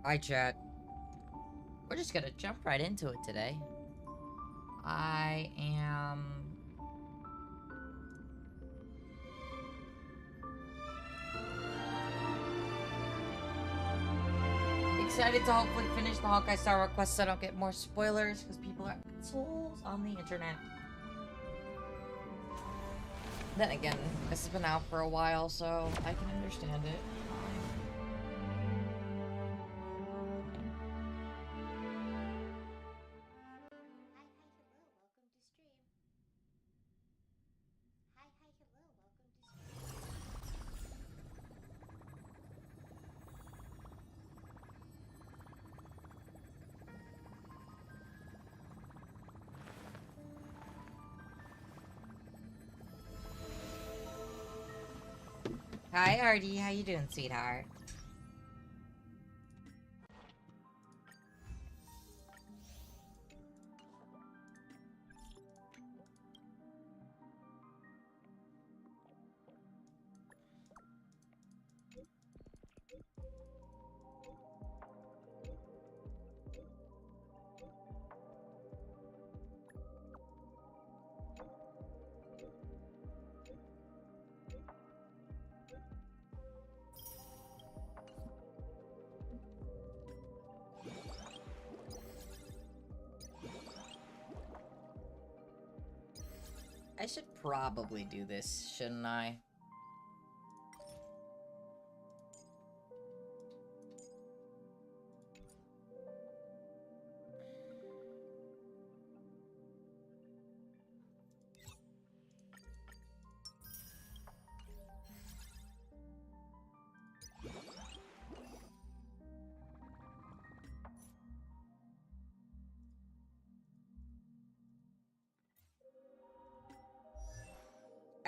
Hi, chat. We're just gonna jump right into it today. I am... excited to hopefully finish the Honkaing Star Rail quest so I don't get more spoilers, because people are assholes on the internet. Then again, this has been out for a while, so I can understand it. Hi, Artie. How you doing, sweetheart? I should probably do this, shouldn't I?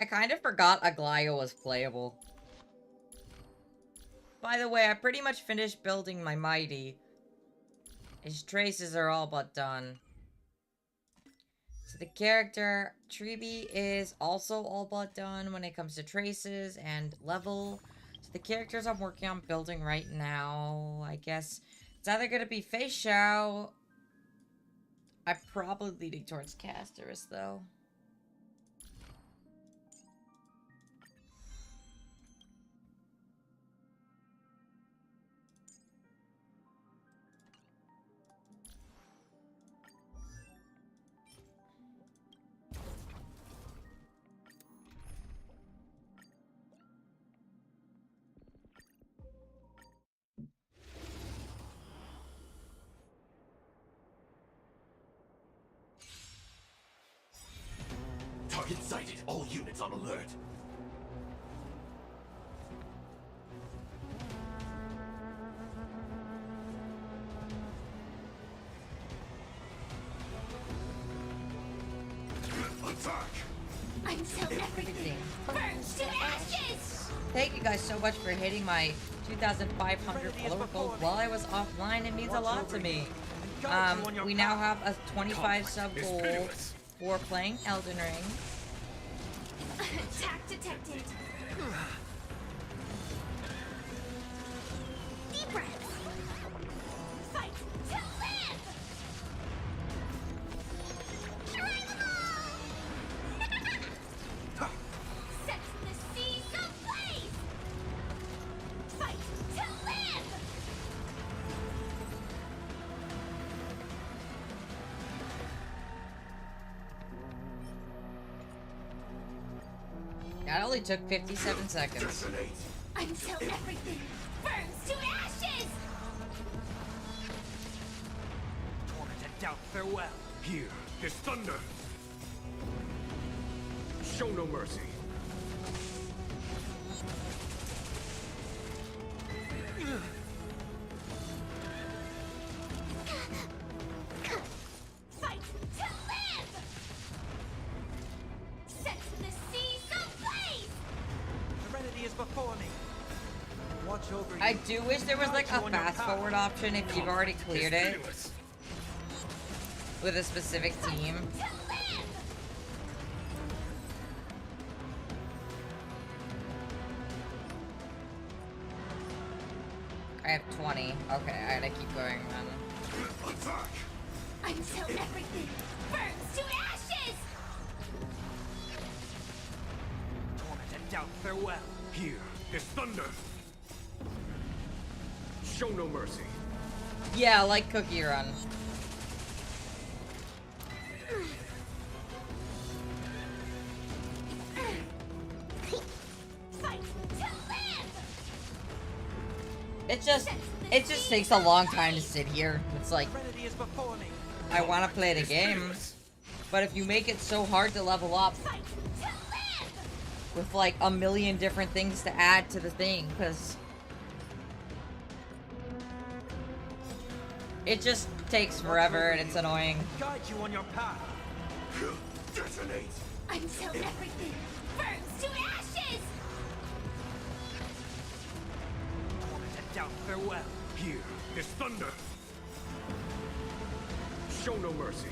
I kind of forgot Aglaya was playable. By the way, I pretty much finished building my Mighty. His traces are all but done. So the character Treeby is also all but done when it comes to traces and level. So the characters I'm working on building right now, I guess it's either gonna be Fei Xiao. I'm probably leaning towards Casterus though. Target sighted. All units on alert. Attack! Until everything burns to ashes! Thank you guys so much for hitting my 2,500 follower goal while I was offline. It means a lot to me. We now have a 25 sub goal for playing Elden Ring. Attack detected. Deep breaths. Fight to live! Try them all! Set the seas ablaze! Fight to live! That only took 57 seconds. Detonate. Until everything burns to ashes! Torment and doubt, farewell. Here is thunder. Show no mercy. Fight to live! Set the seas ablaze! Serenity is before me. Watch over you. I do wish there was like a fast forward option if you've already cleared it Fearless. with a specific team. To live! I have 20. Okay, I gotta keep going then. Attack! Until everything burns to ashes! Torment and doubt, farewell. Here is thunder! Show no mercy. Yeah, like Cookie Run. Fight to live! It just takes a long time to sit here. It's like, Serenity is before me. I want to play the game, but if you make it so hard to level up Fight to live! with like a million different things to add to the thing, because it just takes forever and it's annoying. Guide you on your path. Detonate! Until everything burns to ashes! Torment and doubt, farewell. Here is thunder! Show no mercy.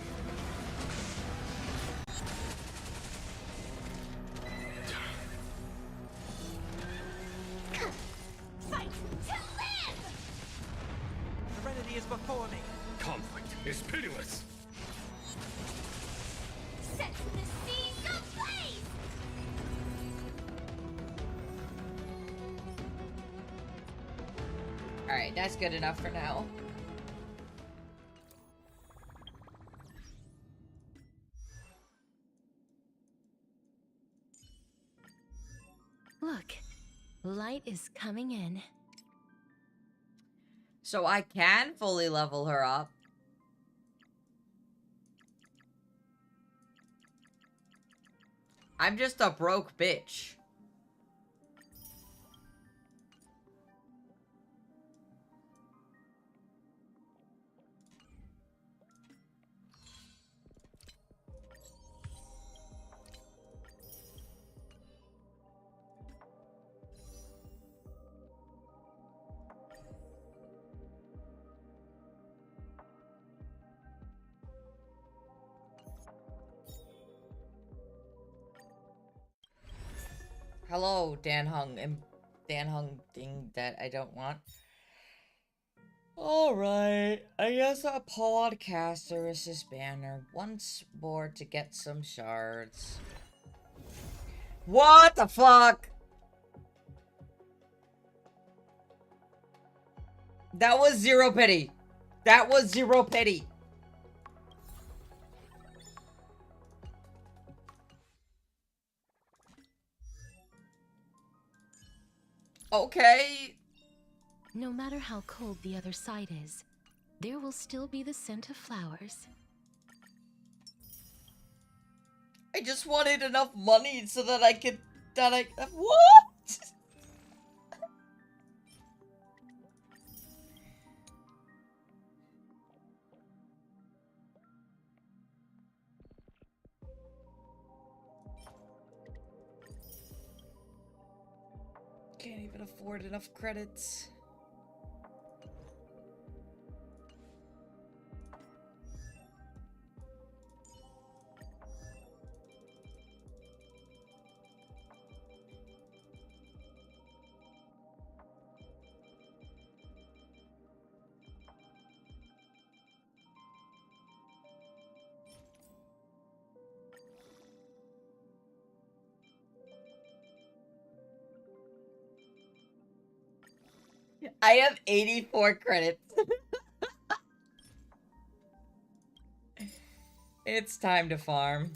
Fight to live! Serenity is before me. Conflict is pitiless! Set the seas ablaze! Alright, that's good enough for now. Look, light is coming in. So I can fully level her up. I'm just a broke bitch. Hello, Dan Hung thing that I don't want. Alright, I guess a podcaster is this banner once more to get some shards. What the fuck? That was zero pity. That was zero pity. Okay. No matter how cold the other side is, there will still be the scent of flowers. I just wanted enough money so that I could... What? Can't even afford enough credits. I have 84 credits. It's time to farm.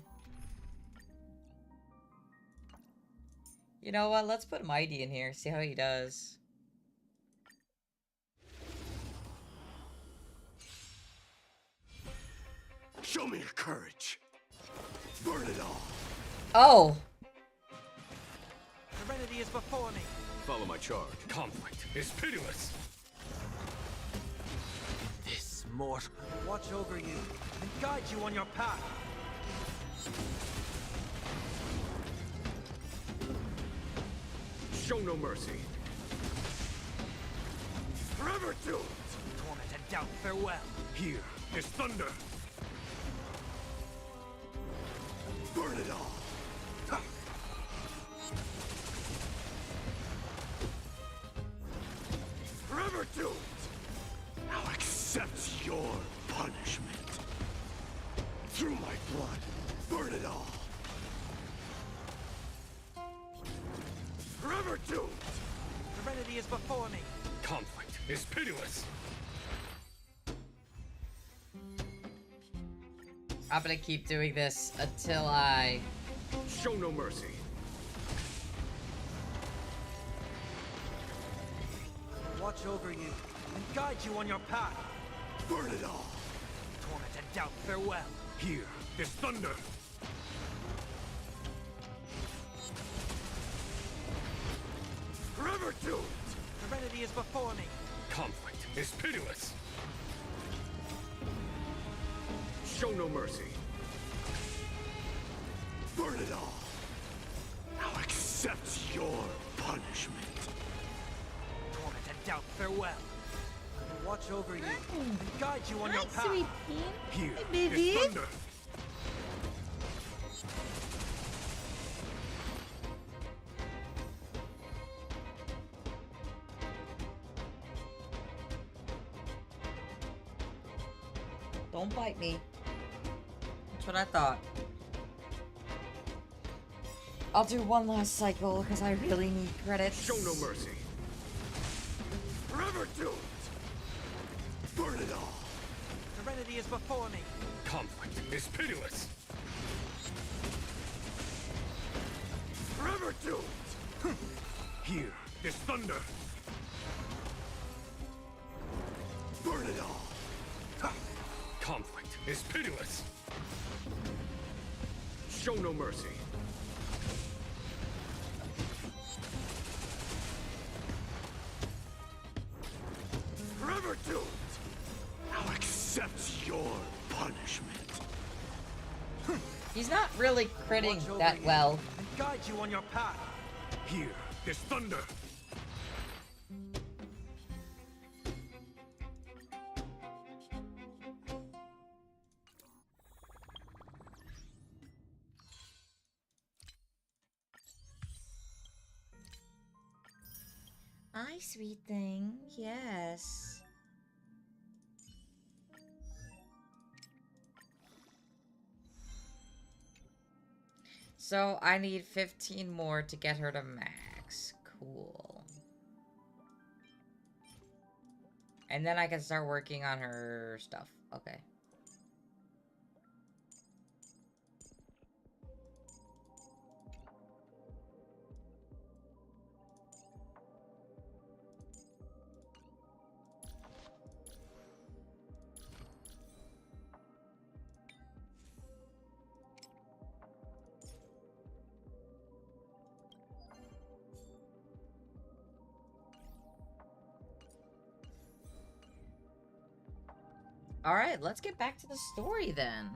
You know what? Let's put Mighty in here, see how he does. Show me your courage! Burn it all! Oh! Serenity is before me. Follow my charge. Conflict is pitiless! This mortal will watch over you and guide you on your path. Show no mercy. Forever doomed! Torment and doubt, farewell. Here is thunder! Burn it all! Ha! Forever Forever doomed! Now accept your punishment. Through my blood, burn it all. Forever doomed! Serenity is before me. Conflict is pitiless. I'm gonna keep doing this until I... Show no mercy. Watch over you and guide you on your path. Burn it all. Torment and doubt, farewell. Here is thunder. Forever doomed! Serenity is before me. Conflict is pitiless. Show no mercy. Burn it all. Now accept your punishment. Torment and doubt, farewell. Watch over you and guide you on your path. Sweet pea. Here Hey, is baby. thunder. Don't bite me. That's what I thought. I'll do one last cycle because I really need credits. Show no mercy. Forever doomed. Burn it all. Serenity is before me. Conflict is pitiless. Forever doomed. Here is thunder. Burn it all. Ha! Conflict is pitiless. Show no mercy. Forever doomed. Now accept your punishment. He's not really Watch critting over that you well. and guide you on your path. Here is thunder. Hi, sweet thing. Yes. So I need 15 more to get her to max. Cool. And then I can start working on her stuff. Okay. Alright, let's get back to the story then.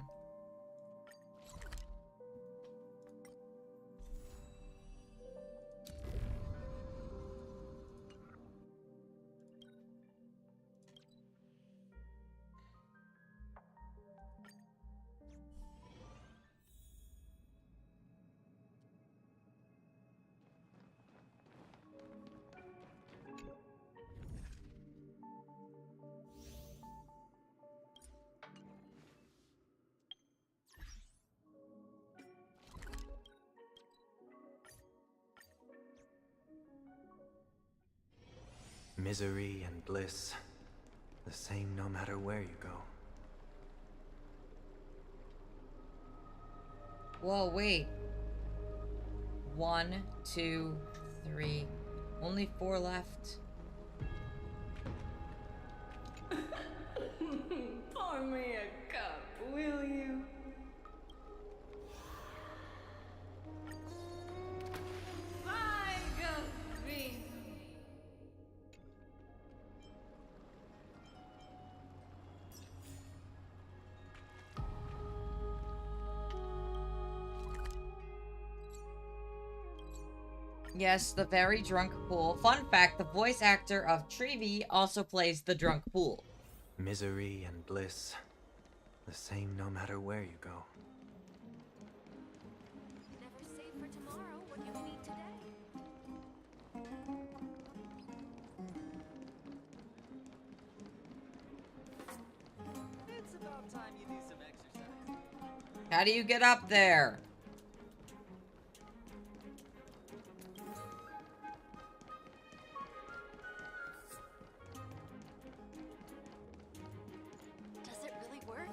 Misery and bliss, the same no matter where you go. Whoa, wait. 1, 2, 3. Only 4 left. Pour me a cup, will you? Fine, go be. Yes, the very drunk pool. Fun fact, the voice actor of Trevi also plays the drunk pool. Misery and bliss, the same no matter where you go. Never save for tomorrow what you need today. How do you get up there? Does it really work?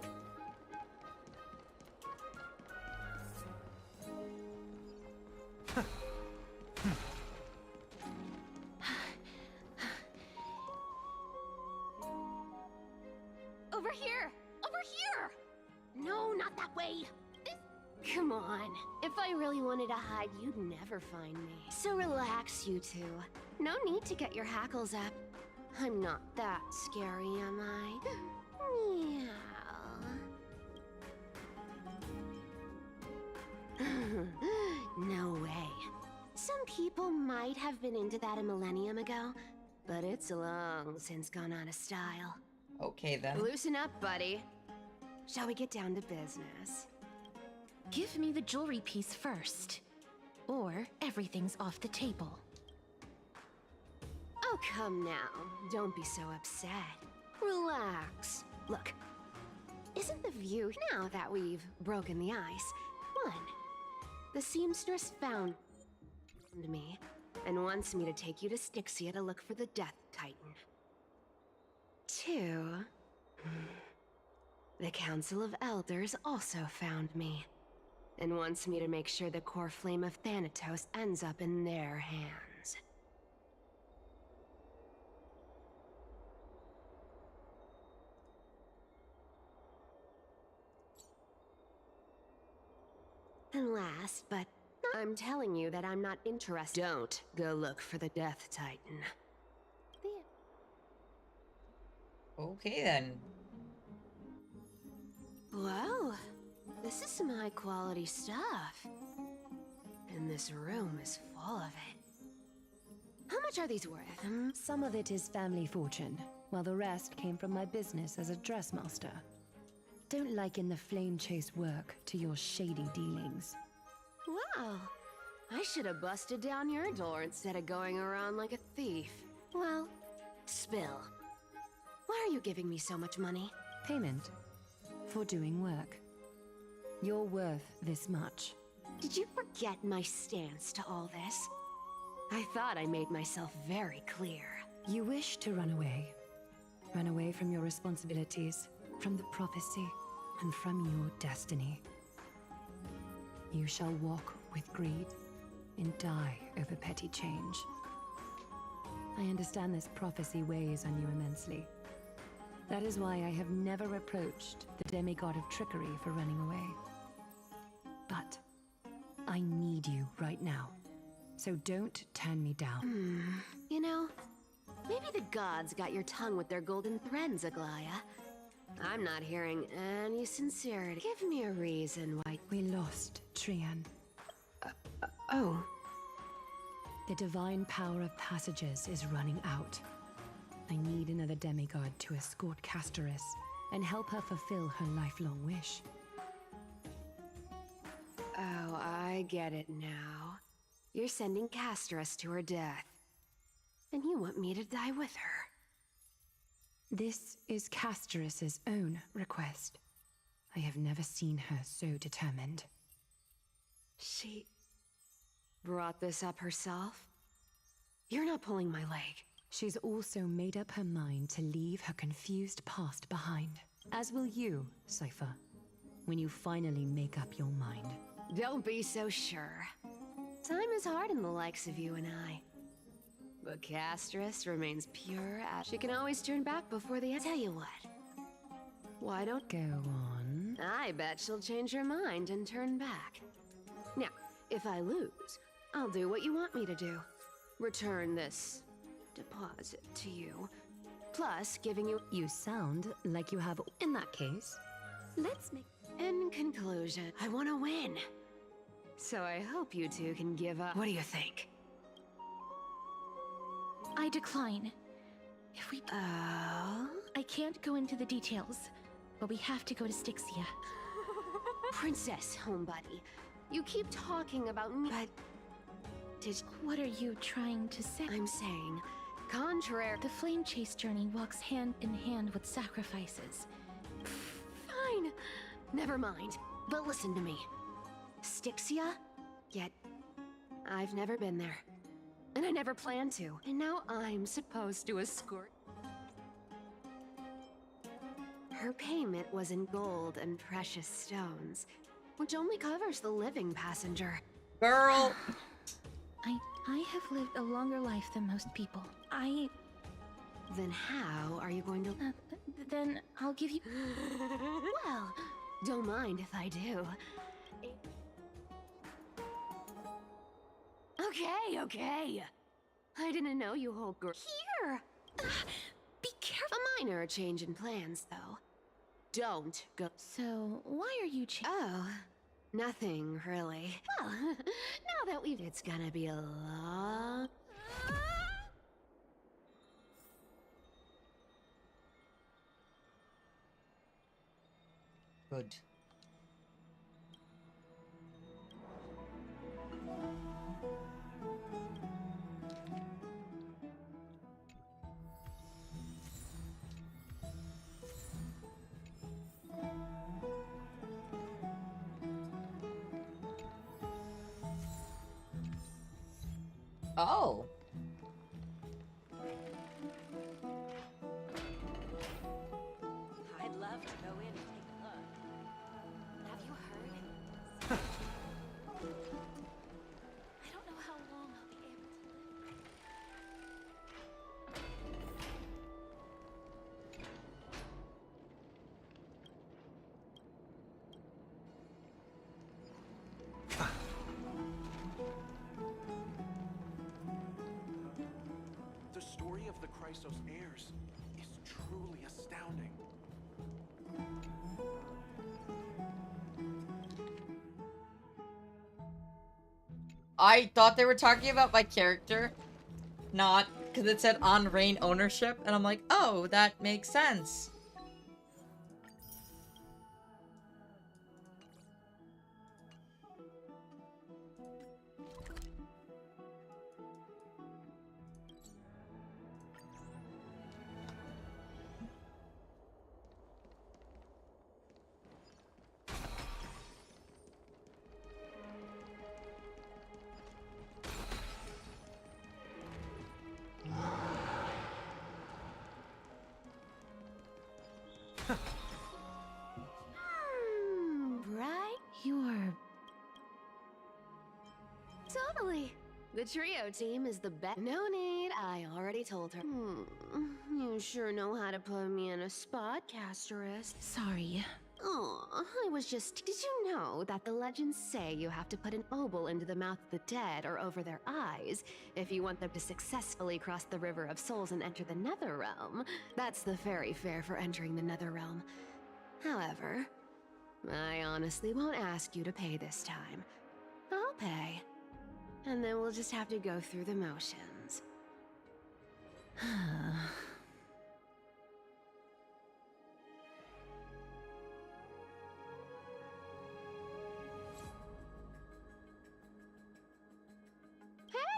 Over here! Over here! No, not that way! Come on. If I really wanted to hide, you'd never find me. So relax, you two. No need to get your hackles up. I'm not that scary, am I? Meow. No way. Some people might have been into that a millennium ago, but it's long since gone out of style. Okay, then. Loosen up, buddy. Shall we get down to business? Give me the jewelry piece first, or everything's off the table. Oh, come now. Don't be so upset. Relax. Look, isn't the view now that we've broken the ice? 1. The seamstress found me and wants me to take you to Styxia to look for the Death Titan. 2. The Council of Elders also found me and wants me to make sure the core flame of Thanatos ends up in their hands. And last, but I'm telling you that I'm not interested. Don't go look for the Death Titan. Okay, then. Whoa, this is some high-quality stuff. And this room is full of it. How much are these worth? Some of it is family fortune, while the rest came from my business as a dressmaster. Don't liken the flame chase work to your shady dealings. Wow, I should have busted down your door instead of going around like a thief. Well, spill. Why are you giving me so much money? Payment for doing work. You're worth this much. Did you forget my stance to all this? I thought I made myself very clear. You wish to run away. Run away from your responsibilities, from the prophecy, and from your destiny. You shall walk with greed and die over petty change. I understand this prophecy weighs on you immensely. That is why I have never approached the demigod of trickery for running away. But I need you right now, so don't turn me down. You know, maybe the gods got your tongue with their golden threads, Aglaya. I'm not hearing any sincerity. Give me a reason why. We lost Trian. Oh. The divine power of passages is running out. I need another demigod to escort Castoris and help her fulfill her lifelong wish. Oh, I get it now. You're sending Castoris to her death. And you want me to die with her. This is Castoris's own request. I have never seen her so determined. She brought this up herself? You're not pulling my leg. She's also made up her mind to leave her confused past behind. As will you, Cypher, when you finally make up your mind. Don't be so sure. Time is hard in the likes of you and I. But Castoris remains pure as she can always turn back before the end. Tell you what. Why don't Go on. I bet she'll change her mind and turn back. Now, if I lose, I'll do what you want me to do. Return this deposit to you. Plus, giving you... You sound like you have... In that case, Let's make... In conclusion, I want to win. So I hope you two can give up. What do you think? I decline. If we... Oh? I can't go into the details, but we have to go to Styxia. Princess, homebuddy. You keep talking about me, but... What are you trying to say? I'm saying, contrary... The flame chase journey walks hand in hand with sacrifices. Fine. Never mind. But listen to me. Styxia? Yet, I've never been there. And I never planned to. And now I'm supposed to escort. Her payment was in gold and precious stones, which only covers the living passenger. Girl! I have lived a longer life than most people. Then how are you going to... Then I'll give you... Well, don't mind if I do. Okay. I didn't know you hold Here! Be careful. A minor change in plans, though. Don't go... So, why are you Oh, nothing, really. Well, now that we've... It's gonna be a long... Good. Oh. I'd love to go in and take a look. Have you heard? I don't know how long I'll be able to live. The story of the Chrysos heirs is truly astounding. I thought they were talking about my character. Not, because it said on Rain ownership, and I'm like, oh, that makes sense. Right? You're... Totally. The trio team is the best. No need, I already told her. You sure know how to put me in a spot, Casterus. Sorry. Oh, I was just... Did you know that the legends say you have to put an obol into the mouth of the dead or over their eyes if you want them to successfully cross the River of Souls and enter the Nether Realm? That's the fairy fare for entering the Nether Realm. However, I honestly won't ask you to pay this time. I'll pay. And then we'll just have to go through the motions.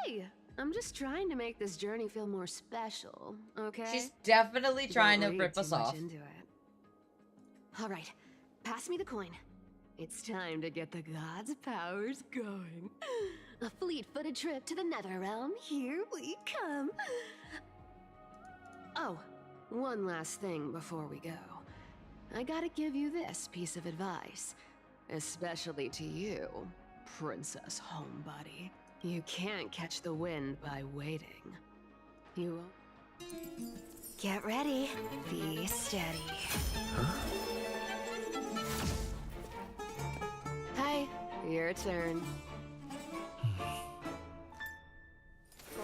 Hey! I'm just trying to make this journey feel more special, okay? She's definitely trying to Don't rip read us too much off. into it. All right, pass me the coin. It's time to get the gods' powers going. A fleet-footed trip to the Nether Realm. Here we come. Oh, one last thing before we go. I gotta give you this piece of advice, especially to you, Princess Homebody. You can't catch the wind by waiting. You won't. Get ready. Be steady. Hi, your turn.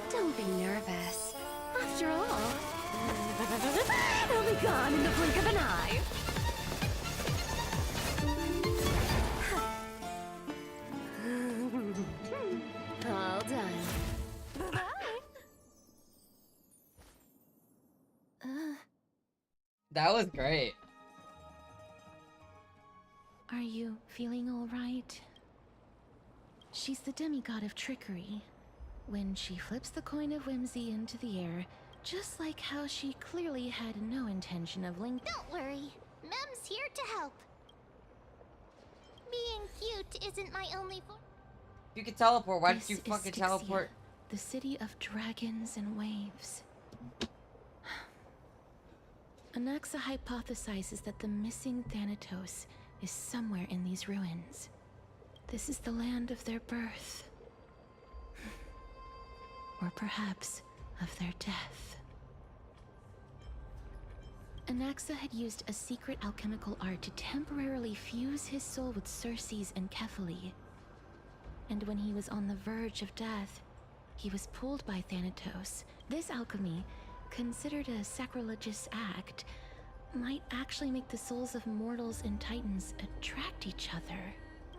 Don't be nervous. After all, it'll be gone in the blink of an eye. All done. Bye-bye. That was great. Are you feeling all right? She's the demigod of trickery. When she flips the coin of whimsy into the air, just like how she clearly had no intention of Don't worry. Mem's here to help. Being cute isn't my only form. You can teleport. Why did This you is fucking Styxia, teleport? the city of dragons and waves. Anaxa hypothesizes that the missing Thanatos is somewhere in these ruins. This is the land of their birth. Or perhaps of their death. Anaxa had used a secret alchemical art to temporarily fuse his soul with Circe's and Kephale. And when he was on the verge of death, he was pulled by Thanatos. This alchemy, considered a sacrilegious act, might actually make the souls of mortals and titans attract each other.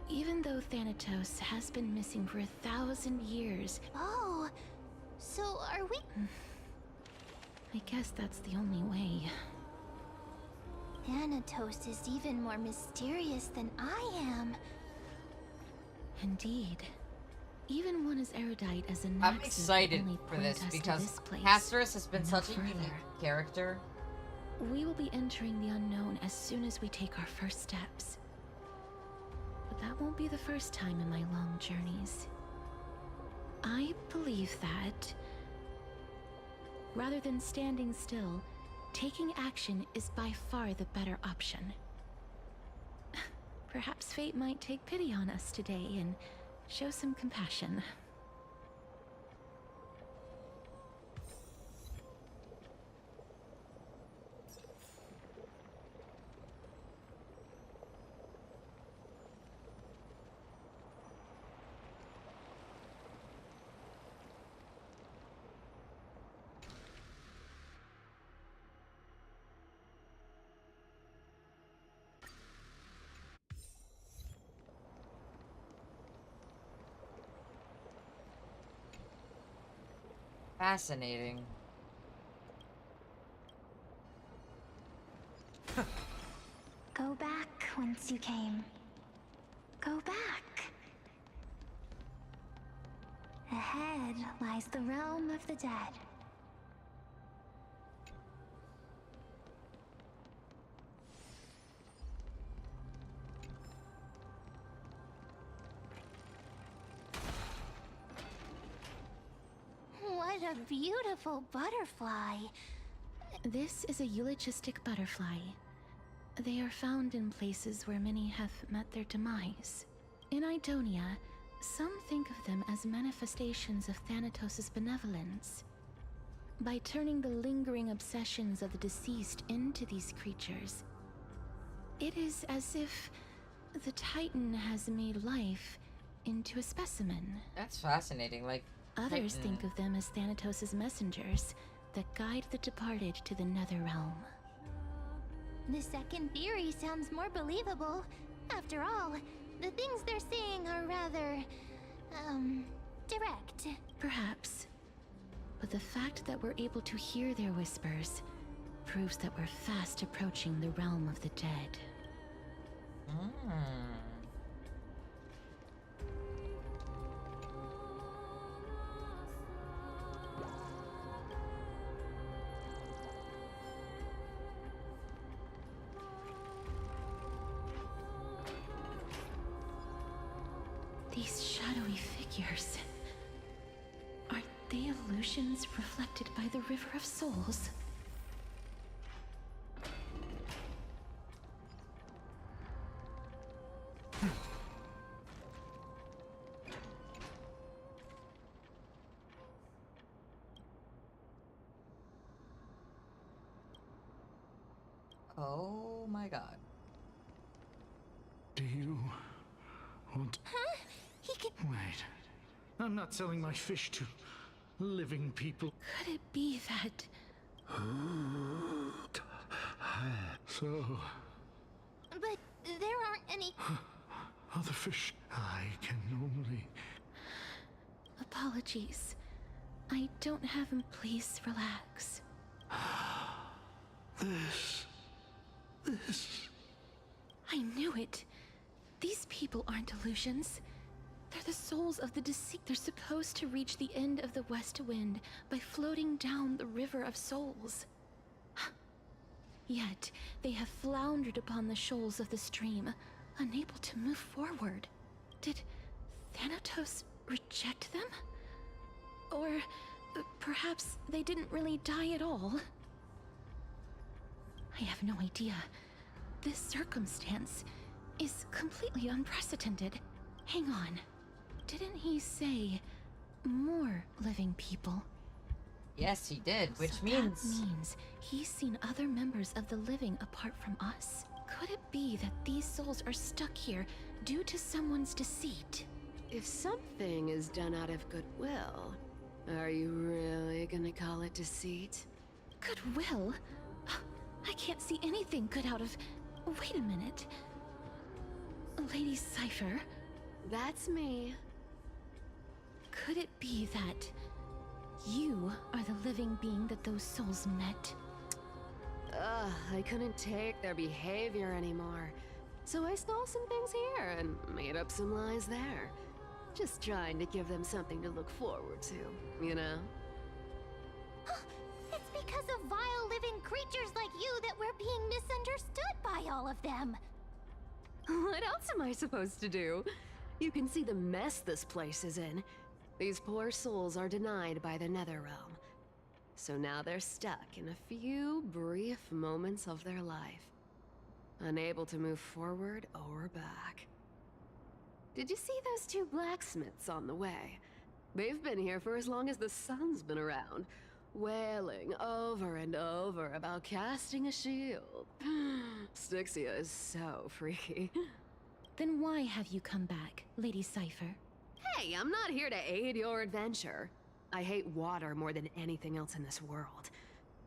Even though Thanatos has been missing for 1,000 years. Oh, so are we? I guess that's the only way. Thanatos is even more mysterious than I am. Indeed. Even one as erudite as Anaxa I'm excited only for point this us to because this place, Hasterus has been no such a further. unique character. We will be entering the unknown as soon as we take our first steps. But that won't be the first time in my long journeys. I believe that, rather than standing still, taking action is by far the better option. Perhaps fate might take pity on us today and show some compassion. Fascinating. Go back whence you came. Go back. Ahead lies the realm of the dead. What a beautiful butterfly. This is a eulogistic butterfly. They are found in places where many have met their demise. In Idonia, some think of them as manifestations of Thanatos' benevolence. By turning the lingering obsessions of the deceased into these creatures, it is as if the Titan has made life into a specimen. That's fascinating. Like, Others Titan. think of them as Thanatos' messengers that guide the departed to the nether realm. The second theory sounds more believable. After all, the things they're saying are rather, direct. Perhaps. But the fact that we're able to hear their whispers proves that we're fast approaching the realm of the dead. These shadowy figures. Are they illusions reflected by the River of Souls? Oh my god. Do you want... Huh? He could. Wait. I'm not selling my fish to living people. Could it be that... So, But there aren't any. other fish, I can only... Apologies. I don't have him. Please relax. This... I knew it. These people aren't illusions. They're the souls of the deceased. They're supposed to reach the end of the west wind by floating down the River of Souls. Yet, they have floundered upon the shoals of the stream, unable to move forward. Did Thanatos reject them? Or perhaps they didn't really die at all? I have no idea. This circumstance is completely unprecedented. Hang on. Didn't he say more living people? Yes, he did, which So means... that means he's seen other members of the living apart from us. Could it be that these souls are stuck here due to someone's deceit? If something is done out of goodwill, are you really gonna call it deceit? Goodwill? I can't see anything good out of... Wait a minute. Lady Cypher? That's me. Could it be that you are the living being that those souls met? Ugh, I couldn't take their behavior anymore. So I stole some things here and made up some lies there. Just trying to give them something to look forward to, you know? It's because of vile living creatures like you that we're being misunderstood by all of them. What else am I supposed to do? You can see the mess this place is in. These poor souls are denied by the Netherrealm. So now they're stuck in a few brief moments of their life. Unable to move forward or back. Did you see those two blacksmiths on the way? They've been here for as long as the sun's been around, wailing over and over about casting a shield. Styxia is so freaky. Then why have you come back, Lady Cypher? Hey, I'm not here to aid your adventure. I hate water more than anything else in this world.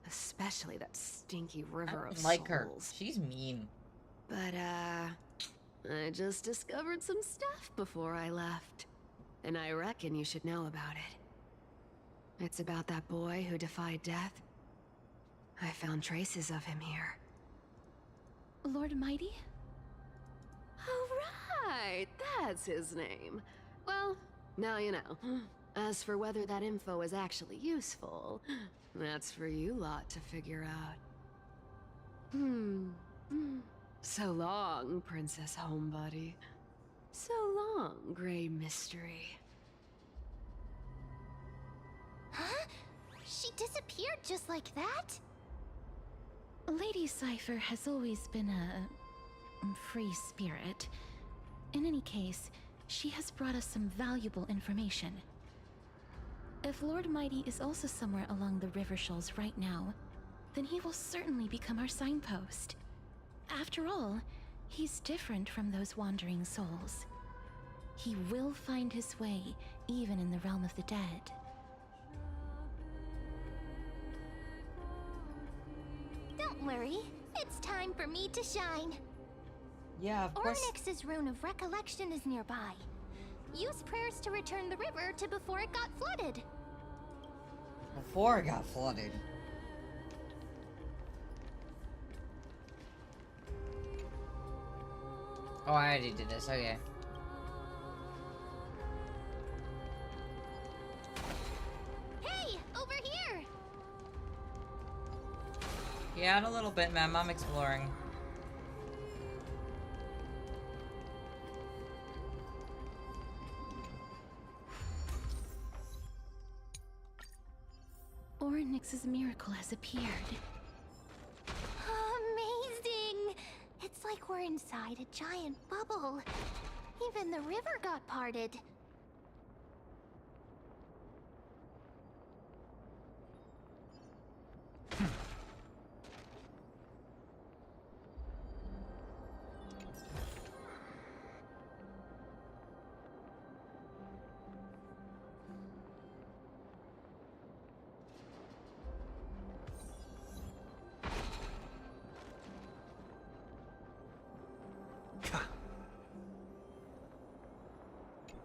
Especially that stinky river of Like her. souls. She's mean. But, I just discovered some stuff before I left. And I reckon you should know about it. It's about that boy who defied death. I found traces of him here. Lord Mighty? Oh, right! That's his name. Well, now you know. As for whether that info is actually useful, that's for you lot to figure out. So long, Princess Homebody. So long, Grey Mystery. Huh? She disappeared just like that? Lady Cypher has always been a free spirit. In any case, she has brought us some valuable information. If Lord Mighty is also somewhere along the river shoals right now, then he will certainly become our signpost. After all, he's different from those wandering souls. He will find his way, even in the realm of the dead. Don't worry, it's time for me to shine. Yeah, of course. Ornyx's Rune of Recollection is nearby. Use prayers to return the river to before it got flooded. Before it got flooded. Oh, I already did this. Okay. Hey, over here! Yeah, in a little bit, ma'am. I'm exploring. Ornyx's miracle has appeared. Amazing! It's like we're inside a giant bubble. Even the river got parted.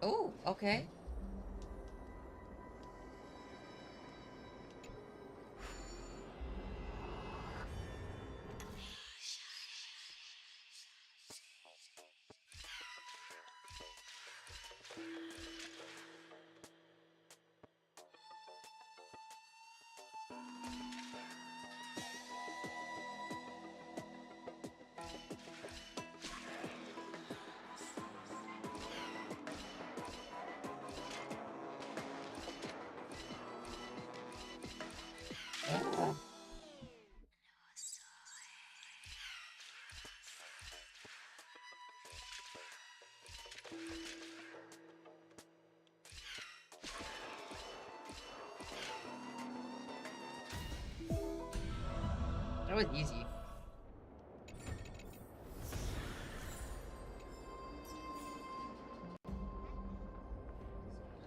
Oh, okay. was easy.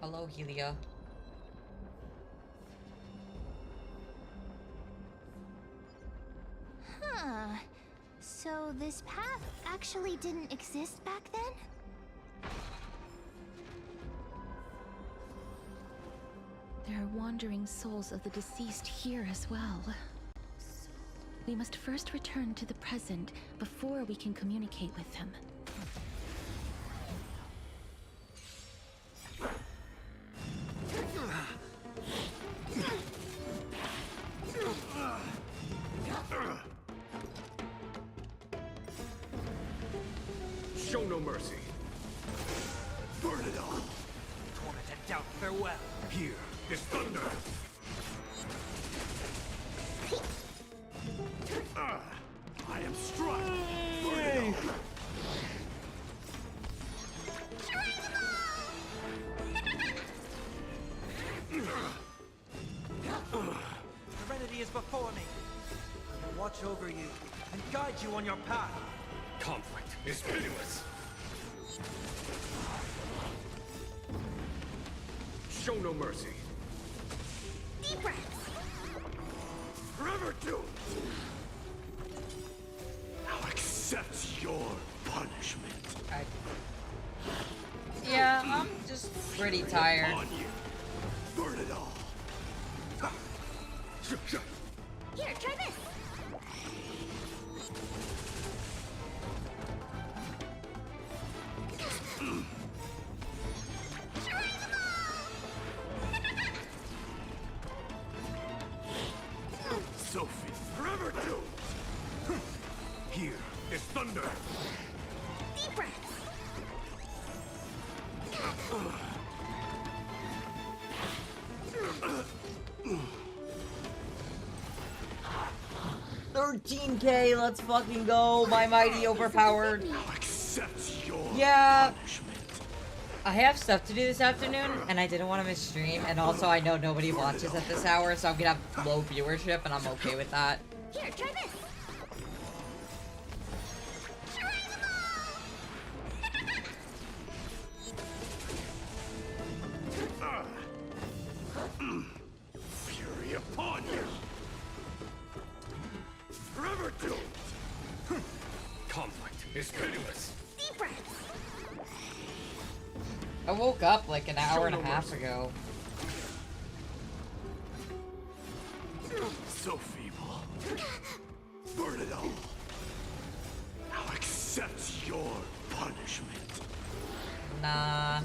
Hello, Helia. Huh. So this path actually didn't exist back then? There are wandering souls of the deceased here as well. We must first return to the present before we can communicate with them. Show no mercy. Burn it all. Torment and doubt farewell. Here is thunder. I am struck. Burn it all. Serenity is before me. I will watch over you and guide you on your path. Conflict is pitiless. Show no mercy. Deep breaths. Forever doomed. Now accept your punishment. Yeah, I'm just pretty tired. On you. Burn it all. Here, try this. Sophie, forever doomed. Here is thunder. Deep breaths. 13K, let's fucking go. My mighty overpowered. Now accept your Yeah. punishment. I have stuff to do this afternoon, and I didn't want to miss stream, and also I know nobody watches at this hour, so I'm gonna have low viewership, and I'm okay with that. Here, try this. Fury upon you. Forever doomed. Conflict is pitiless. Deep breaths. I woke up like an hour and a half ago. So feeble. Burn it all. Now accept your punishment. Nah.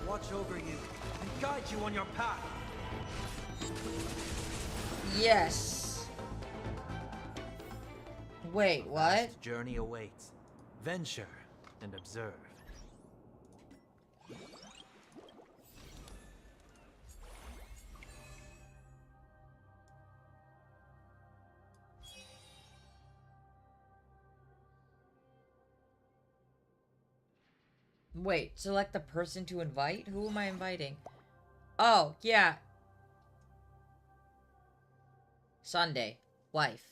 Watch over you and guide you on your path. Yes. Wait, what? Last journey awaits. Venture and observe. Wait, select the person to invite? Who am I inviting? Oh, yeah. Sunday. Wife.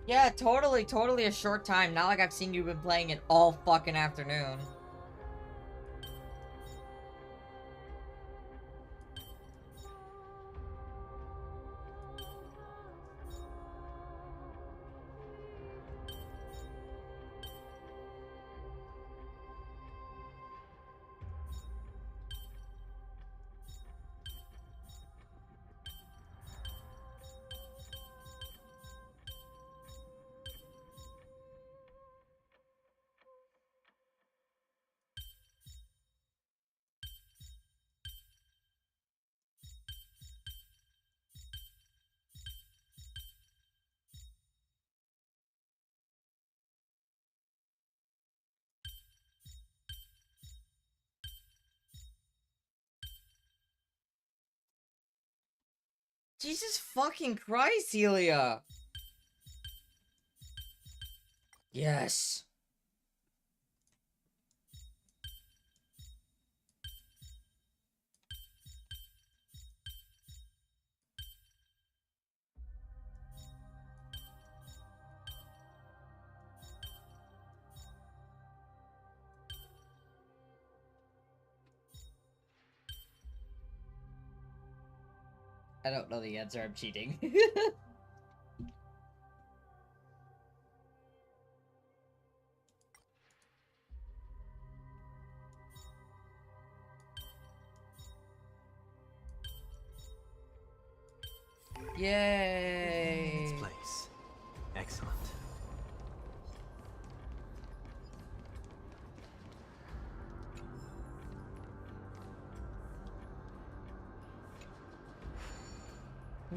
Yeah, totally a short time. Not like I've seen you been playing it all fucking afternoon. Jesus fucking Christ, Celia! Yes. I don't know the answer, I'm cheating. Yay! Its place. Excellent.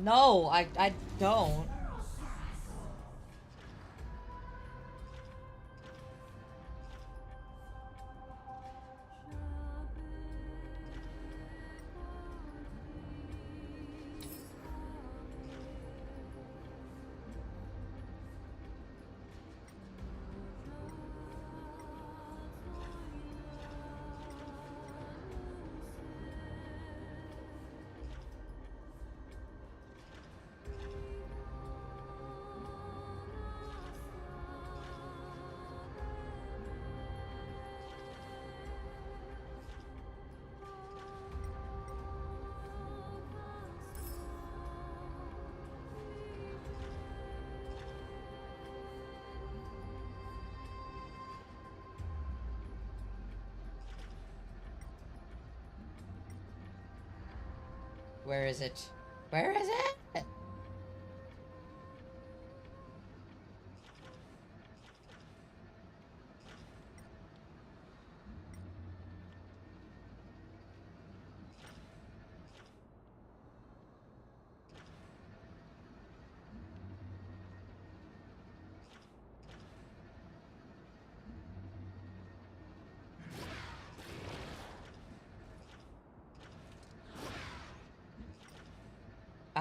No, I don't. Where is it? Where is it?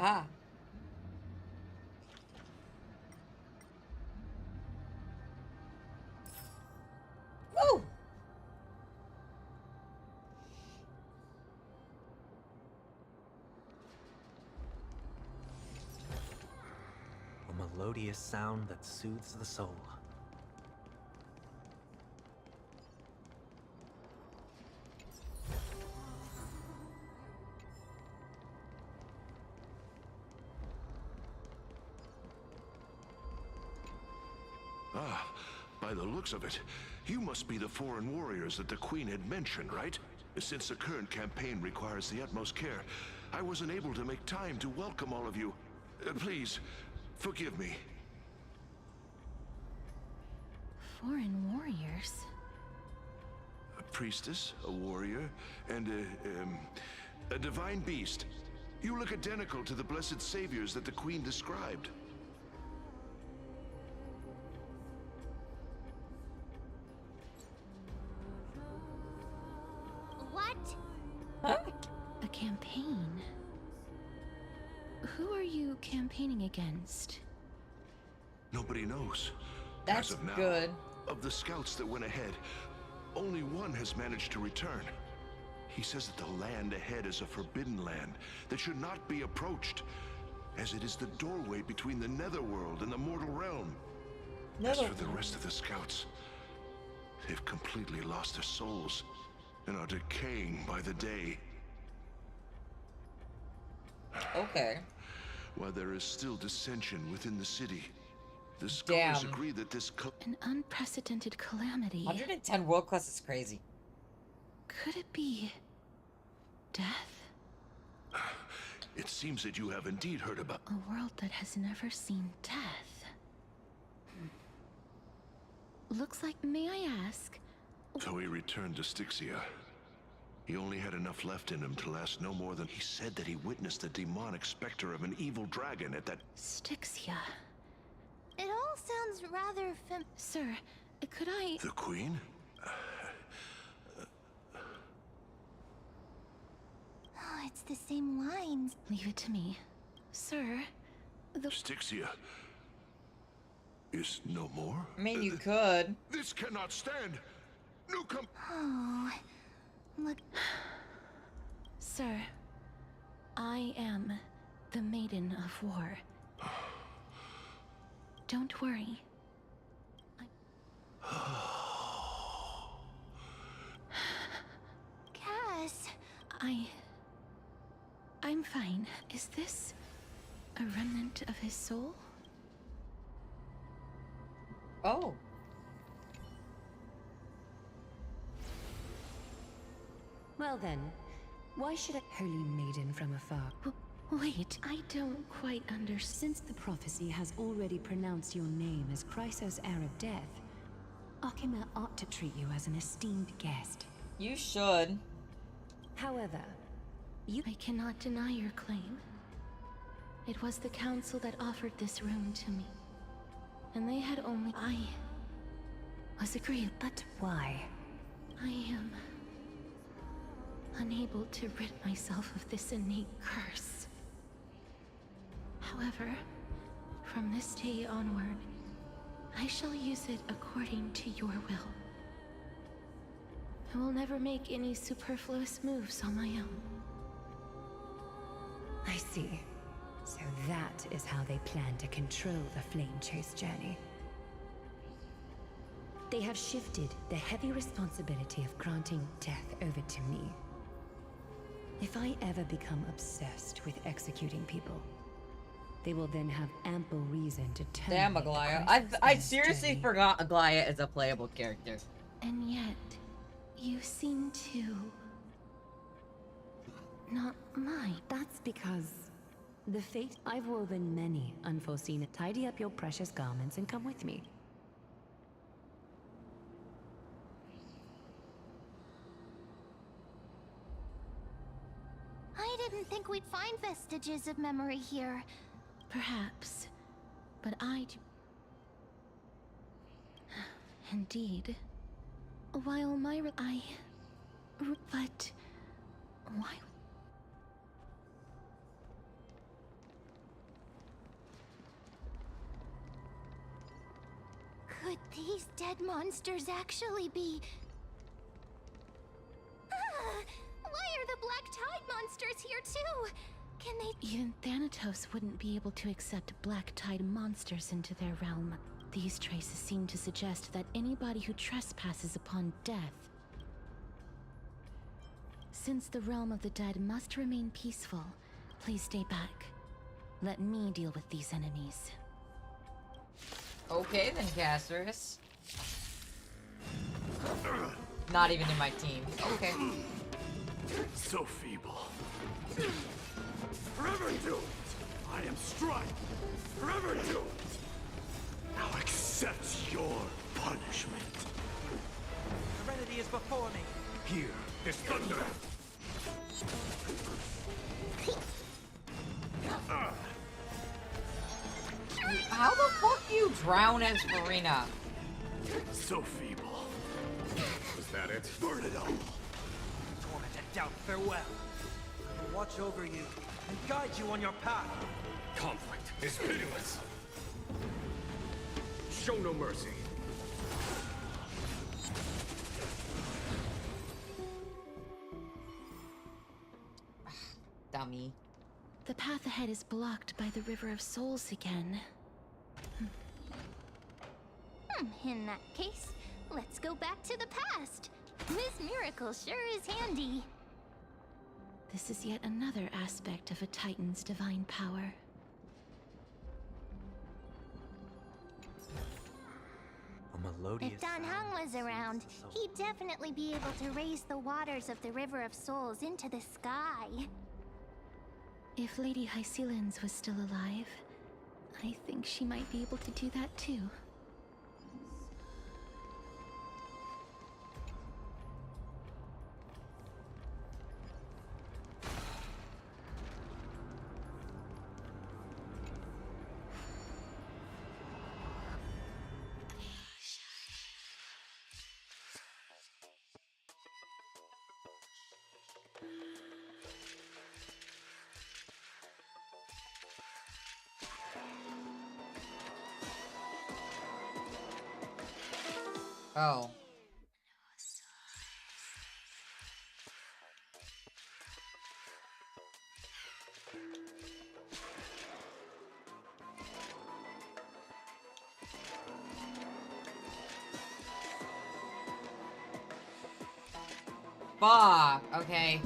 Ah. Woo! A melodious sound that soothes the soul. Ah, by the looks of it, you must be the foreign warriors that the Queen had mentioned, right? Since the current campaign requires the utmost care, I wasn't able to make time to welcome all of you. Please, forgive me. Foreign warriors? A priestess, a warrior, and a divine beast. You look identical to the blessed saviors that the Queen described. What? A campaign? Who are you campaigning against? Nobody knows. That's As of now, good. of the scouts that went ahead, only one has managed to return. He says that the land ahead is a forbidden land that should not be approached, as it is the doorway between the netherworld and the mortal realm. As for the rest of the scouts, they've completely lost their souls and are decaying by the day. Okay. While there is still dissension within the city, the scholars Damn. agree that this An unprecedented calamity. 110 world class is crazy. Could it be death? It seems that you have indeed heard about. A world that has never seen death. Looks like, may I ask? So he returned to Styxia. He only had enough left in him to last no more than he said that he witnessed the demonic specter of an evil dragon at that. Styxia. It all sounds rather Sir, could I... The Queen? Oh, it's the same lines. Leave it to me. Sir, Styxia is no more? I mean, you could. This cannot stand! Newcom... Oh, look. Sir, I am the Maiden of War. Don't worry. Cass. I'm fine. Is this a remnant of his soul? Oh. Well then, why should a holy maiden from afar? Wait, I don't quite understand. Since the prophecy has already pronounced your name as Chrysos, heir of death, Arkema ought to treat you as an esteemed guest. You should. However, I cannot deny your claim. It was the council that offered this room to me. And they had only... I was agreed. But why? I am unable to rid myself of this innate curse. However, from this day onward, I shall use it according to your will. I will never make any superfluous moves on my own. I see. So that is how they plan to control the Flame Chase journey. They have shifted the heavy responsibility of granting death over to me. If I ever become obsessed with executing people, they will then have ample reason to turn. Damn, Aglaya. I seriously forgot Aglaya is a playable character. And yet, you seem to... not mind. That's because the fate I've woven many unforeseen. Tidy up your precious garments and come with me. I didn't think we'd find vestiges of memory here. Perhaps, but I do... Indeed. While but... why... Could these dead monsters actually be... Ah! Why are the Black Tide monsters here too? Can they... Even Thanatos wouldn't be able to accept Black Tide monsters into their realm. These traces seem to suggest that anybody who trespasses upon death... Since the realm of the dead must remain peaceful, please stay back. Let me deal with these enemies. Okay then, Casterus. Not even in my team. Okay. So feeble. Forever doomed. I am Strife. Forever doomed. Now accept your punishment. Serenity is before me. Hear this thunder. How the fuck do you drown as Farina? So feeble. Was that it? Burn it all. Tormented doubt, farewell. I will watch over you and guide you on your path. Conflict is pitiless. Show no mercy. Dummy. The path ahead is blocked by the River of Souls again. In that case, let's go back to the past. This miracle sure is handy. This is yet another aspect of a Titan's divine power. A melodious If Don sound Hung was around, so he'd definitely be able to raise the waters of the River of Souls into the sky. If Lady Hycelens was still alive, I think she might be able to do that too. Oh. Fuck. Okay.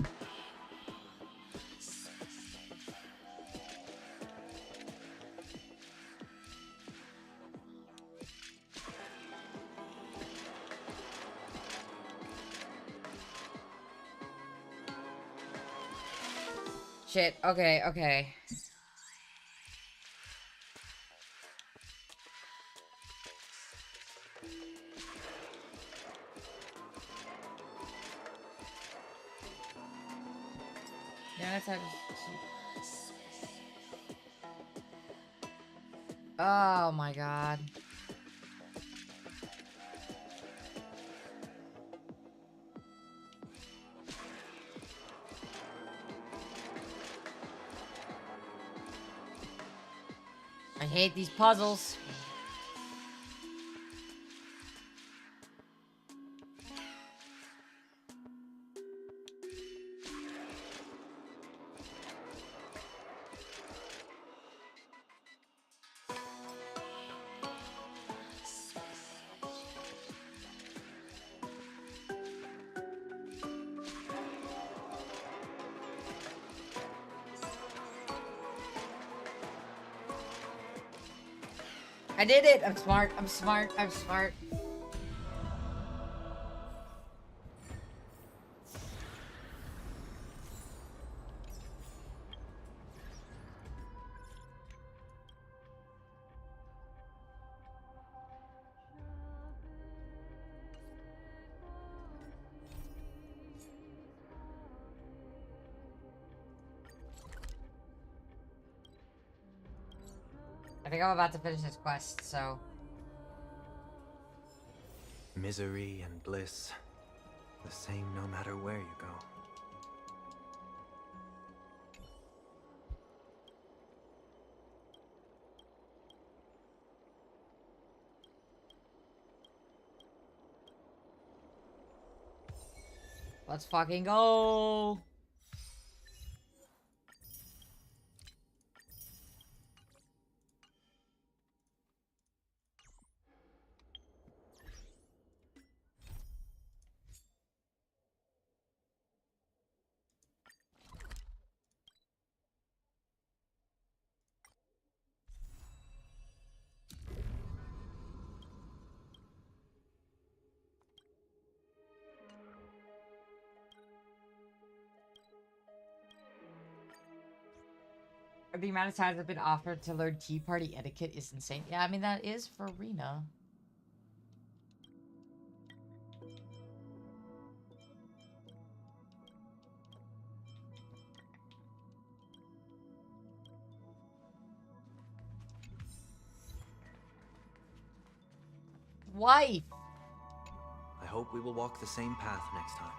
Shit. Okay, okay. Yeah, that's how to... Oh my god. I hate these puzzles. I did it! I'm smart, I'm smart, I'm smart. I think I'm about to finish this quest, so... Misery and bliss, the same no matter where you go. Let's fucking go! The amount of times I've been offered to learn tea party etiquette is insane. Yeah, I mean, that is for Rena. Wife! I hope we will walk the same path next time.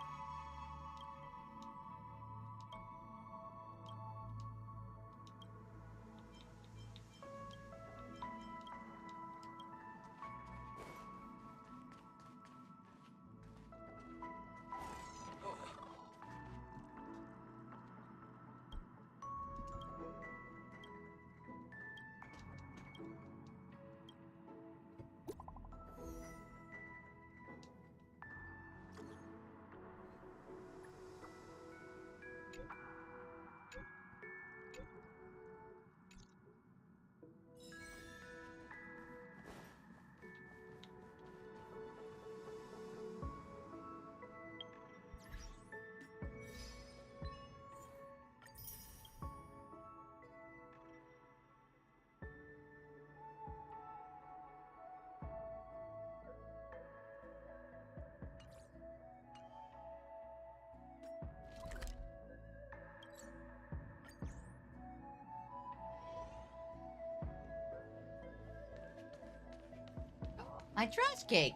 My trash cake!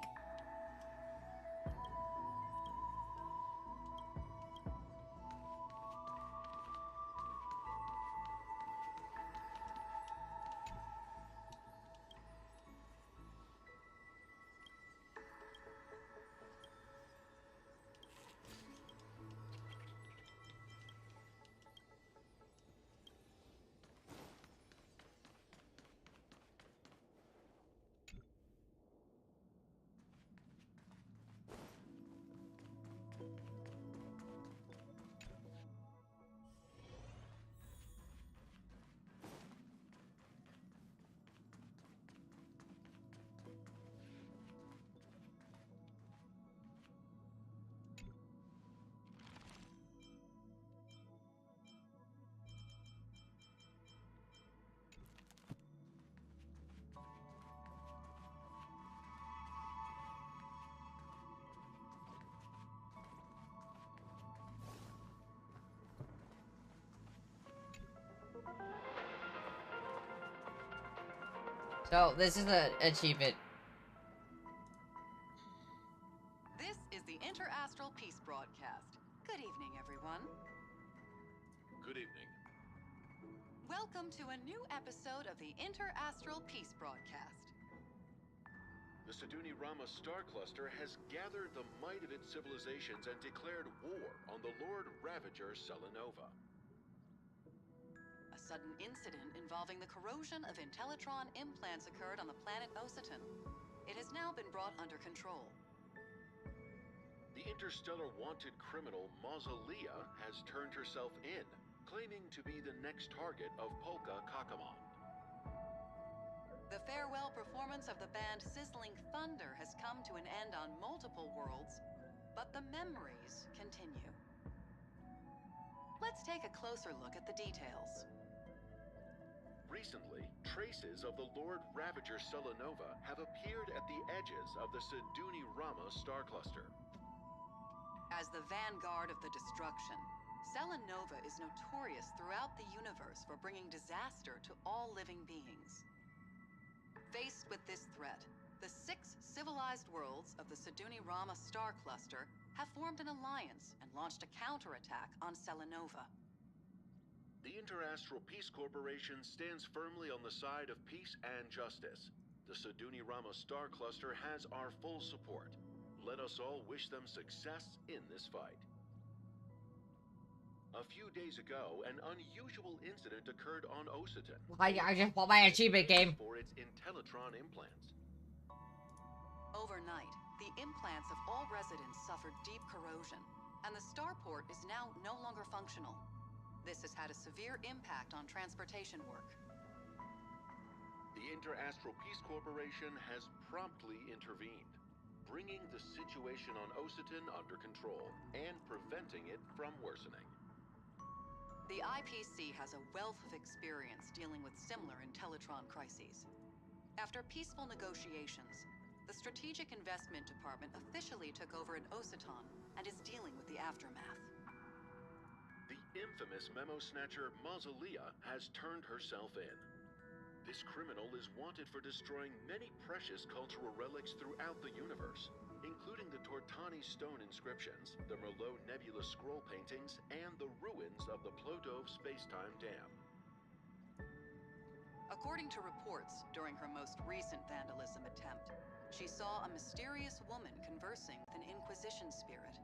So, this is an achievement. This is the Interastral Peace Broadcast. Good evening, everyone. Good evening. Welcome to a new episode of the Interastral Peace Broadcast. The Siduni Rama star cluster has gathered the might of its civilizations and declared war on the Lord Ravager Selenova. A sudden incident involving the corrosion of Intellitron implants occurred on the planet Ositon. It has now been brought under control. The interstellar wanted criminal Mausolea has turned herself in, claiming to be the next target of Polka Kakamon. The farewell performance of the band Sizzling Thunder has come to an end on multiple worlds, but the memories continue. Let's take a closer look at the details. Recently, traces of the Lord Ravager Selenova have appeared at the edges of the Siduni Rama star cluster. As the vanguard of the destruction, Selenova is notorious throughout the universe for bringing disaster to all living beings. Faced with this threat, the 6 civilized worlds of the Siduni Rama star cluster have formed an alliance and launched a counterattack on Selenova. The Interastral Peace Corporation stands firmly on the side of peace and justice. The Siduni Rama star cluster has our full support. Let us all wish them success in this fight. A few days ago, an unusual incident occurred on Ositon. I just want my achievement game. For its Intellitron implants. Overnight, the implants of all residents suffered deep corrosion, and the starport is now no longer functional. This has had a severe impact on transportation work. The Interastral Peace Corporation has promptly intervened, bringing the situation on Ositon under control and preventing it from worsening. The IPC has a wealth of experience dealing with similar Intellitron crises. After peaceful negotiations, the Strategic Investment Department officially took over in Ositon and is dealing with the aftermath. The infamous memo snatcher Mausolea has turned herself in. This criminal is wanted for destroying many precious cultural relics throughout the universe, including the Tortani stone inscriptions, the Merlot Nebula scroll paintings, and the ruins of the Plotov space-time dam. According to reports, during her most recent vandalism attempt, she saw a mysterious woman conversing with an Inquisition spirit.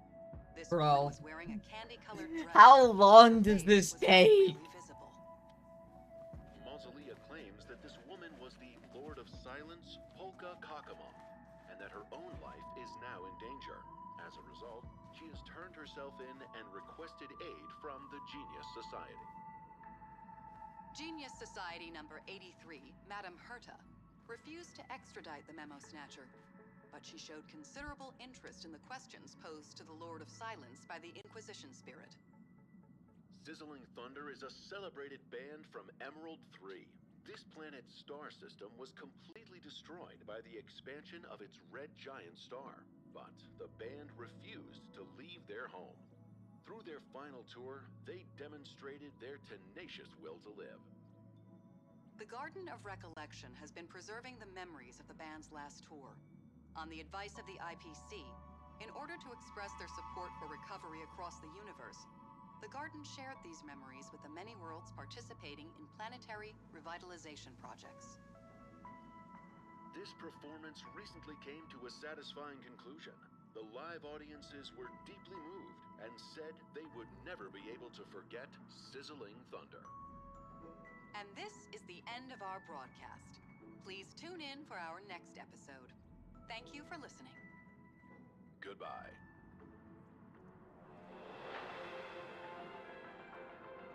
This woman was wearing a candy-colored dress. How long does this take? Visible. Mausolea claims that this woman was the Lord of Silence, Polka Kakamon, and that her own life is now in danger. As a result, she has turned herself in and requested aid from the Genius Society. Genius Society number 83, Madame Herta, refused to extradite the memo snatcher, but she showed considerable interest in the questions posed to the Lord of Silence by the Inquisition spirit. Sizzling Thunder is a celebrated band from Emerald 3. This planet's star system was completely destroyed by the expansion of its red giant star, but the band refused to leave their home. Through their final tour, they demonstrated their tenacious will to live. The Garden of Recollection has been preserving the memories of the band's last tour. On the advice of the IPC, in order to express their support for recovery across the universe, the Garden shared these memories with the many worlds participating in planetary revitalization projects. This performance recently came to a satisfying conclusion. The live audiences were deeply moved and said they would never be able to forget Sizzling Thunder. And this is the end of our broadcast. Please tune in for our next episode. Thank you for listening. Goodbye.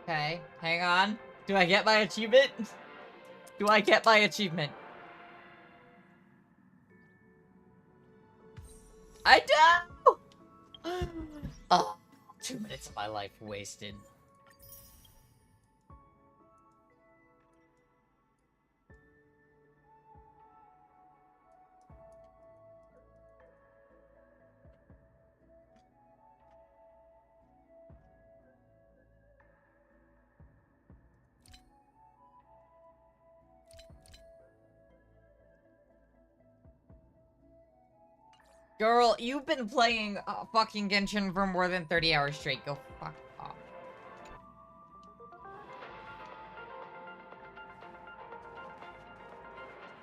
Okay, hang on. Do I get my achievement? Do I get my achievement? I do! Oh, 2 minutes of my life wasted. Girl, you've been playing fucking Genshin for more than 30 hours straight. Go fuck off.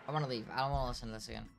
I want to leave. I don't want to listen to this again.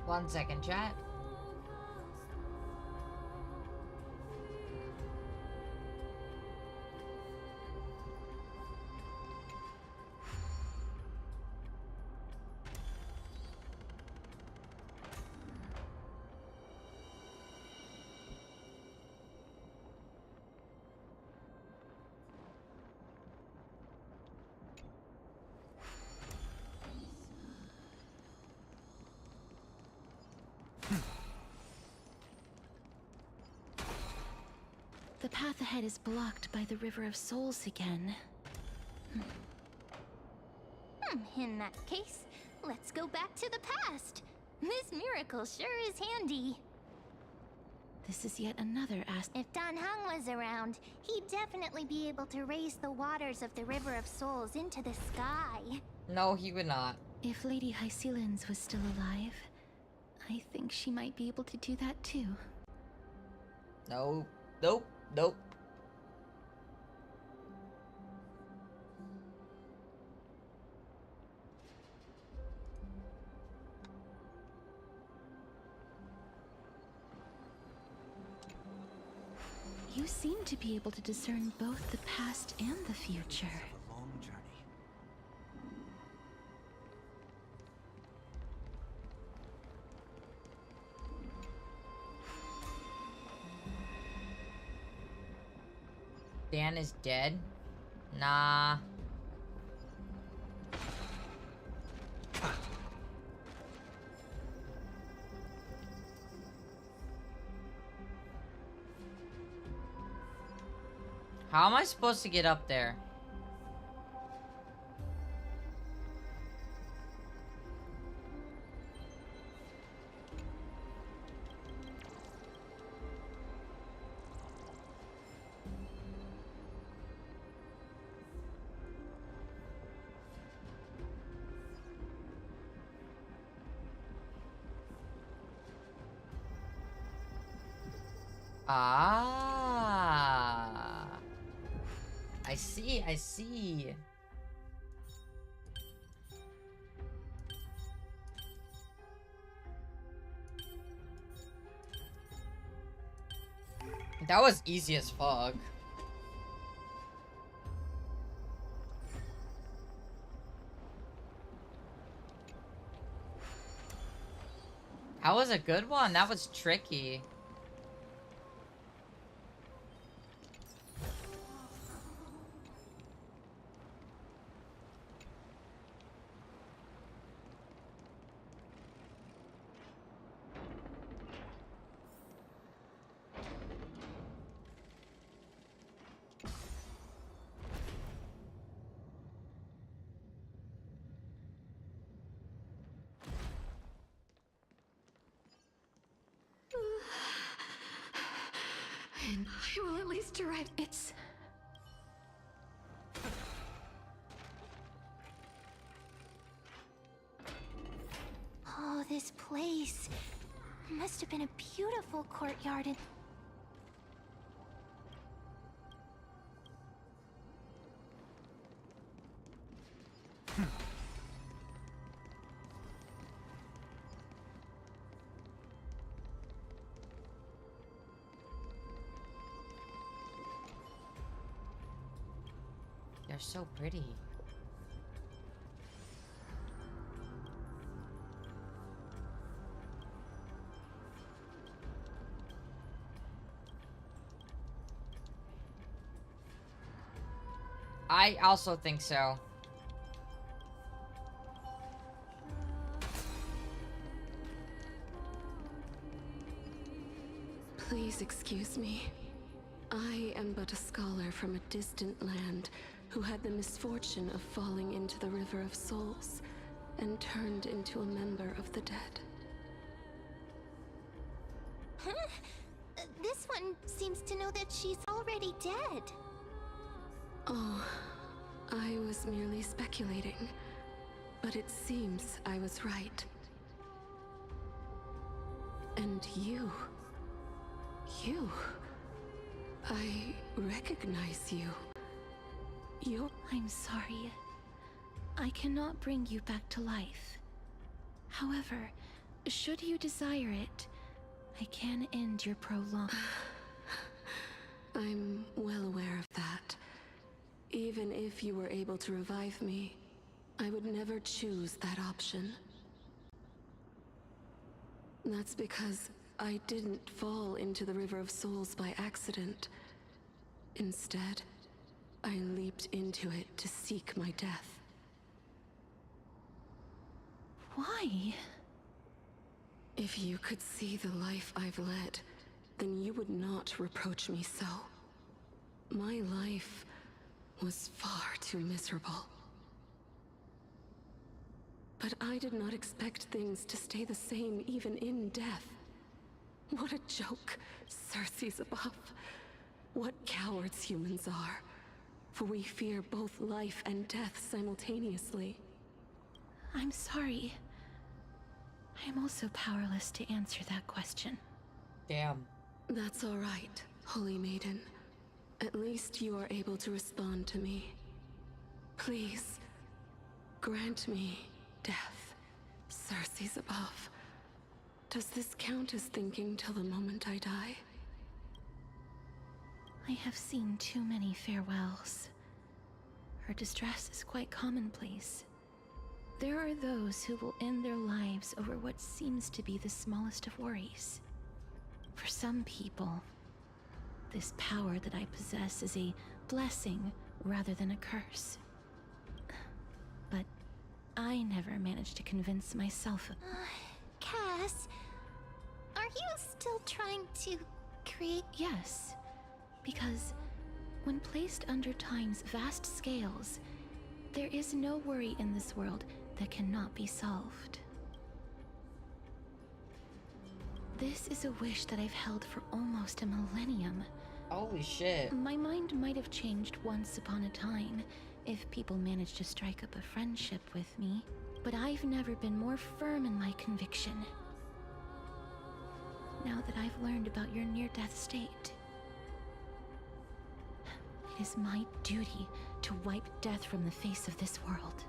One second, chat. The path ahead is blocked by the River of Souls again. In that case, let's go back to the past. This miracle sure is handy. This is yet another If Dan Heng was around, he'd definitely be able to raise the waters of the River of Souls into the sky. No, he would not. If Lady Hycelens was still alive, I think she might be able to do that too. Nope. Nope. Nope. You seem to be able to discern both the past and the future. A long journey. Dan is dead? Nah. How am I supposed to get up there? Ah. I see, I see. That was easy as fuck. That was a good one. That was tricky. I will at least arrive. It's... Oh, this place. Must have been a beautiful courtyard and... They're so pretty. I also think so. Please excuse me. I am but a scholar from a distant land who had the misfortune of falling into the River of Souls and turned into a member of the dead. Huh? This one seems to know that she's already dead. Oh, I was merely speculating, but it seems I was right. And you... I recognize you. I'm sorry. I cannot bring you back to life. However, should you desire it, I can end your prolonged... I'm well aware of that. Even if you were able to revive me, I would never choose that option. That's because I didn't fall into the River of Souls by accident. Instead, I leaped into it to seek my death. Why? If you could see the life I've led, then you would not reproach me so. My life was far too miserable. But I did not expect things to stay the same even in death. What a joke, Circe's above. What cowards humans are. For we fear both life and death simultaneously. I'm sorry. I am also powerless to answer that question. Damn. That's all right, Holy Maiden. At least you are able to respond to me. Please, grant me death, Circe's above. Does this count as thinking till the moment I die? I have seen too many farewells. Her distress is quite commonplace. There are those who will end their lives over what seems to be the smallest of worries. For some people, this power that I possess is a blessing rather than a curse. But I never managed to convince myself of... Cass, are you still trying to create... Yes, because when placed under time's vast scales, there is no worry in this world that cannot be solved. This is a wish that I've held for almost a millennium. Holy shit. My mind might have changed once upon a time if people managed to strike up a friendship with me, but I've never been more firm in my conviction. Now that I've learned about your near-death state, it is my duty to wipe death from the face of this world.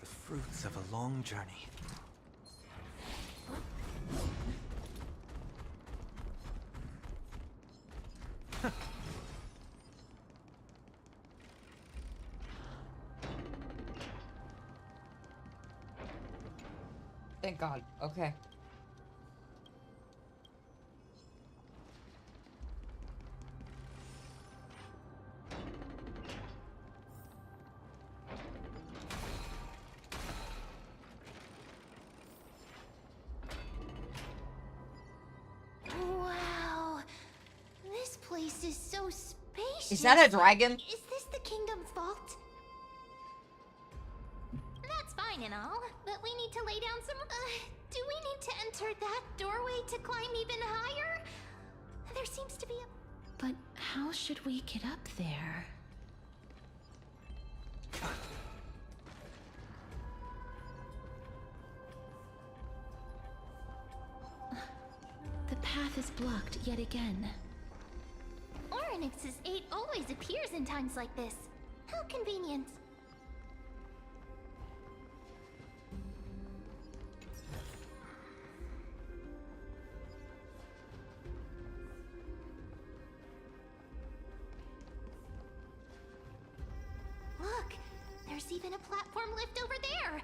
The fruits of a long journey. Thank God. Okay. so spacious. Is that a dragon? Is this the kingdom's vault? That's fine and all, but we need to lay down some... do we need to enter that doorway to climb even higher? There seems to be a... But how should we get up there? The path is blocked yet again. Oryx's 8 always appears in times like this. How convenient. Look, there's even a platform lift over there.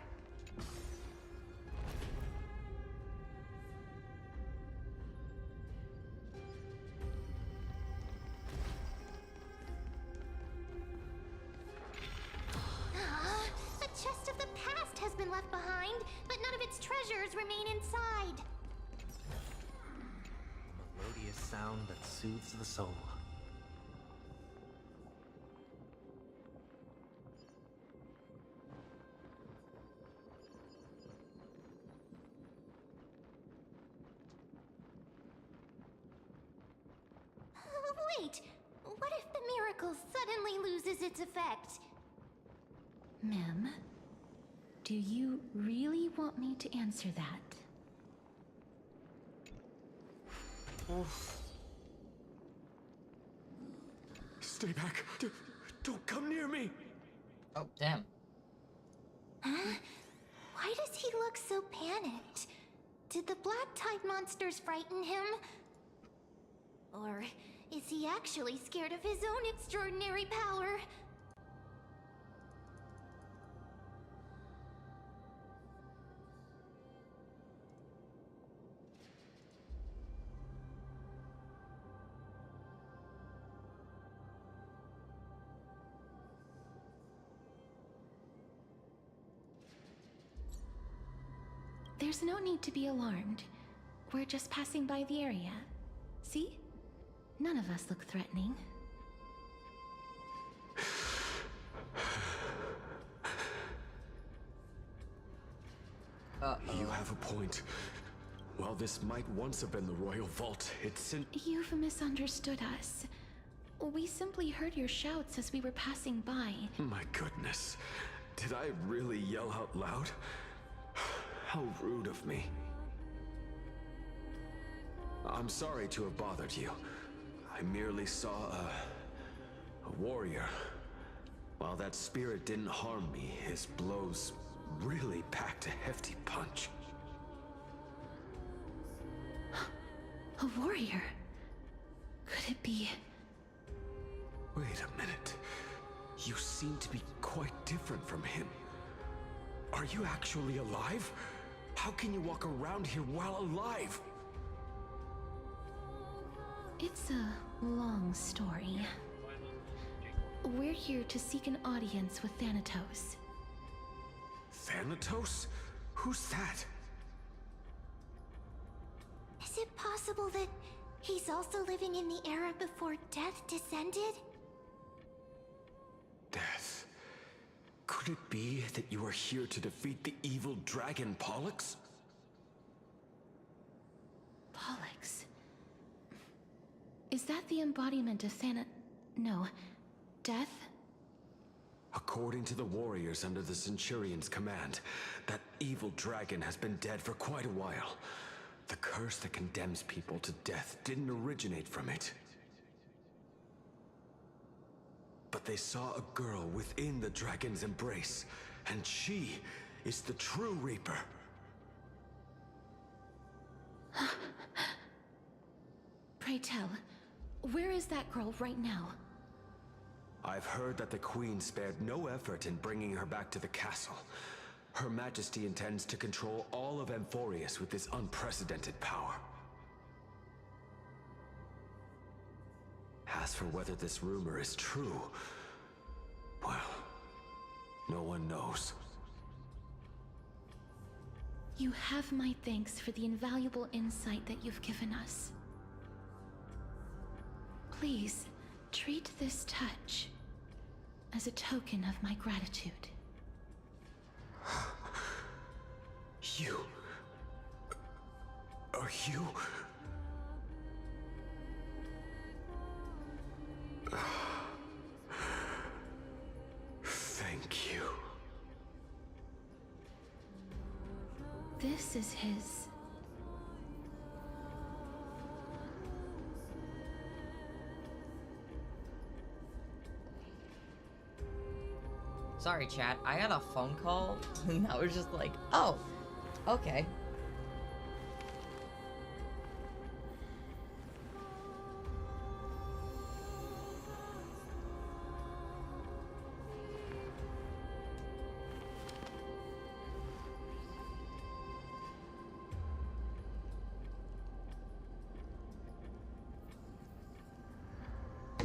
A chest of the past has been left behind, but none of its treasures remain inside. Melodious sound that soothes the soul. Wait, what if the miracle suddenly loses its effect? Mem, do you really want me to answer that? Stay back. Don't come near me. Oh, damn. Huh? Why does he look so panicked? Did the black tide monsters frighten him? Or is he actually scared of his own extraordinary power? There's no need to be alarmed. We're just passing by the area. See? None of us look threatening. You have a point. While this might once have been the royal vault, it's You've misunderstood us. We simply heard your shouts as we were passing by. My goodness. Did I really yell out loud? How rude of me. I'm sorry to have bothered you. I merely saw a warrior. While that spirit didn't harm me, his blows really packed a hefty punch. A warrior? Could it be? Wait a minute. You seem to be quite different from him. Are you actually alive? How can you walk around here while alive? It's a long story. We're here to seek an audience with Thanatos. Thanatos? Who's that? Is it possible that he's also living in the era before death descended? Death. Could it be that you are here to defeat the evil dragon Pollux? Pollux? Is that the embodiment of No. Death? According to the warriors under the Centurion's command, that evil dragon has been dead for quite a while. The curse that condemns people to death didn't originate from it. But they saw a girl within the dragon's embrace, and she is the true Reaper. Pray tell, where is that girl right now? I've heard that the Queen spared no effort in bringing her back to the castle. Her Majesty intends to control all of Amphorius with this unprecedented power. As for whether this rumor is true, well, no one knows. You have my thanks for the invaluable insight that you've given us. Please, treat this touch as a token of my gratitude. You... Are you... Thank you. This is his. Sorry, chat. I had a phone call, and I was just like, oh, okay.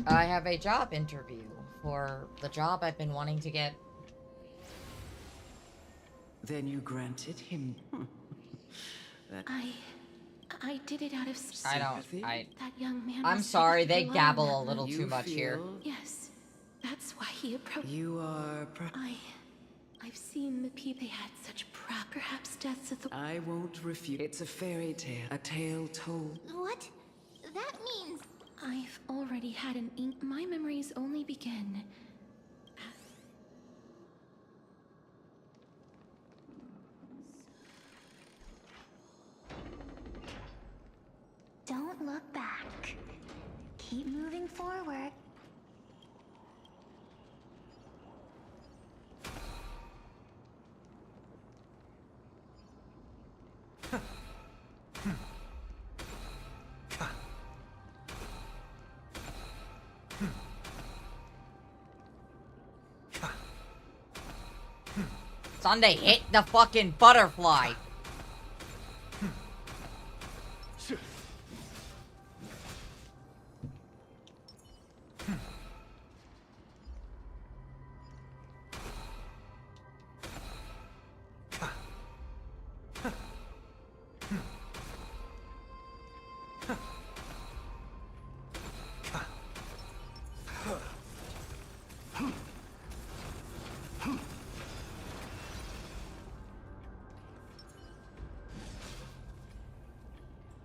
I have a job interview for the job I've been wanting to get. Then you granted him. I did it out of sympathy. That young man. I'm was sorry, they below gabble that a little You too much here. feel- Yes, that's why he approached. You are... I've seen the people. They had such perhaps deaths at the. I won't refute. It's a fairy tale. A tale told. What? That means... I've already had an ink. My memories only begin. Don't look back. Keep moving forward. Sunday, hit the fucking butterfly.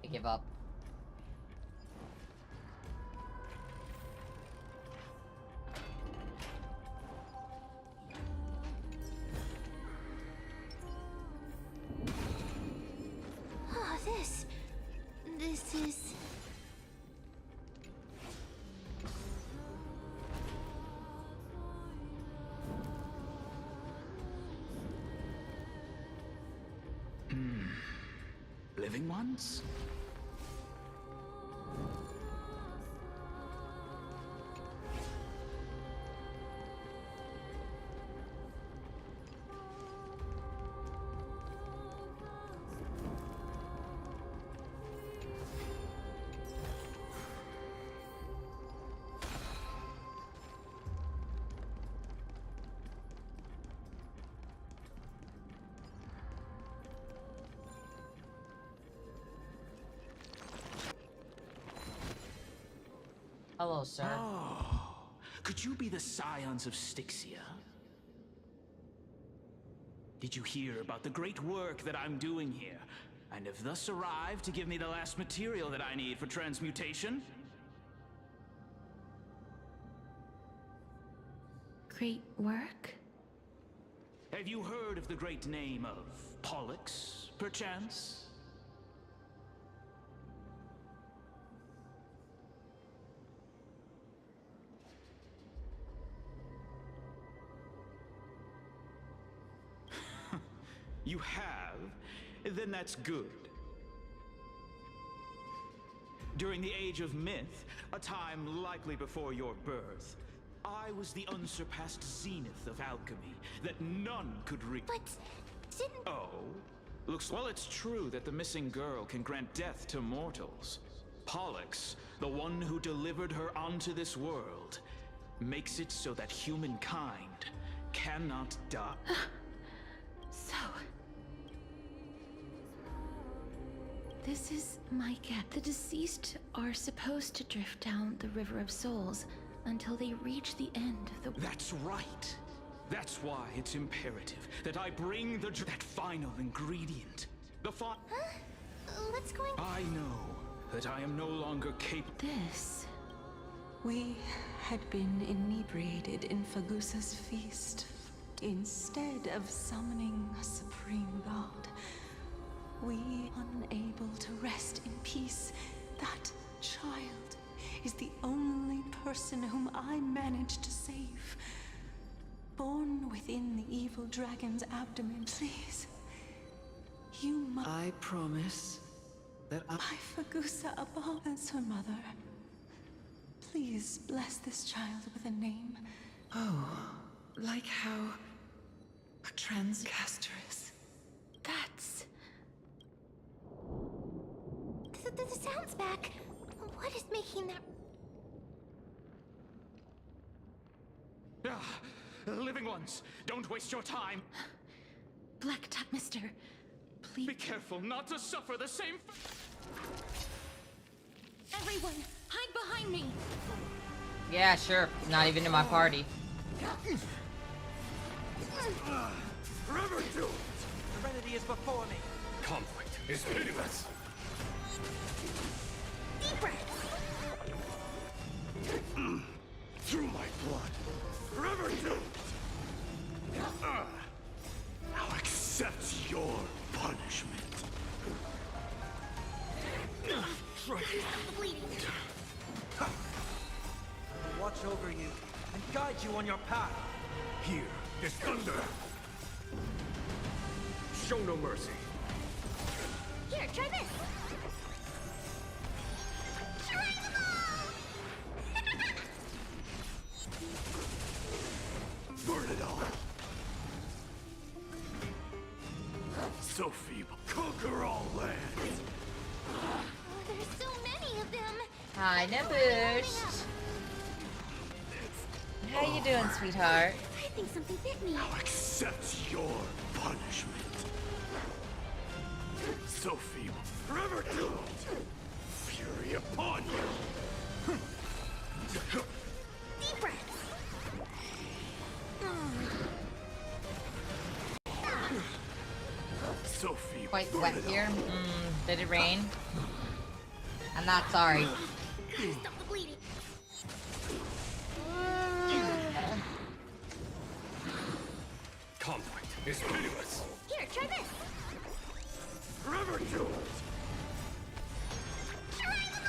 I give up. Oh, this is... Living ones? Hello, sir. Oh, could you be the scions of Styxia? Did you hear about the great work that I'm doing here, and have thus arrived to give me the last material that I need for transmutation? Great work? Have you heard of the great name of Pollux, perchance? You have? Then that's good. During the Age of Myth, a time likely before your birth, I was the unsurpassed zenith of alchemy that none could reach. But didn't... Oh? Looks well, it's true that the missing girl can grant death to mortals. Pollux, the one who delivered her onto this world, makes it so that humankind cannot die. So... this is my guess. The deceased are supposed to drift down the River of Souls, until they reach the end of the... That's right. That's why it's imperative that I bring that final ingredient. Huh? What's going on? I know that I am no longer capable. This. We had been inebriated in Fagusa's feast. Instead of summoning a supreme god, we unable to rest in peace. That child is the only person whom I managed to save. Born within the evil dragon's abdomen, please. You must... I promise that I... My Fagusa above as her mother. Please bless this child with a name. Oh, like how a transcasteress. That's... The sound's back. What is making that... Living ones, don't waste your time. Black Tap, mister. Please... Be careful not to suffer the same... Everyone, hide behind me! Yeah, sure. Not even in my party. Forever doomed! Serenity is before me. Conflict is pitiless. Deep breath! Through my blood. Forever doomed! Now accept your punishment. Stop the bleeding! I'll watch over you and guide you on your path. Here is thunder. Show no mercy. Here, try this! Try them all! Burn it all. So feeble. Conquer all lands. Oh, there's so many of them! Hi, Nabush. How you doing, sweetheart? I think something bit me. Now accept your punishment. So feeble. Forever doomed. Fury upon you. Deep breath! So feeble. Quite Burn wet it here. all. Did it rain? I'm not sorry. Gotta stop the bleeding! Conflict is pitiless. Here, try this! Forever doomed. Try them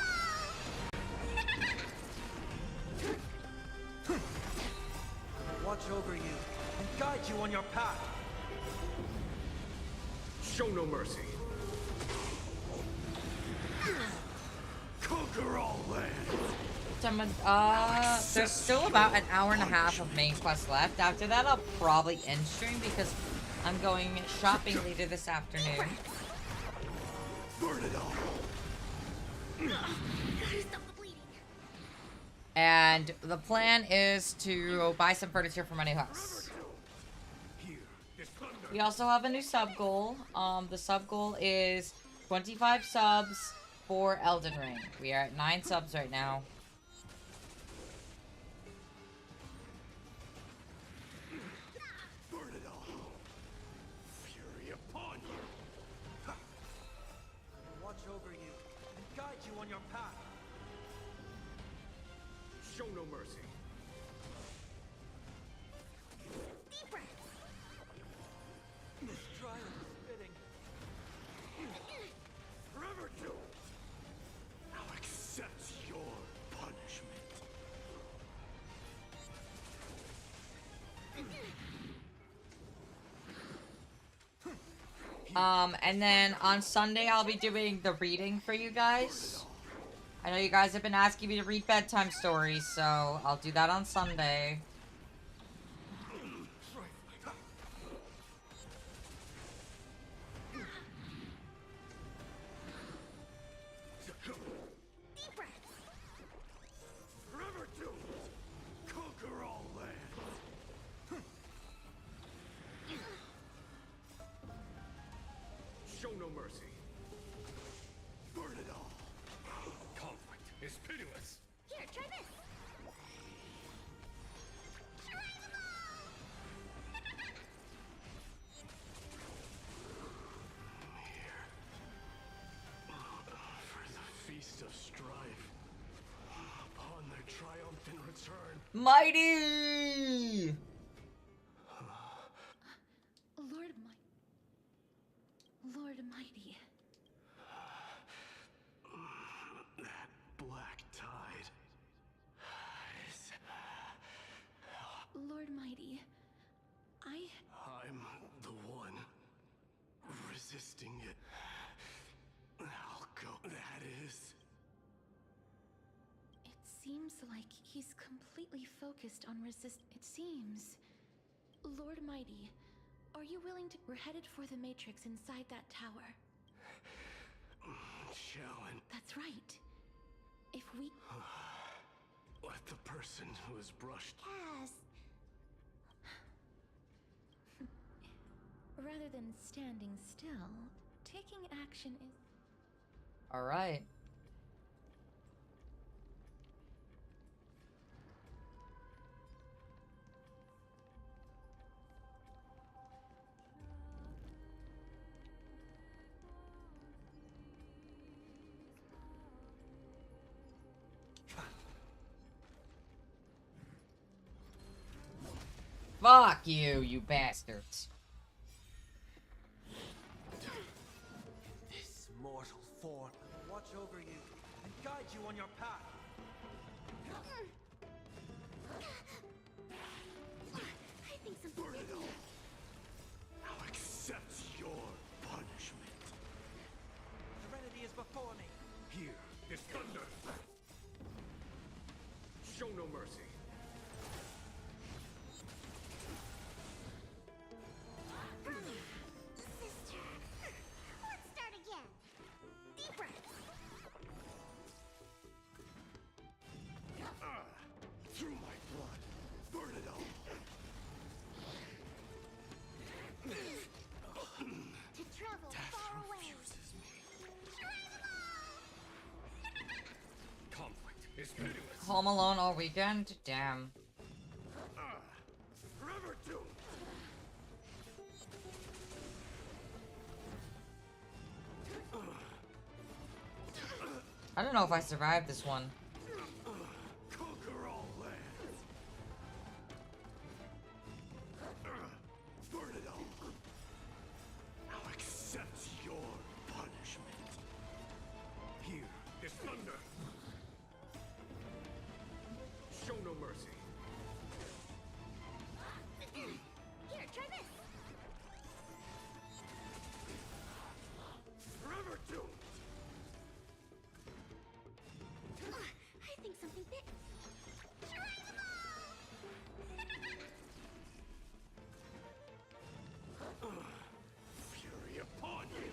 all! I'll watch over you and guide you on your path. Show no mercy. Conquer all lands. There's still about an hour and a half of main quest left. After that, I'll probably end stream because I'm going shopping later this afternoon. Burn it all. Gotta stop the bleeding! And the plan is to buy some furniture for my new house. Here is thunder. We also have a new sub goal. The sub goal is 25 subs for Elden Ring. We are at 9 subs right now. Burn it all. Fury upon you. I'll watch over you and guide you on your path. Show no mercy. Deep breath! This trial is fitting. Forever doomed. Now accept your punishment. And then on Sunday, I'll be doing the reading for you guys. I know you guys have been asking me to read bedtime stories, so I'll do that on Sunday. Deep breath! Forever doomed. Conquer all lands. Show no mercy. Burn it all. Conflict is pitiless. Here, try this! Mighty! Lord Mighty. That black tide. Lord Mighty, I'm the one resisting it. I'll go. That is. It seems like he's completely focused on It seems. Lord Mighty, are you willing to... We're headed for the Matrix inside that tower. Shaolin. That's right. If we... Let the person who has brushed... Cass. Rather than standing still, taking action is... Alright. Fuck you, you bastards. This mortal form will watch over you and guide you on your path. I think something bit me. Now accept your punishment. Serenity is before me. Here is thunder. Show no mercy. Sister, let's start again. Deep breath. Through my blood, burn it all. To travel far away. Refuses me. Geronimo! Conflict is pitiless. Home alone all weekend? Damn. Forever doomed. I don't know if I survived this one. Conquer all lands. Burn it all. Now accept your punishment. Here is thunder. Show no mercy. Here, try this. Forever doomed. I think something bit. Geronimo! Fury upon you.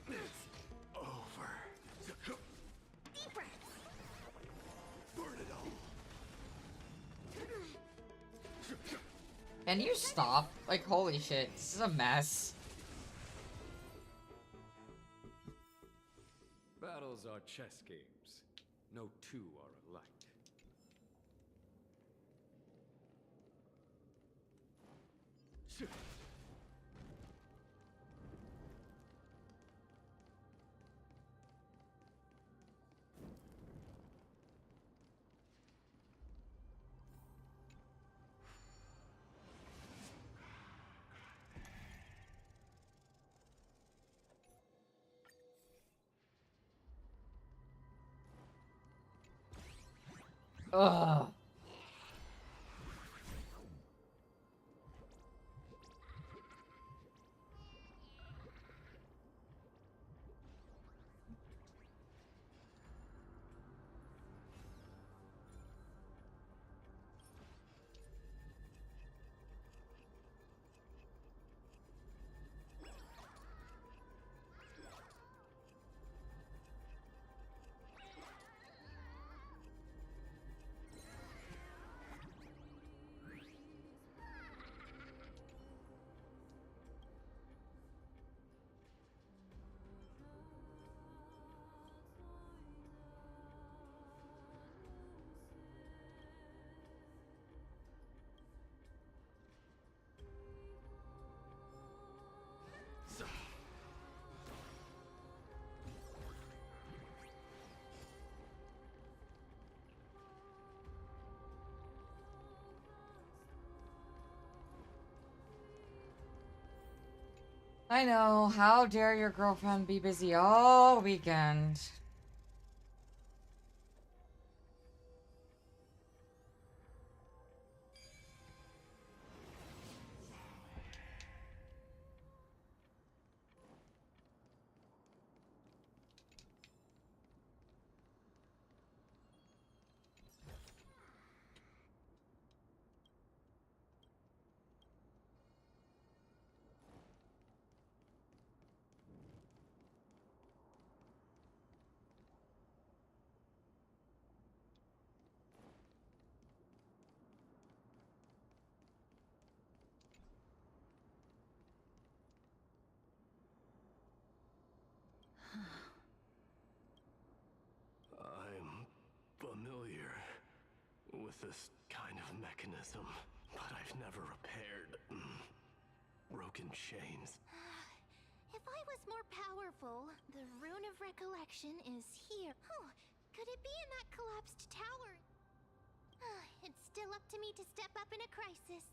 It's over. Deep breath. Burn it all. Can you stop? Like, holy shit, this is a mess. Battles are chess games. No two are alike. Ugh. I know. How dare your girlfriend be busy all weekend? I'm familiar with this kind of mechanism, but I've never repaired broken chains. If I was more powerful, the Rune of Recollection is here. Oh, could it be in that collapsed tower? It's still up to me to step up in a crisis.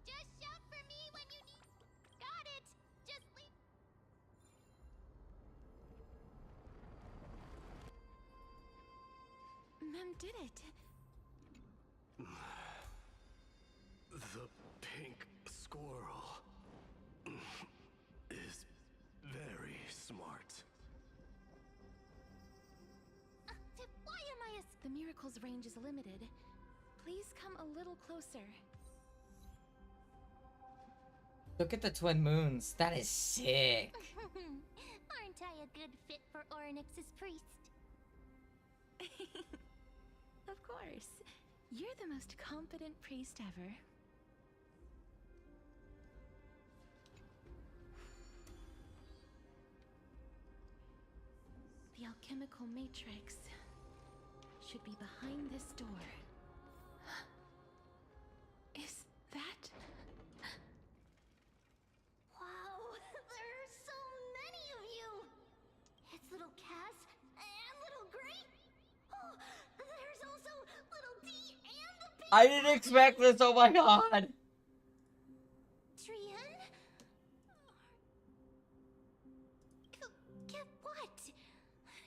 Just shout for me when you need... Got it! Just leave... Mem did it. The pink squirrel is very smart. Why am I a... The miracle's range is limited. Please come a little closer. Look at the twin moons. That is sick. Aren't I a good fit for Orynyx's priest? Of course. You're the most competent priest ever. The alchemical matrix should be behind this door. Is that... Wow, there are so many of you! It's little Cass and little Grape. Oh, there's also little D and the big... I didn't expect this. Oh my god. Trian? What?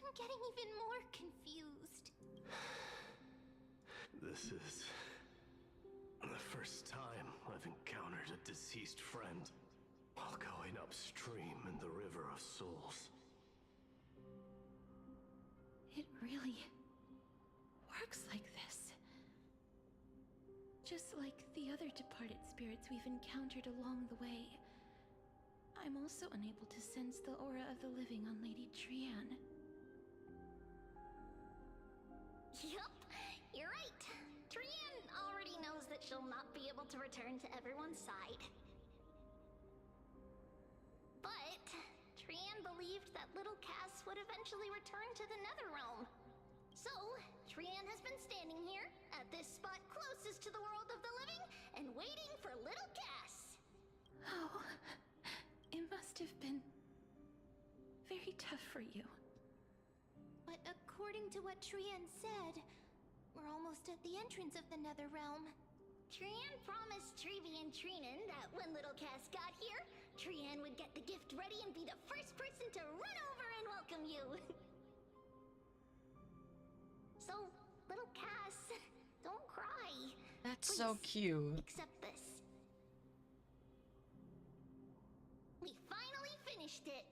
I'm getting even more confused. This is the first time I've encountered a deceased friend while going upstream in the River of Souls. It really works like this. Just like the other departed spirits we've encountered along the way. I'm also unable to sense the aura of the living on Lady Trian. Yup, you're right. Trian already knows that she'll not be able to return to everyone's side. But Trian believed that little Cass would eventually return to the Netherrealm. So, Trian has been standing here, at this spot closest to the world of the living, and waiting for little Cass. Oh, it must have been very tough for you. But according to what Trian said, we're almost at the entrance of the Netherrealm. Trian promised Treevee and Treenan that when little Cass got here, Trian would get the gift ready and be the first person to run over and welcome you. So, little Cass, don't cry. That's Please, so cute. accept this. We finally finished it.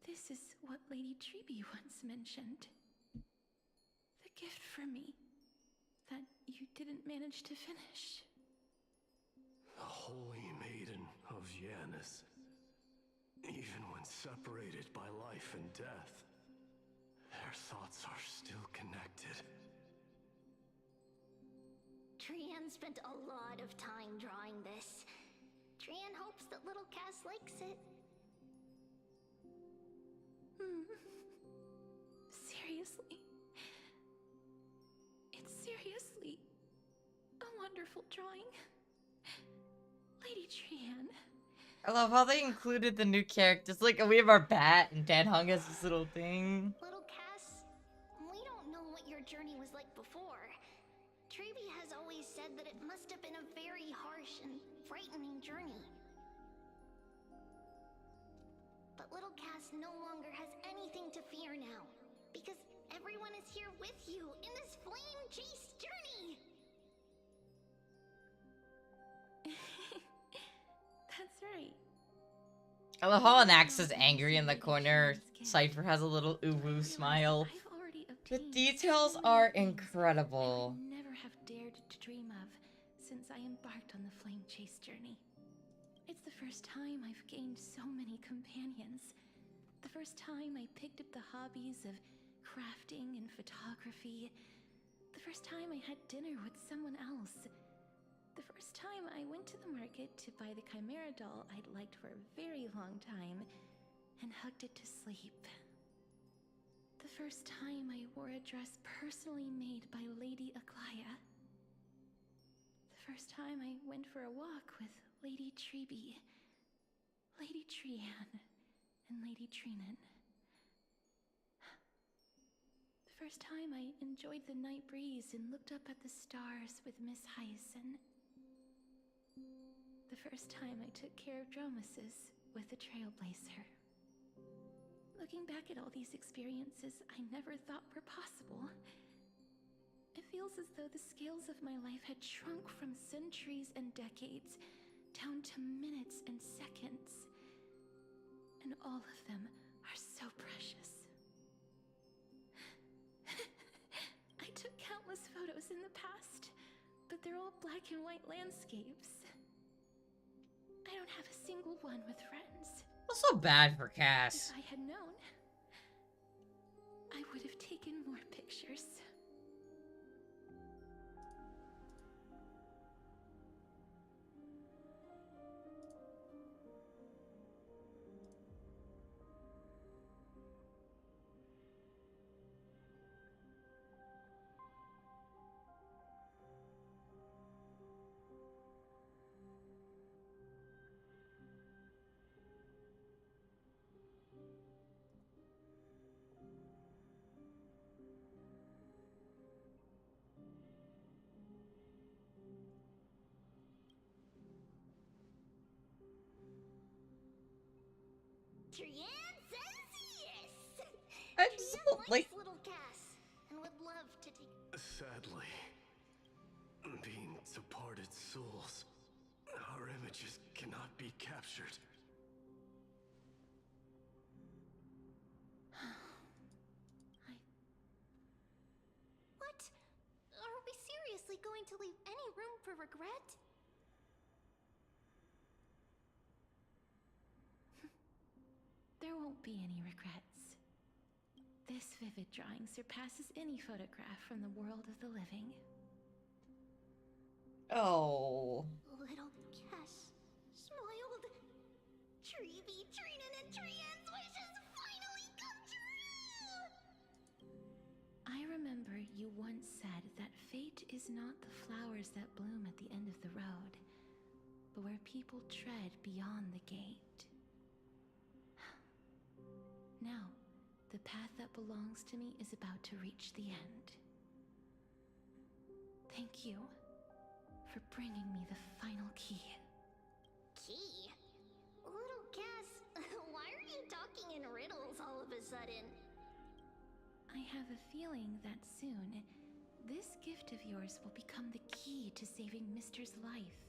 This is what Lady Treevee once mentioned. The gift for me that you didn't manage to finish. The Holy Maiden of Yanis. Even when separated by life and death, their thoughts are still connected. Trian spent a lot of time drawing this. Trian hopes that little Cass likes it. Seriously. It's seriously a wonderful drawing. Lady Trian. I love how they included the new characters. Like, we have our bat, and Dan Hung has this little thing. Little Cass, we don't know what your journey was like before. frightening journey. But little Cass no longer has anything to fear now, because everyone is here with you in this flame chase journey! That's right. I love how Anax is angry in the corner. Cypher has a little uwu smile. The details are incredible. I would never have dared to dream of since I embarked on the flame chase journey. It's the first time I've gained so many companions. The first time I picked up the hobbies of crafting and photography. The first time I had dinner with someone else. The first time I went to the market to buy the Chimera doll I'd liked for a very long time and hugged it to sleep. The first time I wore a dress personally made by Lady Aglaya. The first time I went for a walk with Lady Treeby, Lady Trian, and Lady Trinan. The first time I enjoyed the night breeze and looked up at the stars with Miss Hyacinth. The first time I took care of Dromesis with the Trailblazer. Looking back at all these experiences I never thought were possible, it feels as though the scales of my life had shrunk from centuries and decades down to minutes and seconds. And all of them are so precious. I took countless photos in the past, but they're all black and white landscapes. I don't have a single one with friends. What's so bad for Cass? If I had known, I would have taken more pictures. Trian says yes! I'm Trian so, likes little Cass and would love to take... Sadly, being departed souls, our images cannot be captured. What? Are we seriously going to leave any room for regret? There won't be any regrets. This vivid drawing surpasses any photograph from the world of the living. Oh. Little Cass smiled. Treeby, Trinan, and Trian's wishes finally come true! I remember you once said that fate is not the flowers that bloom at the end of the road, but where people tread beyond the gate. Now, the path that belongs to me is about to reach the end. Thank you for bringing me the final key. Key? Little Cass, why are you talking in riddles all of a sudden? I have a feeling that soon, this gift of yours will become the key to saving Mister's life.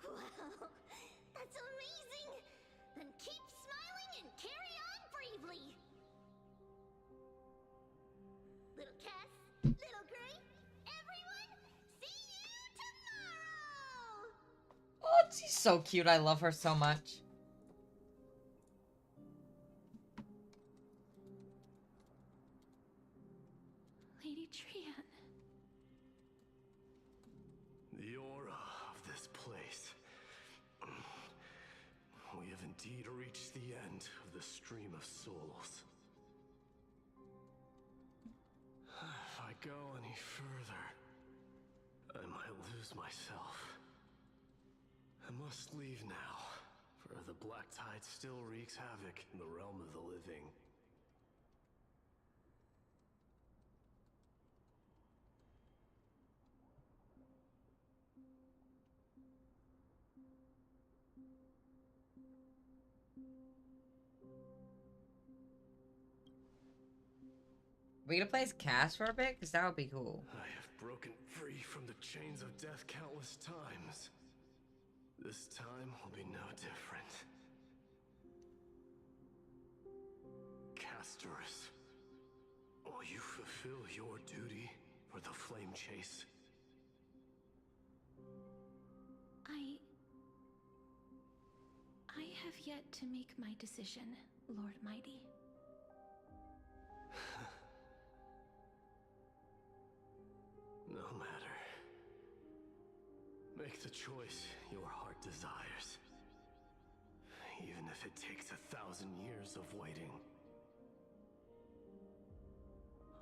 Wow, that's amazing! Then keep smiling and carry on bravely! Little Cass, little Gray, everyone, see you tomorrow! Oh, she's so cute. I love her so much. Lady Trian. The aura of this place. We have indeed reached the end of the stream of souls. If I go any further, I might lose myself. I must leave now, for the black tide still wreaks havoc in the realm of the living. We gonna play as Cass for a bit? Because that would be cool. I have broken free from the chains of death countless times. This time will be no different. Castorus, will you fulfill your duty for the flame chase? I have yet to make my decision, Lord Mighty. No matter. Make the choice your heart desires. Even if it takes 1,000 years of waiting.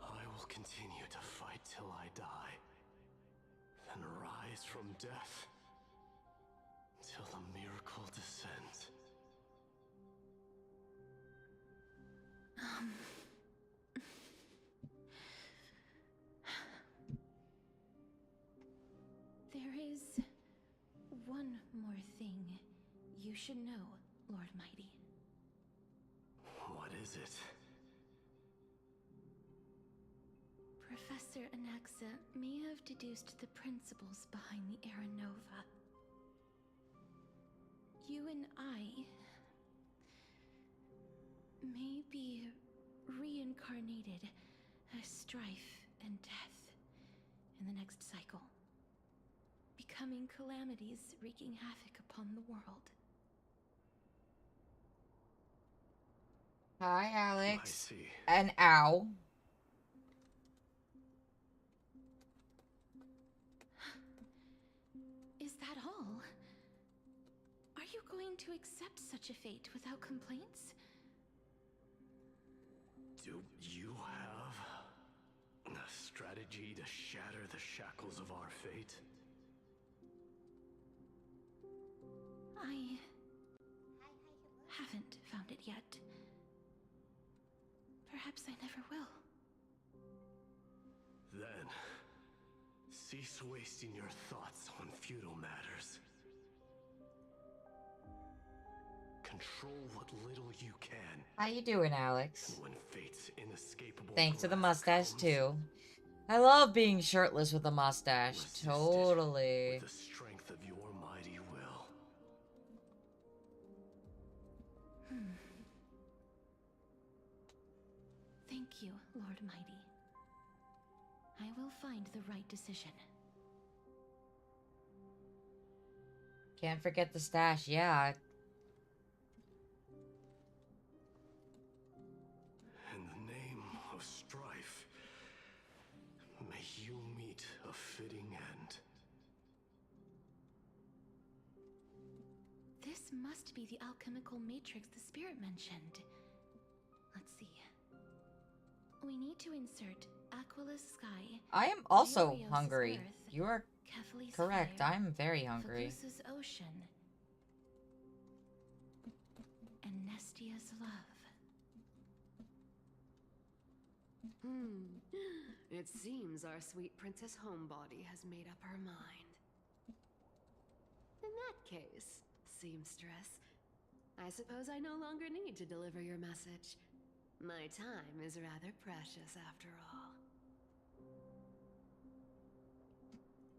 I will continue to fight till I die. Then rise from death. Till the miracle descends. There is one more thing you should know, Lord Mighty. What is it? Professor Anaxa may have deduced the principles behind the Era Nova. You and I may be reincarnated as strife and death in the next cycle, becoming calamities wreaking havoc upon the world. Hi, Alex. I see. And ow. Is that all? Are you going to accept such a fate without complaints? Do you have a strategy to shatter the shackles of our fate? I haven't found it yet. Perhaps I never will. Then, cease wasting your thoughts on futile matters. Control what little you can. How you doing, Alex? And when fate's inescapable Thanks to the grasp mustache, comes, too. I love being shirtless with a mustache. resist it Totally. with the strength of your mighty will. Thank you, Lord Mighty. I will find the right decision. Can't forget the stash, yeah. In the name of strife, may you meet a fitting end. This must be the alchemical matrix the spirit mentioned. Let's see. We need to insert Aquila's sky. I am also Aeolus' hungry. earth, You are Kephal's correct. fire, I'm very hungry. Fabusa's ocean, and Nestia's love. It seems our sweet Princess Homebody has made up her mind. In that case, seamstress, I suppose I no longer need to deliver your message. My time is rather precious after all.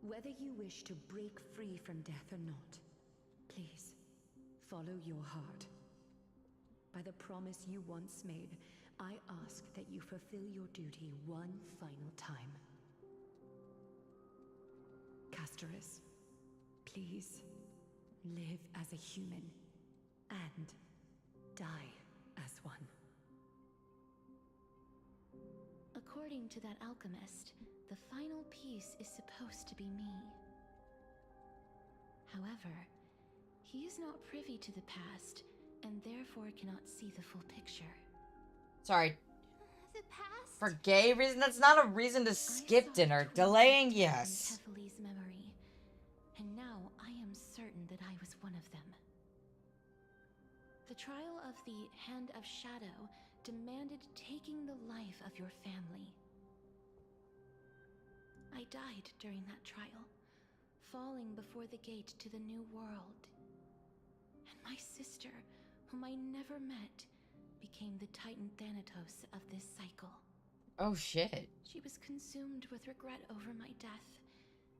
Whether you wish to break free from death or not, please, follow your heart. By the promise you once made, I ask that you fulfill your duty one final time. Castorus, please, live as a human, and die as one. According to that alchemist, the final piece is supposed to be me. However, he is not privy to the past, and therefore cannot see the full picture. Sorry. The past? For gay reason? That's not a reason to skip dinner. Delaying, yes. Kephal's memory, and now I am certain that I was one of them. The trial of the Hand of Shadow demanded taking the life of your family. I died during that trial, falling before the gate to the new world. And my sister whom I never met, became the Titan Thanatos of this cycle. Oh shit. She was consumed with regret over my death,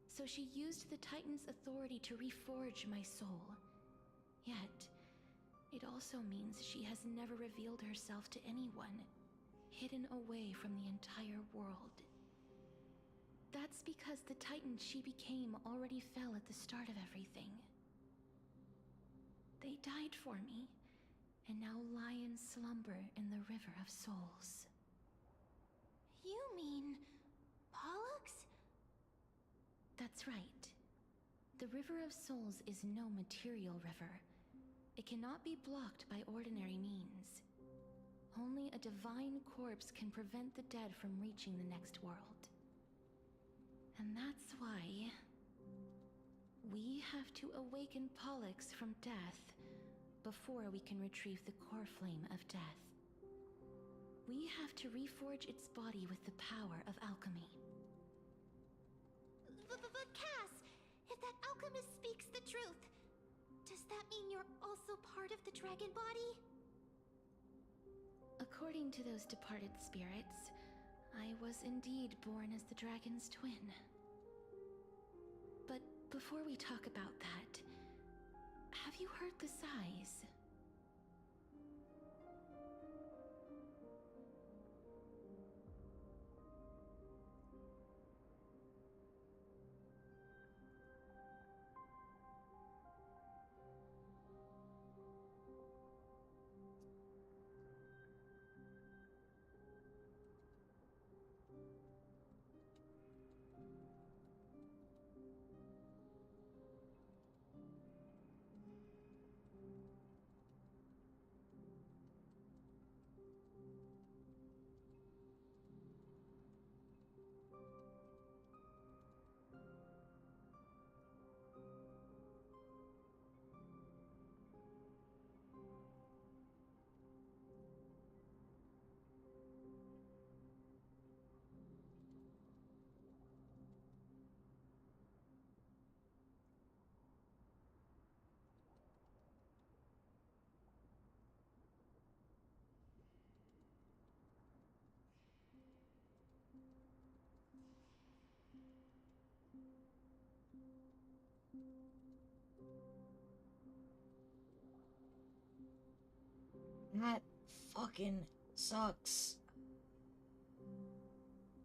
so she used the Titan's authority to reforge my soul. Yet, it also means she has never revealed herself to anyone, hidden away from the entire world. That's because the Titan she became already fell at the start of everything. They died for me, and now lie in slumber in the River of Souls. You mean... Pollux? That's right. The River of Souls is no material river. It cannot be blocked by ordinary means. Only a divine corpse can prevent the dead from reaching the next world. And that's why... we have to awaken Pollux from death before we can retrieve the core flame of death. We have to reforge its body with the power of alchemy. But Cass, if that alchemist speaks the truth, does that mean you're also part of the dragon body? According to those departed spirits, I was indeed born as the dragon's twin. But before we talk about that, have you heard the sighs? That fucking sucks.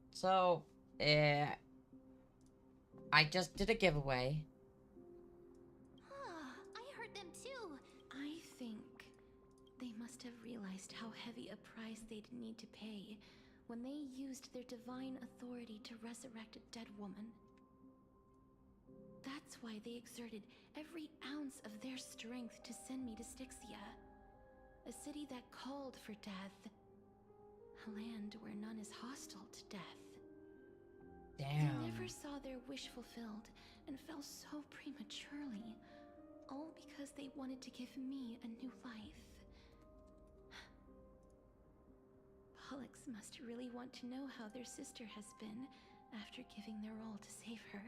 So, I just did a giveaway. I heard them too. I think they must have realized how heavy a price they'd need to pay when they used their divine authority to resurrect a dead woman. That's why they exerted every ounce of their strength to send me to Styxia, a city that called for death, a land where none is hostile to death. Damn. They never saw their wish fulfilled and fell so prematurely, all because they wanted to give me a new life. Pollux must really want to know how their sister has been after giving their all to save her.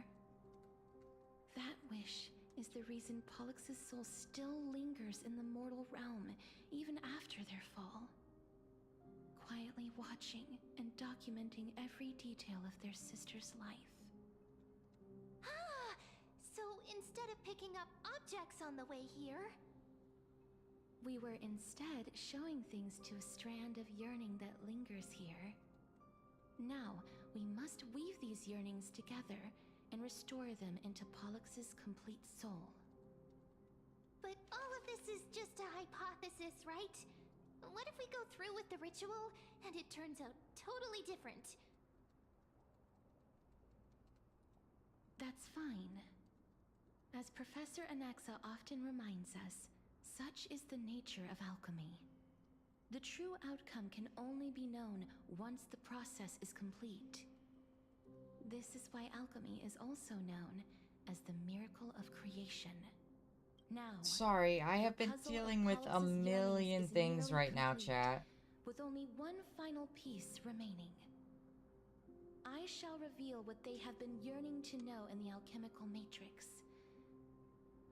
That wish is the reason Pollux's soul still lingers in the mortal realm even after their fall, quietly watching and documenting every detail of their sister's life. So instead of picking up objects on the way here... We were instead showing things to a strand of yearning that lingers here. Now, we must weave these yearnings together and restore them into Pollux's complete soul. But all of this is just a hypothesis, right? What if we go through with the ritual and it turns out totally different? That's fine. As Professor Anaxa often reminds us, such is the nature of alchemy. The true outcome can only be known once the process is complete. This is why alchemy is also known as the miracle of creation. Now, sorry, I have been dealing with a million things right now, chat. With only one final piece remaining. I shall reveal what they have been yearning to know in the alchemical matrix.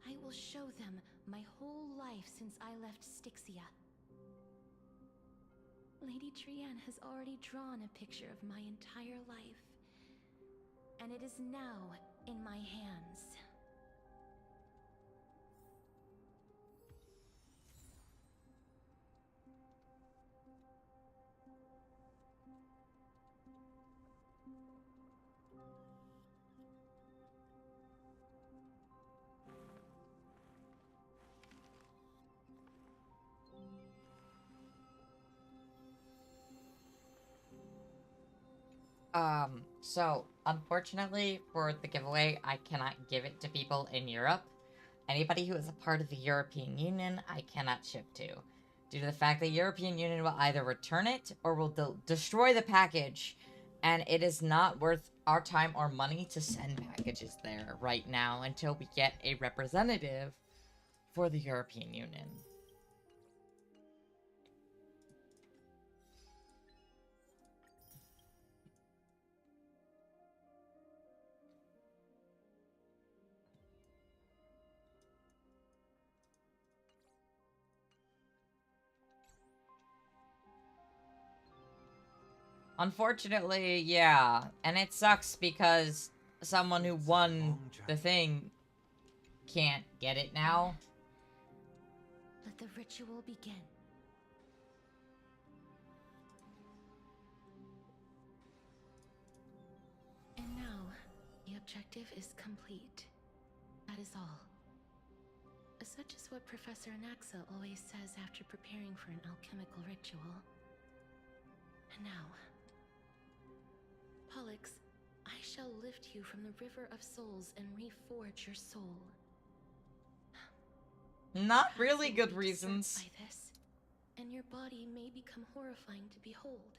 I will will show them my whole life since I left Styxia. Lady Trianne has already drawn a picture of my entire life, and it is now in my hands. So, unfortunately for the giveaway, I cannot give it to people in Europe. Anybody who is a part of the European Union, I cannot ship to. Due to the fact that the European Union will either return it or will destroy the package. And it is not worth our time or money to send packages there right now until we get a representative for the European Union. Unfortunately, yeah. And it sucks because someone who won the thing can't get it now. Let the ritual begin. And now, the objective is complete. That is all. Such is what Professor Anaxa always says after preparing for an alchemical ritual. And now, Pollux, I shall lift you from the River of Souls and reforge your soul. Not really good reasons. By this, and your body may become horrifying to behold.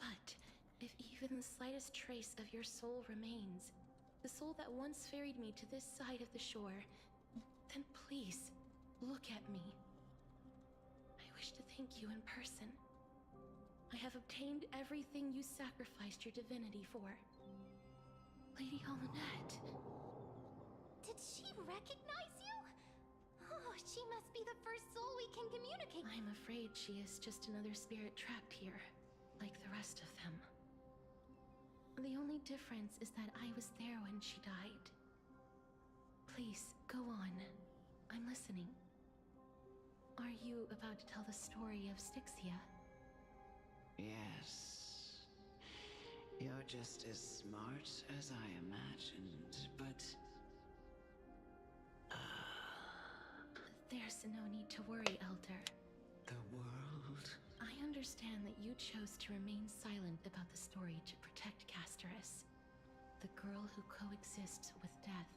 But if even the slightest trace of your soul remains, the soul that once ferried me to this side of the shore, then please, look at me. I wish to thank you in person. I have obtained everything you sacrificed your divinity for. Lady Almanette. Did she recognize you? Oh, she must be the first soul we can communicate. I'm afraid she is just another spirit trapped here, like the rest of them. The only difference is that I was there when she died. Please, go on. I'm listening. Are you about to tell the story of Styxia? Yes. You're just as smart as I imagined, but... There's no need to worry, Elder. The world? I understand that you chose to remain silent about the story to protect Casterus, the girl who coexists with death.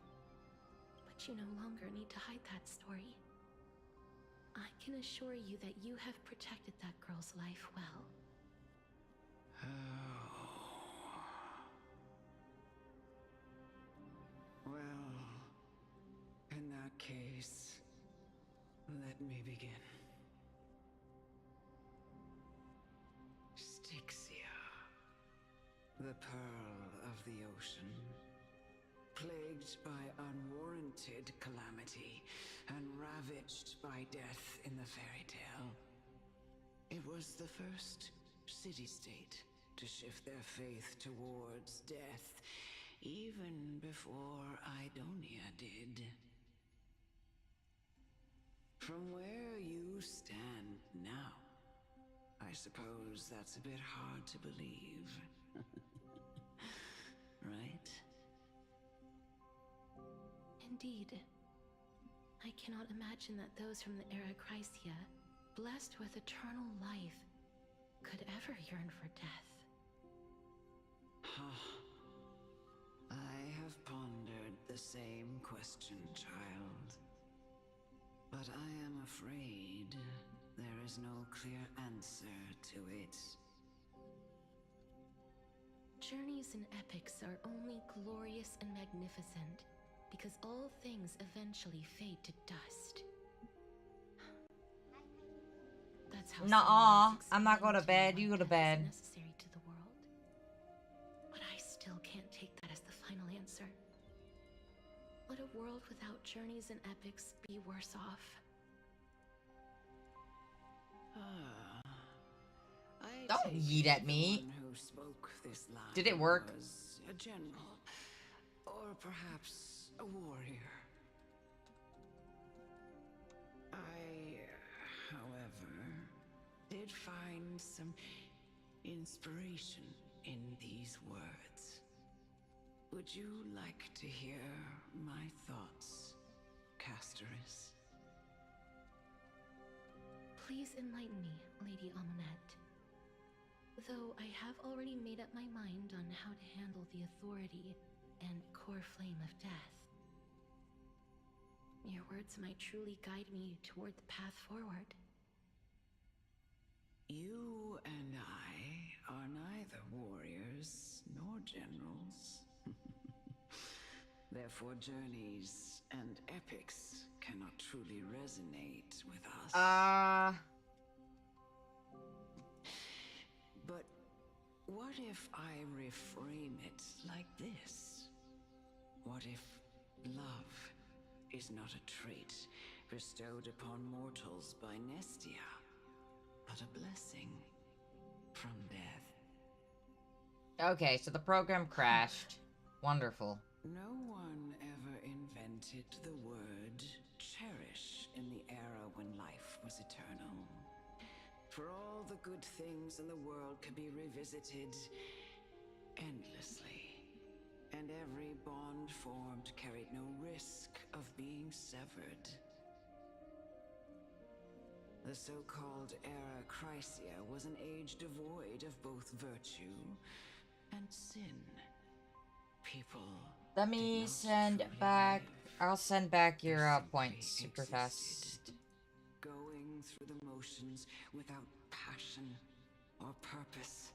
But you no longer need to hide that story. I can assure you that you have protected that girl's life well. Well, in that case, let me begin. Styxia, the pearl of the ocean, plagued by unwarranted calamity and ravaged by death in the fairy tale. It was the first city-state to shift their faith towards death, even before Idonia did. From where you stand now, I suppose that's a bit hard to believe. Right? Indeed. I cannot imagine that those from the Era Chrysia, blessed with eternal life, could ever yearn for death. I have pondered the same question, child. But I am afraid there is no clear answer to it. Journeys and epics are only glorious and magnificent because all things eventually fade to dust. That's how Nuh-uh. I'm not going to bed. You go to bed. Necessary to the world. But I still can't take that as the final answer. Would a world without journeys and epics be worse off? Don't yeet at me. Who spoke this line Did it work? was a general, or perhaps a warrior. I, however, did find some inspiration in these words. Would you like to hear my thoughts, Casterus? Please enlighten me, Lady Amonette. Though I have already made up my mind on how to handle the authority and core flame of death. Your words might truly guide me toward the path forward. You and I are neither warriors nor generals. Therefore, journeys and epics cannot truly resonate with us. But what if I reframe it like this? What if love is not a trait bestowed upon mortals by Nestia, but a blessing from death? Okay, so the program crashed. Wonderful. No one ever invented the word cherish in the era when life was eternal. For all the good things in the world could be revisited endlessly, and every bond formed carried no risk of being severed. The so-called Era Chrysia was an age devoid of both virtue and sin. People Let me send back. I'll send back your points super fast. Going through the motions without passion or purpose,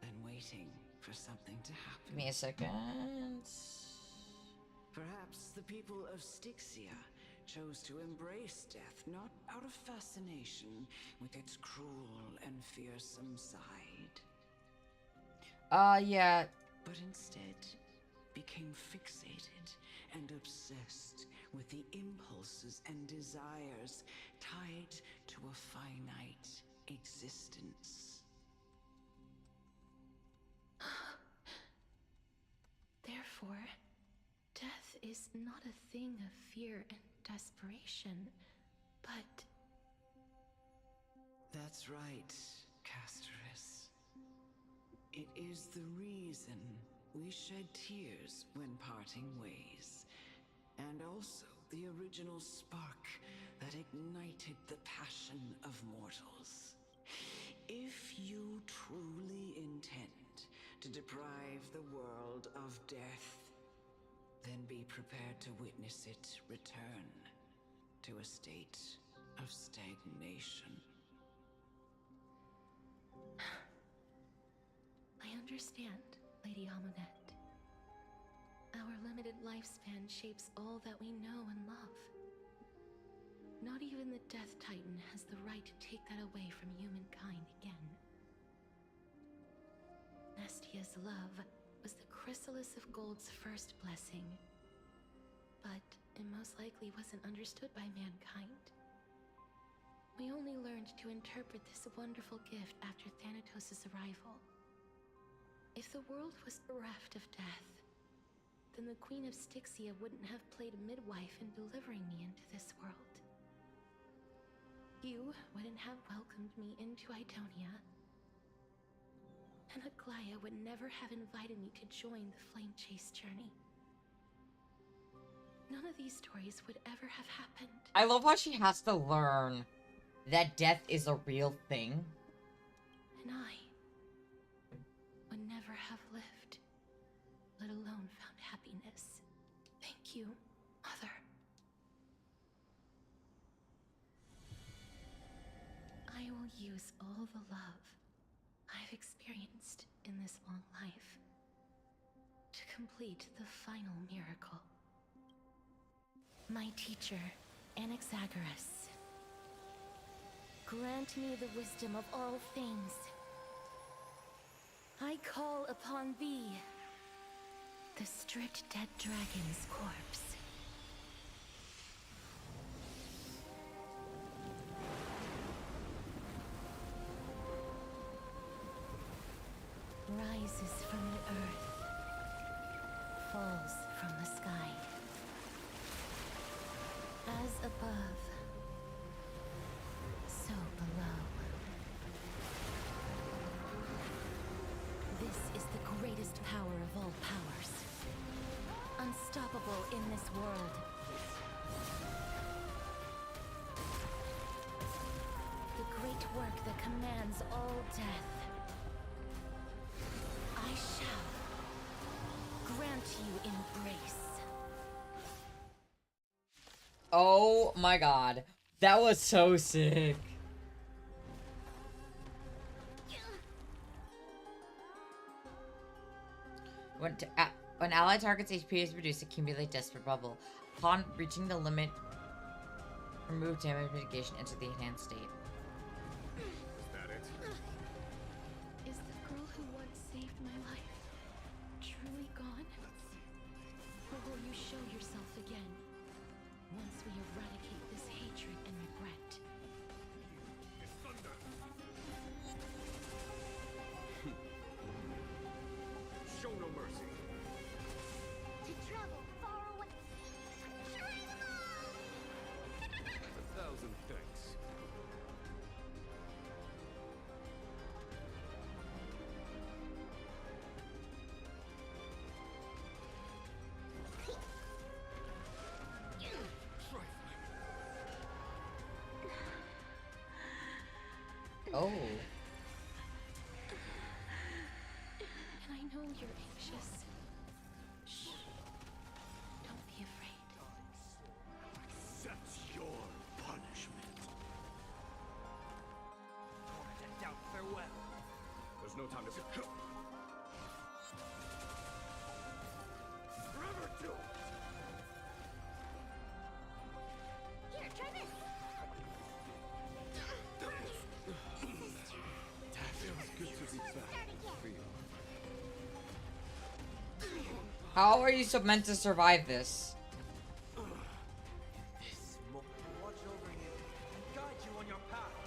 then waiting for something to happen. Give me a second. Perhaps the people of Styxia chose to embrace death not out of fascination with its cruel and fearsome side. Yeah. But instead became fixated and obsessed with the impulses and desires tied to a finite existence. Therefore, death is not a thing of fear and desperation, but... That's right, Casterus. It is the reason we shed tears when parting ways, and also the original spark that ignited the passion of mortals. If you truly intend to deprive the world of death, then be prepared to witness it return to a state of stagnation. I understand, Lady Amonette. Our limited lifespan shapes all that we know and love. Not even the Death Titan has the right to take that away from humankind again. Nestia's love was the chrysalis of Gold's first blessing, but it most likely wasn't understood by mankind. We only learned to interpret this wonderful gift after Thanatos' arrival. If the world was bereft of death, then the Queen of Styxia wouldn't have played midwife in delivering me into this world. You wouldn't have welcomed me into Idonia, and Aglaia would never have invited me to join the Flame Chase journey. None of these stories would ever have happened. I love how she has to learn that death is a real thing. And I would never have lived, let alone found happiness. Thank you, Mother. I will use all the love I've experienced in this long life to complete the final miracle. My teacher, Anaxagoras, grant me the wisdom of all things. I call upon thee, the stripped dead dragon's corpse. rises from the earth, falls from the sky. As above, so below. This is the greatest power of all powers. Unstoppable in this world. The great work that commands all death. I shall grant you embrace. Oh my god. That was so sick. When allied targets HP is reduced, accumulate Desperate Bubble. Upon reaching the limit, remove damage mitigation into the enhanced state. Is that it? Is the girl who once saved my life truly gone? Or will you show yourself again once we eradicate this hatred and regret? It's thunder. Show no mercy. To travel far away. A thousand thanks. Oh. And I know you're anxious. Shh. Don't be afraid. Accept your punishment. Torment and doubt, farewell. There's no time to sit. Forever do. Here, try this. How are you meant to survive this? This moment will watch over you and guide you on your path.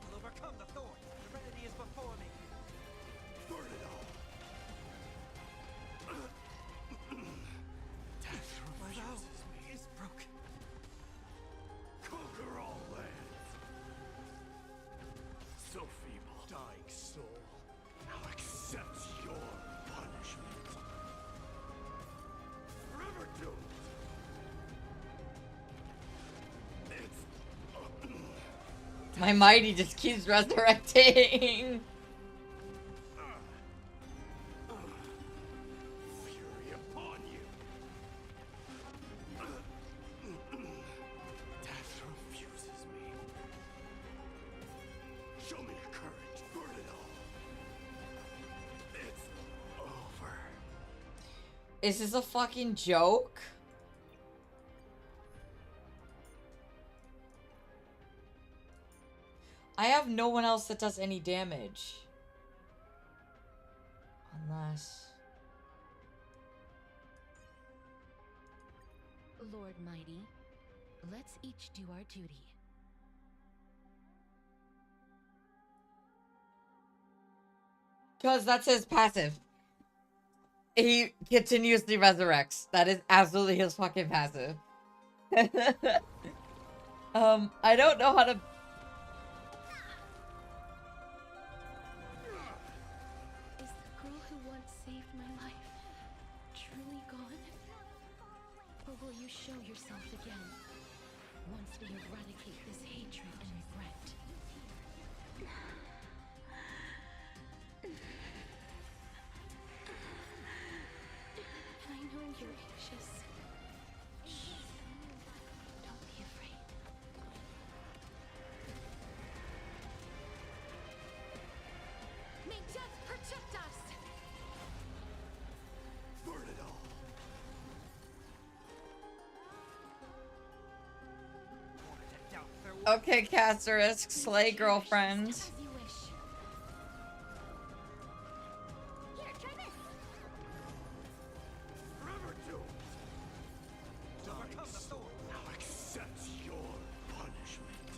I'll overcome the thorns. Serenity is before me. Burn it all. Death My vow refuses me. is broken. Conquer all lands. So feeble. Dying soul. Now accept your punishment. Forever doomed. It's... My mighty just keeps resurrecting. Fury upon you. Death refuses me. Show me your courage. Burn it all. It's over. Is this a fucking joke? I have no one else that does any damage. Unless... Lord Mighty, let's each do our duty. Because that's his passive. He continuously resurrects. That is absolutely his fucking passive. I don't know how to... Is the girl who once saved my life truly gone? Or will you show yourself again once we eradicate this hatred and regret? And I know you're anxious. Shh. Don't be afraid. May death protect us! Burn it all. Torment and doubt, farewell. Okay, Casterisk, slay girlfriend. As you wish. Here, try this. Forever doomed. Overcome the thorns. Now accept your punishment.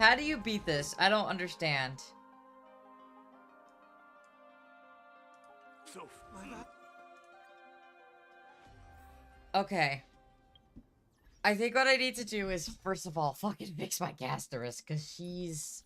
How do you beat this? I don't understand. So, Okay. I think what I need to do is, first of all, fucking fix my Gasterus, because she's...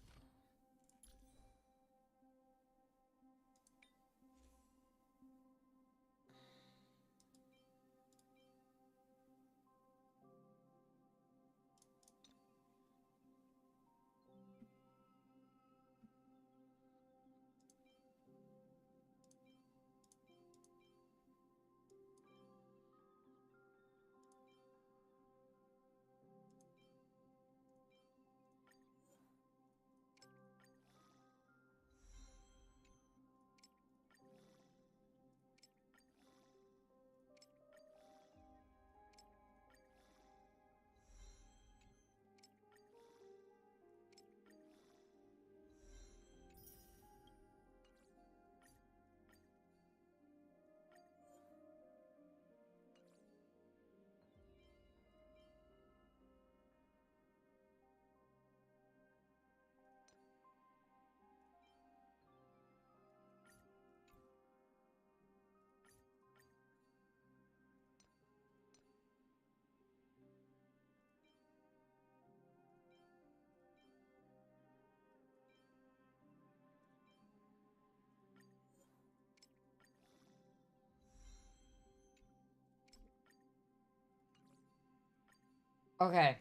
Okay.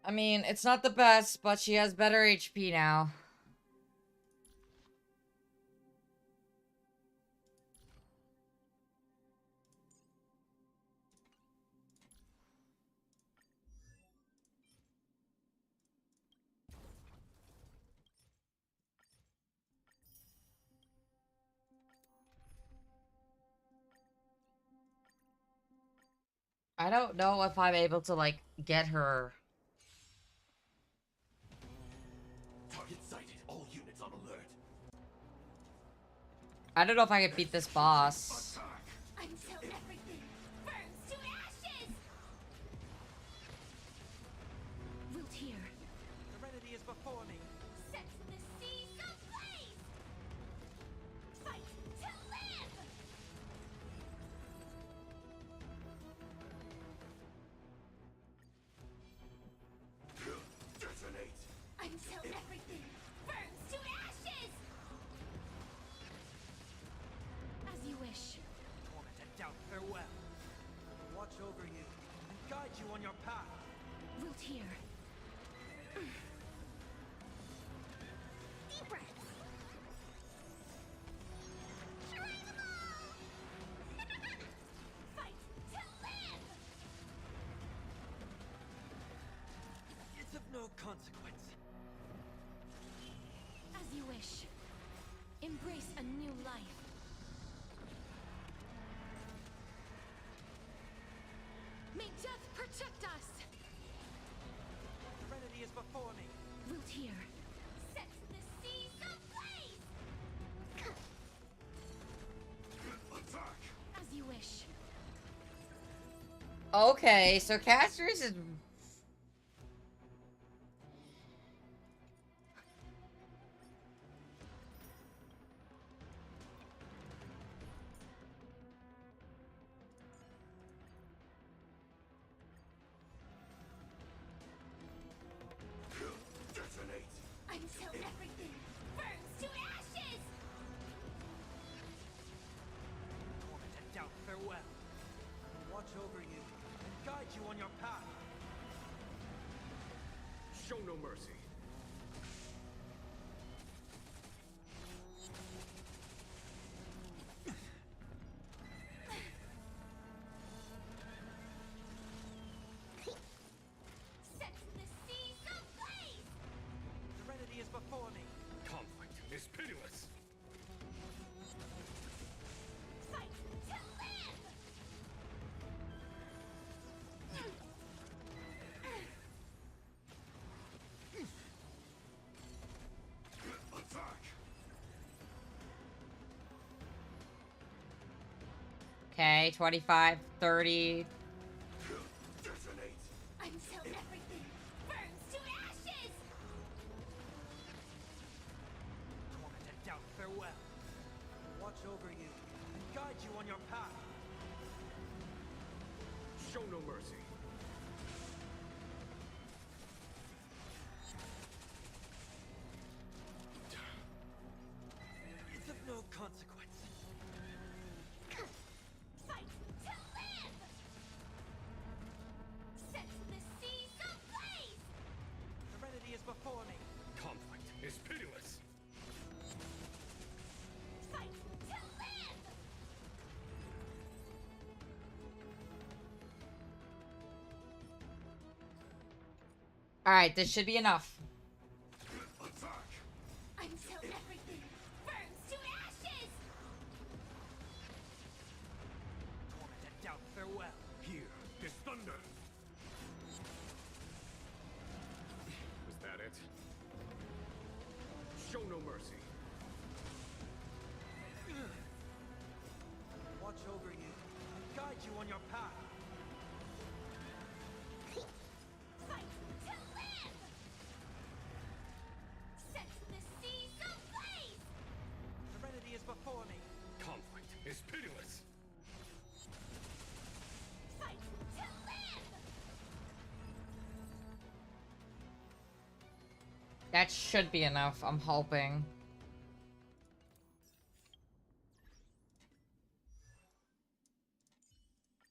I mean, it's not the best, but she has better HP now. I don't know if I'm able to, like, get her. Target sighted. All units on alert. I don't know if I can beat this boss. Until everything burns to ashes! Wilt here. Serenity is before me. Set the seas ablaze! Fight to live! Detonate. Until everything burns to ashes! As you wish. Torment and doubt, farewell. I will watch over you and guide you on your path. Wilt here. Deep breaths! Try them all! Fight to live! It's of no consequence. As you wish. Embrace a new life. May death protect us! Serenity is before me. Wilt here. Set the seas ablaze! Attack. As you wish. Okay, so Casterus is... Detonate. Until everything burns to ashes! Torment and doubt, farewell. I will watch over you and guide you on your path. Show no mercy. Set the seas ablaze! Serenity is before me. Conflict is pitiless. Fight to live! Attack. Okay, 25, 30. Detonate. Until over you and guide you on your path. Show no mercy. It's of no consequence. Fight to live! Set the seas ablaze! Serenity is before me. Conflict is pitiless. Fight to live! Alright, this should be enough. Until everything burns to ashes! Torment and doubt, farewell. Here is thunder. Was that it? Show no mercy. Watch over you and guide you on your path. Fight to live! Set the seas ablaze! Serenity is before me. Conflict is pitiless. Fight to live! That should be enough, I'm hoping.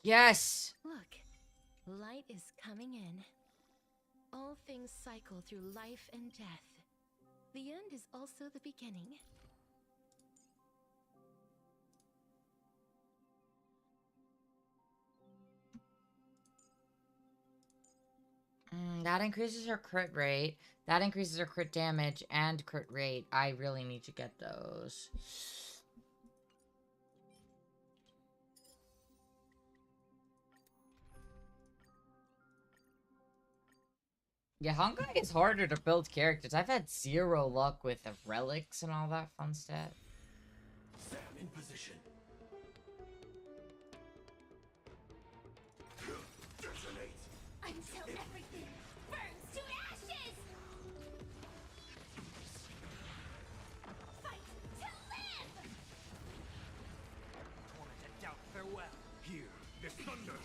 Yes! Look, light is coming in. All things cycle through life and death. The end is also the beginning. That increases her crit rate. That increases her crit damage and crit rate. I really need to get those. Yeah, Honkai is harder to build characters. I've had 0 luck with the relics and all that fun stuff. Sam in position. Detonate. Until everything burns to ashes! Fight to live! Torment and doubt, farewell. Here is thunder.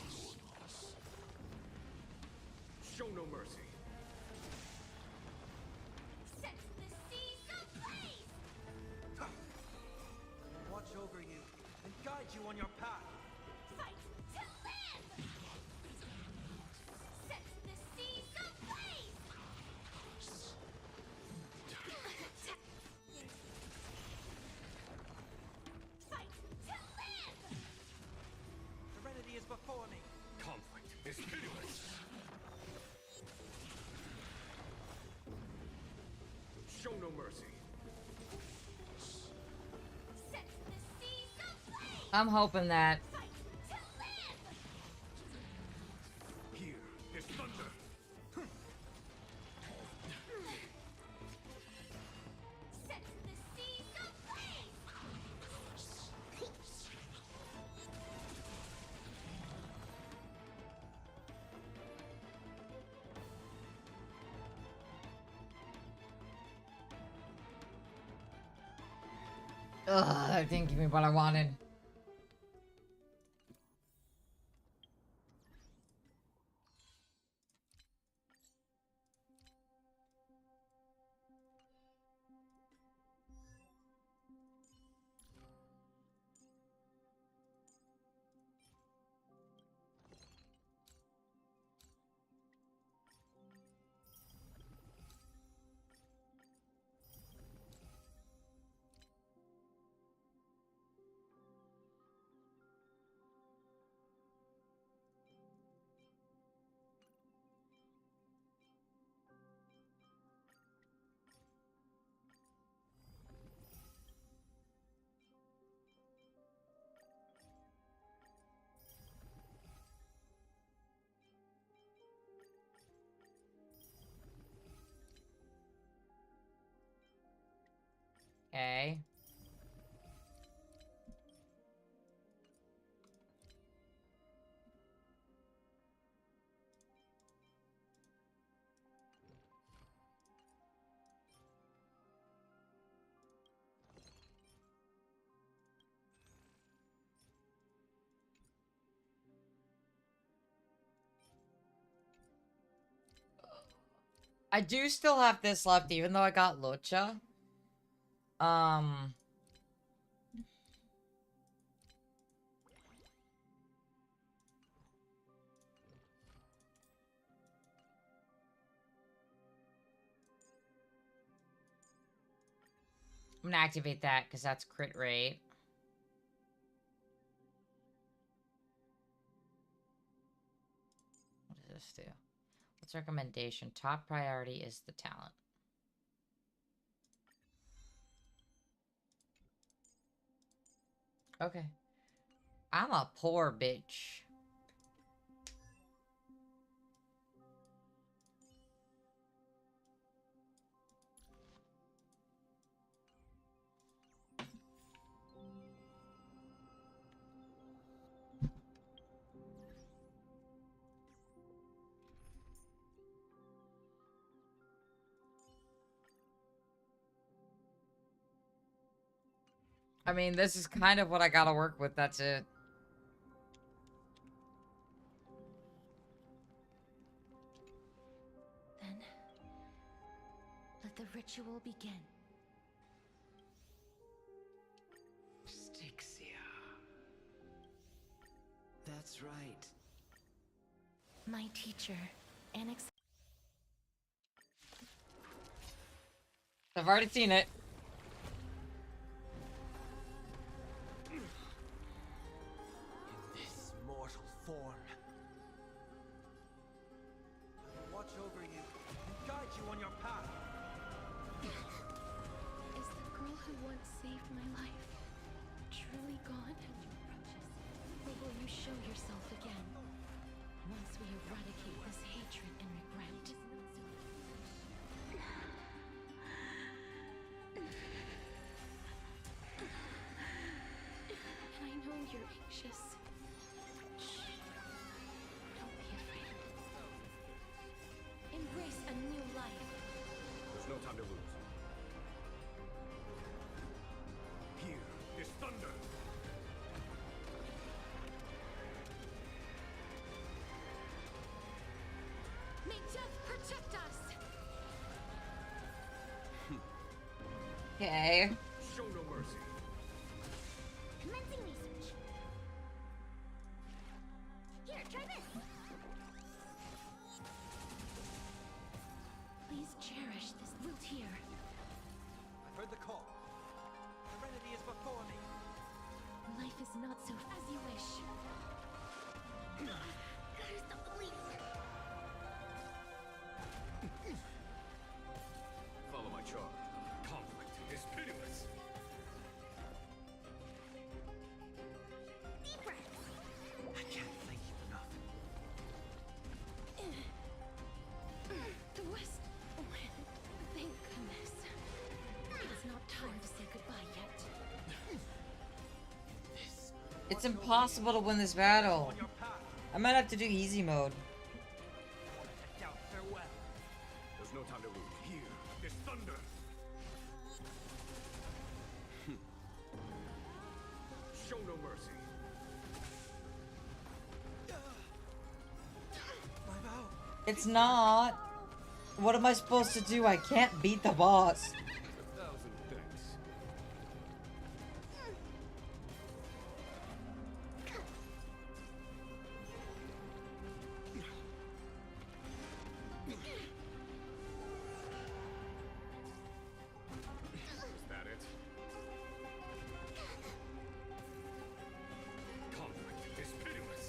Show no mercy. Set the seas ablaze! Watch over you and guide you on your path. Fight to live! Set the seas ablaze! Fight to live! Serenity is before me. Conflict is pitiless. Show no mercy. Set the seas ablaze! I'm hoping that. Fight to live! Here is thunder. Set the seas ablaze! Ugh, that didn't give me what I wanted. Okay. I do still have this left, even though I got Lucha. I'm gonna activate that because that's crit rate. What does this do? What's recommendation? Top priority is the talent. Okay. I'm a poor bitch. I mean, this is kind of what I gotta work with, that's it. Then, let the ritual begin. Styxia. That's right. My teacher, Annex. I've already seen it. In this mortal form, I will watch over you and guide you on your path. Is the girl who once saved my life truly gone? Or will you show yourself again once we eradicate this hatred and regret? And I know you're anxious. Shh. Don't be afraid. Embrace a new life. There's no time to lose. Here is thunder. May death protect us! Okay. Show no mercy. Commencing research. Here, try this. Please cherish this root here. I've heard the call. Serenity is before me. Life is not so as you wish. There's the police. Follow my charge. Conflict is pitiless. Deep breaths. I can't thank you enough. The West win. Thank goodness. It's not time to say goodbye yet. It's impossible to win this battle. I might have to do easy mode. Doubt farewell. There's no time to lose. Here is thunder. Show no mercy. My vow. It's not. What am I supposed to do? I can't beat the boss. 1,000 thanks. Is that it? Conflict is pitiless.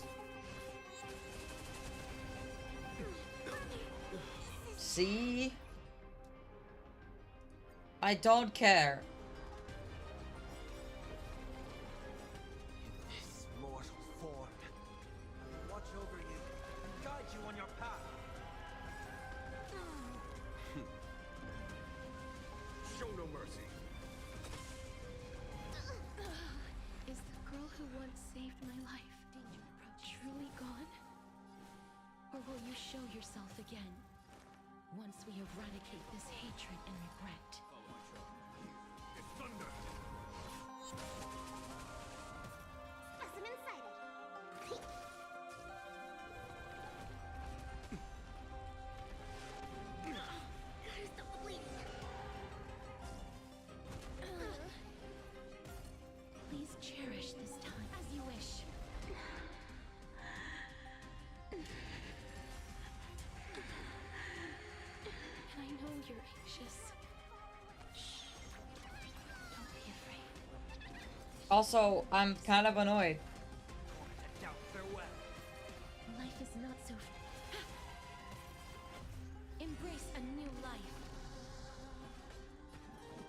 See? I don't care. This mortal form. I will watch over you and guide you on your path. Show no mercy. Is the girl who once saved my life truly gone? Or will you show yourself again once we eradicate this hatred and regret? It's thunder. Specimen sighted. you're anxious. Shh. Don't be afraid. Also, I'm kind of annoyed. Doubt farewell. Life is not so. Embrace a new life.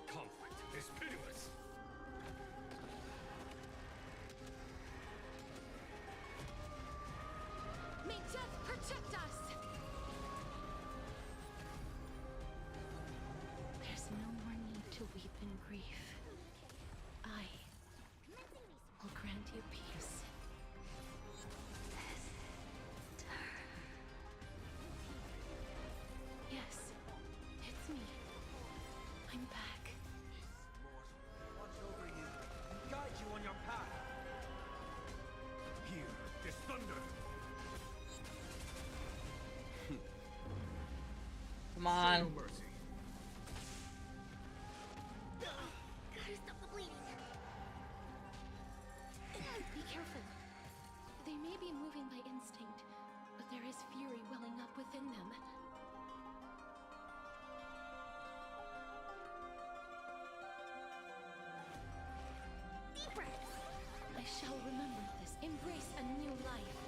Conflict is pitiless. May death protect us! There's no more need to weep in grief. I will grant you peace. Yes, it's me. I'm back. Watch over you and guide you on your path. Here is thunder. Come on. Show no mercy. Gotta stop the bleeding. Be careful. They may be moving by instinct, but there is fury welling up within them. Deep breaths. I shall remember this. Embrace a new life.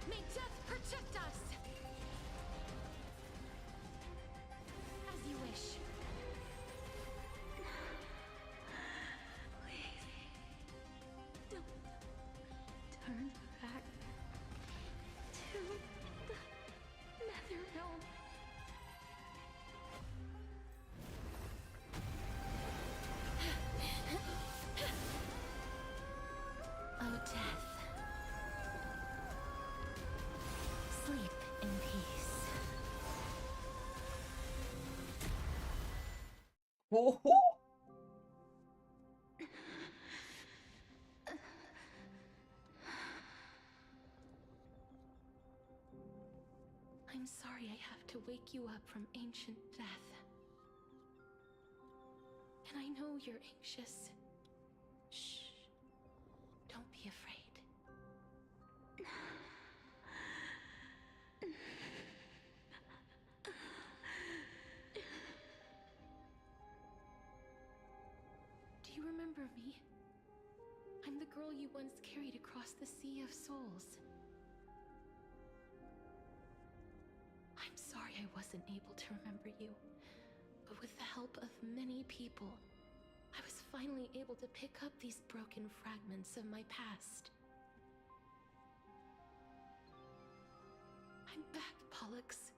May death protect us! As you wish. Please. Don't turn back to the nether realm. Oh, death. Sleep in peace. Whoa. I'm sorry I have to wake you up from ancient death. And I know you're anxious. Shh. Don't be afraid. Do you remember me? I'm the girl you once carried across the Sea of Souls. I'm sorry I wasn't able to remember you, but with the help of many people, I was finally able to pick up these broken fragments of my past. I'm back, Pollux.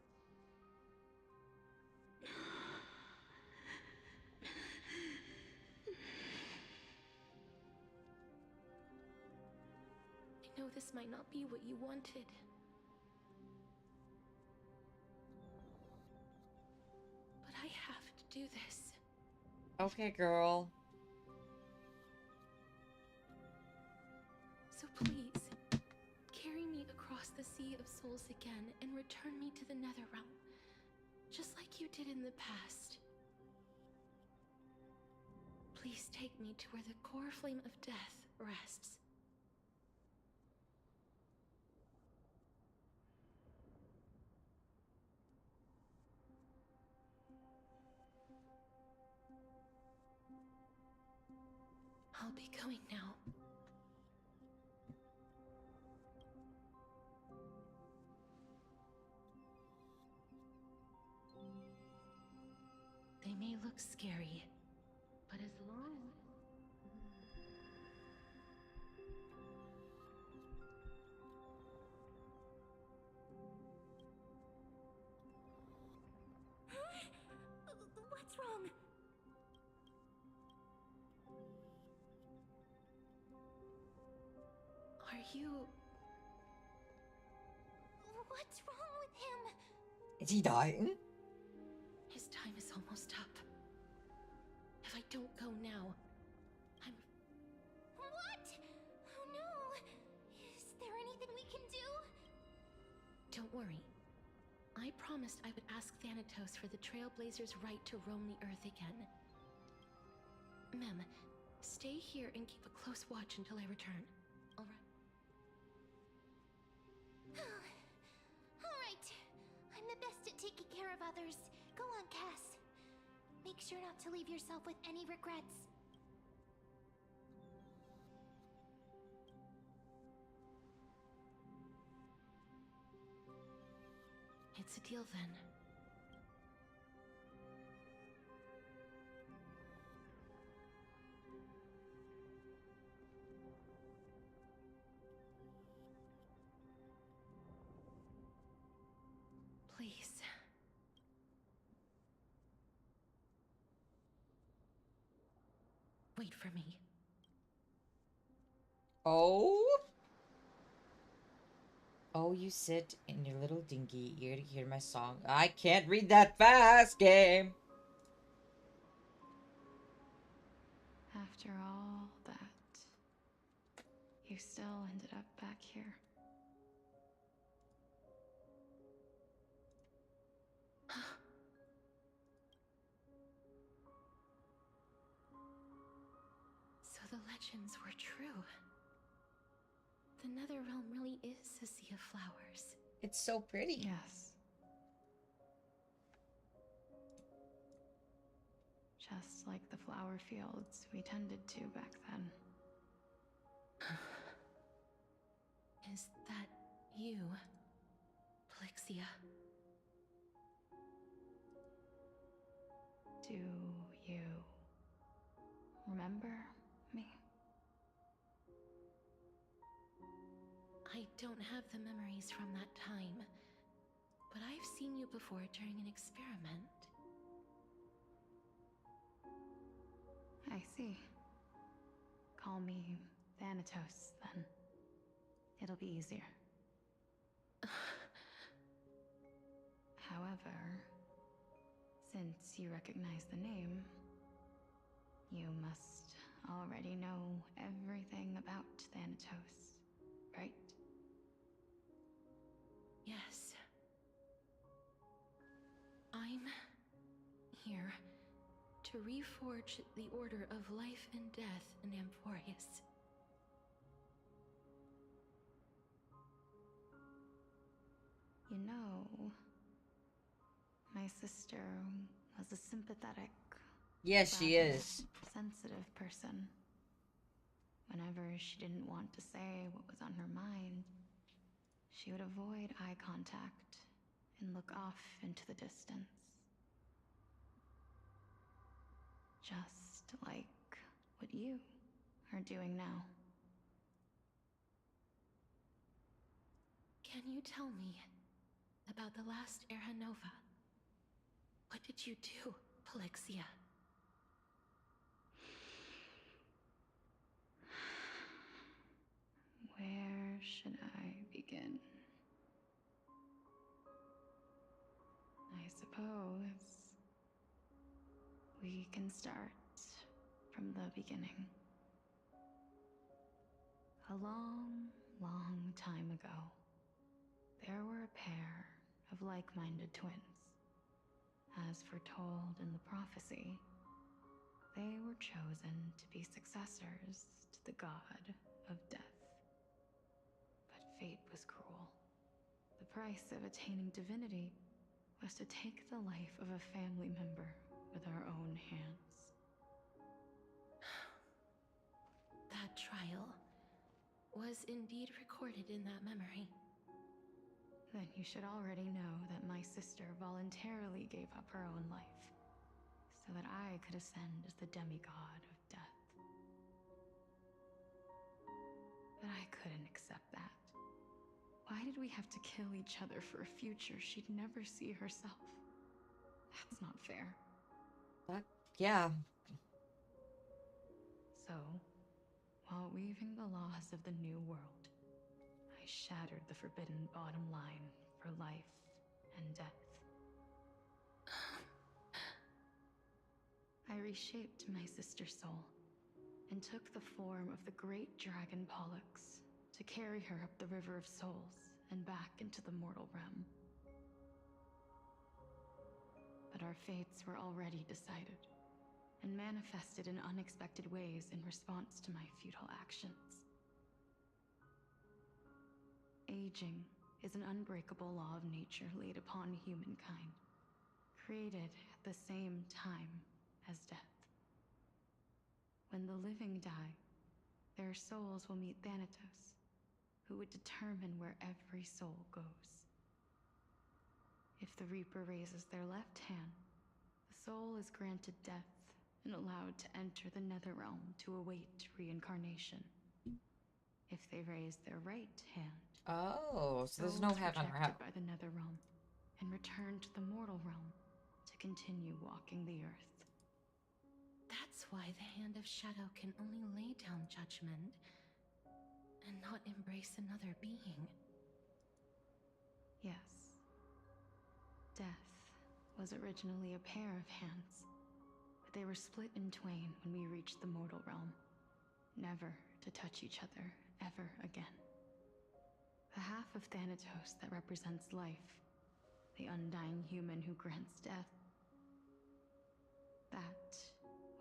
I know this might not be what you wanted. But I have to do this. Okay, girl. So please, carry me across the Sea of Souls again and return me to the Netherrealm, just like you did in the past. Please take me to where the core flame of death rests. I'll be going now. They may look scary, but as long What's wrong? Are you... What's wrong with him? Is he dying? His time is almost up. If I don't go now, I'm... What? Oh no! Is there anything we can do? Don't worry. I promised I would ask Thanatos for the Trailblazers' right to roam the Earth again. Mem, stay here and keep a close watch until I return. All right? care of others. Go on, Cass. Make sure not to leave yourself with any regrets. It's a deal then. Please. Wait for me. Oh? Oh, you sit in your little dinky ear to hear my song. I can't read that fast, game. After all that, you still ended up back here. So the legends were true. The Netherrealm really is a sea of flowers. It's so pretty. Yes. Just like the flower fields we tended to back then. Is that you, Polixia? Do you remember me? I don't have the memories from that time, but I've seen you before during an experiment. I see. Call me Thanatos, then. It'll be easier. However, since you recognize the name, you must already know everything about Thanatos, right? Yes. I'm here to reforge the order of life and death in Amphorius. You know, my sister was a sympathetic, Yes, she rather is. sensitive person. Whenever she didn't want to say what was on her mind, she would avoid eye contact and look off into the distance. Just like what you are doing now. Can you tell me about the last Era Nova? What did you do, Polixia? Where should I begin? I suppose we can start from the beginning. A long, long time ago, there were a pair of like-minded twins. As foretold in the prophecy, they were chosen to be successors to the god of death. But fate was cruel. The price of attaining divinity was to take the life of a family member with our own hands. That trial was indeed recorded in that memory. Then you should already know that my sister voluntarily gave up her own life, so that I could ascend as the demigod of death. But I couldn't accept that. Why did we have to kill each other for a future she'd never see herself? That's not fair. Yeah. So, while weaving the laws of the new world, I shattered the forbidden bottom line for life and death. I reshaped my sister's soul and took the form of the great dragon Pollux to carry her up the River of Souls and back into the mortal realm. But our fates were already decided and manifested in unexpected ways in response to my futile actions. Aging is an unbreakable law of nature laid upon humankind. created at the same time as death. When the living die, their souls will meet Thanatos, who would determine where every soul goes. If the Reaper raises their left hand, the soul is granted death and allowed to enter the Netherrealm to await reincarnation. If they raise their right hand, oh, so there's no souls heaven or rejected hell. by the Netherrealm and return to the mortal realm to continue walking the earth. That's why the Hand of Shadow can only lay down judgment and not embrace another being. Yes. Death was originally a pair of hands, but they were split in twain when we reached the mortal realm, never to touch each other ever again. The half of Thanatos that represents life, the undying human who grants death, that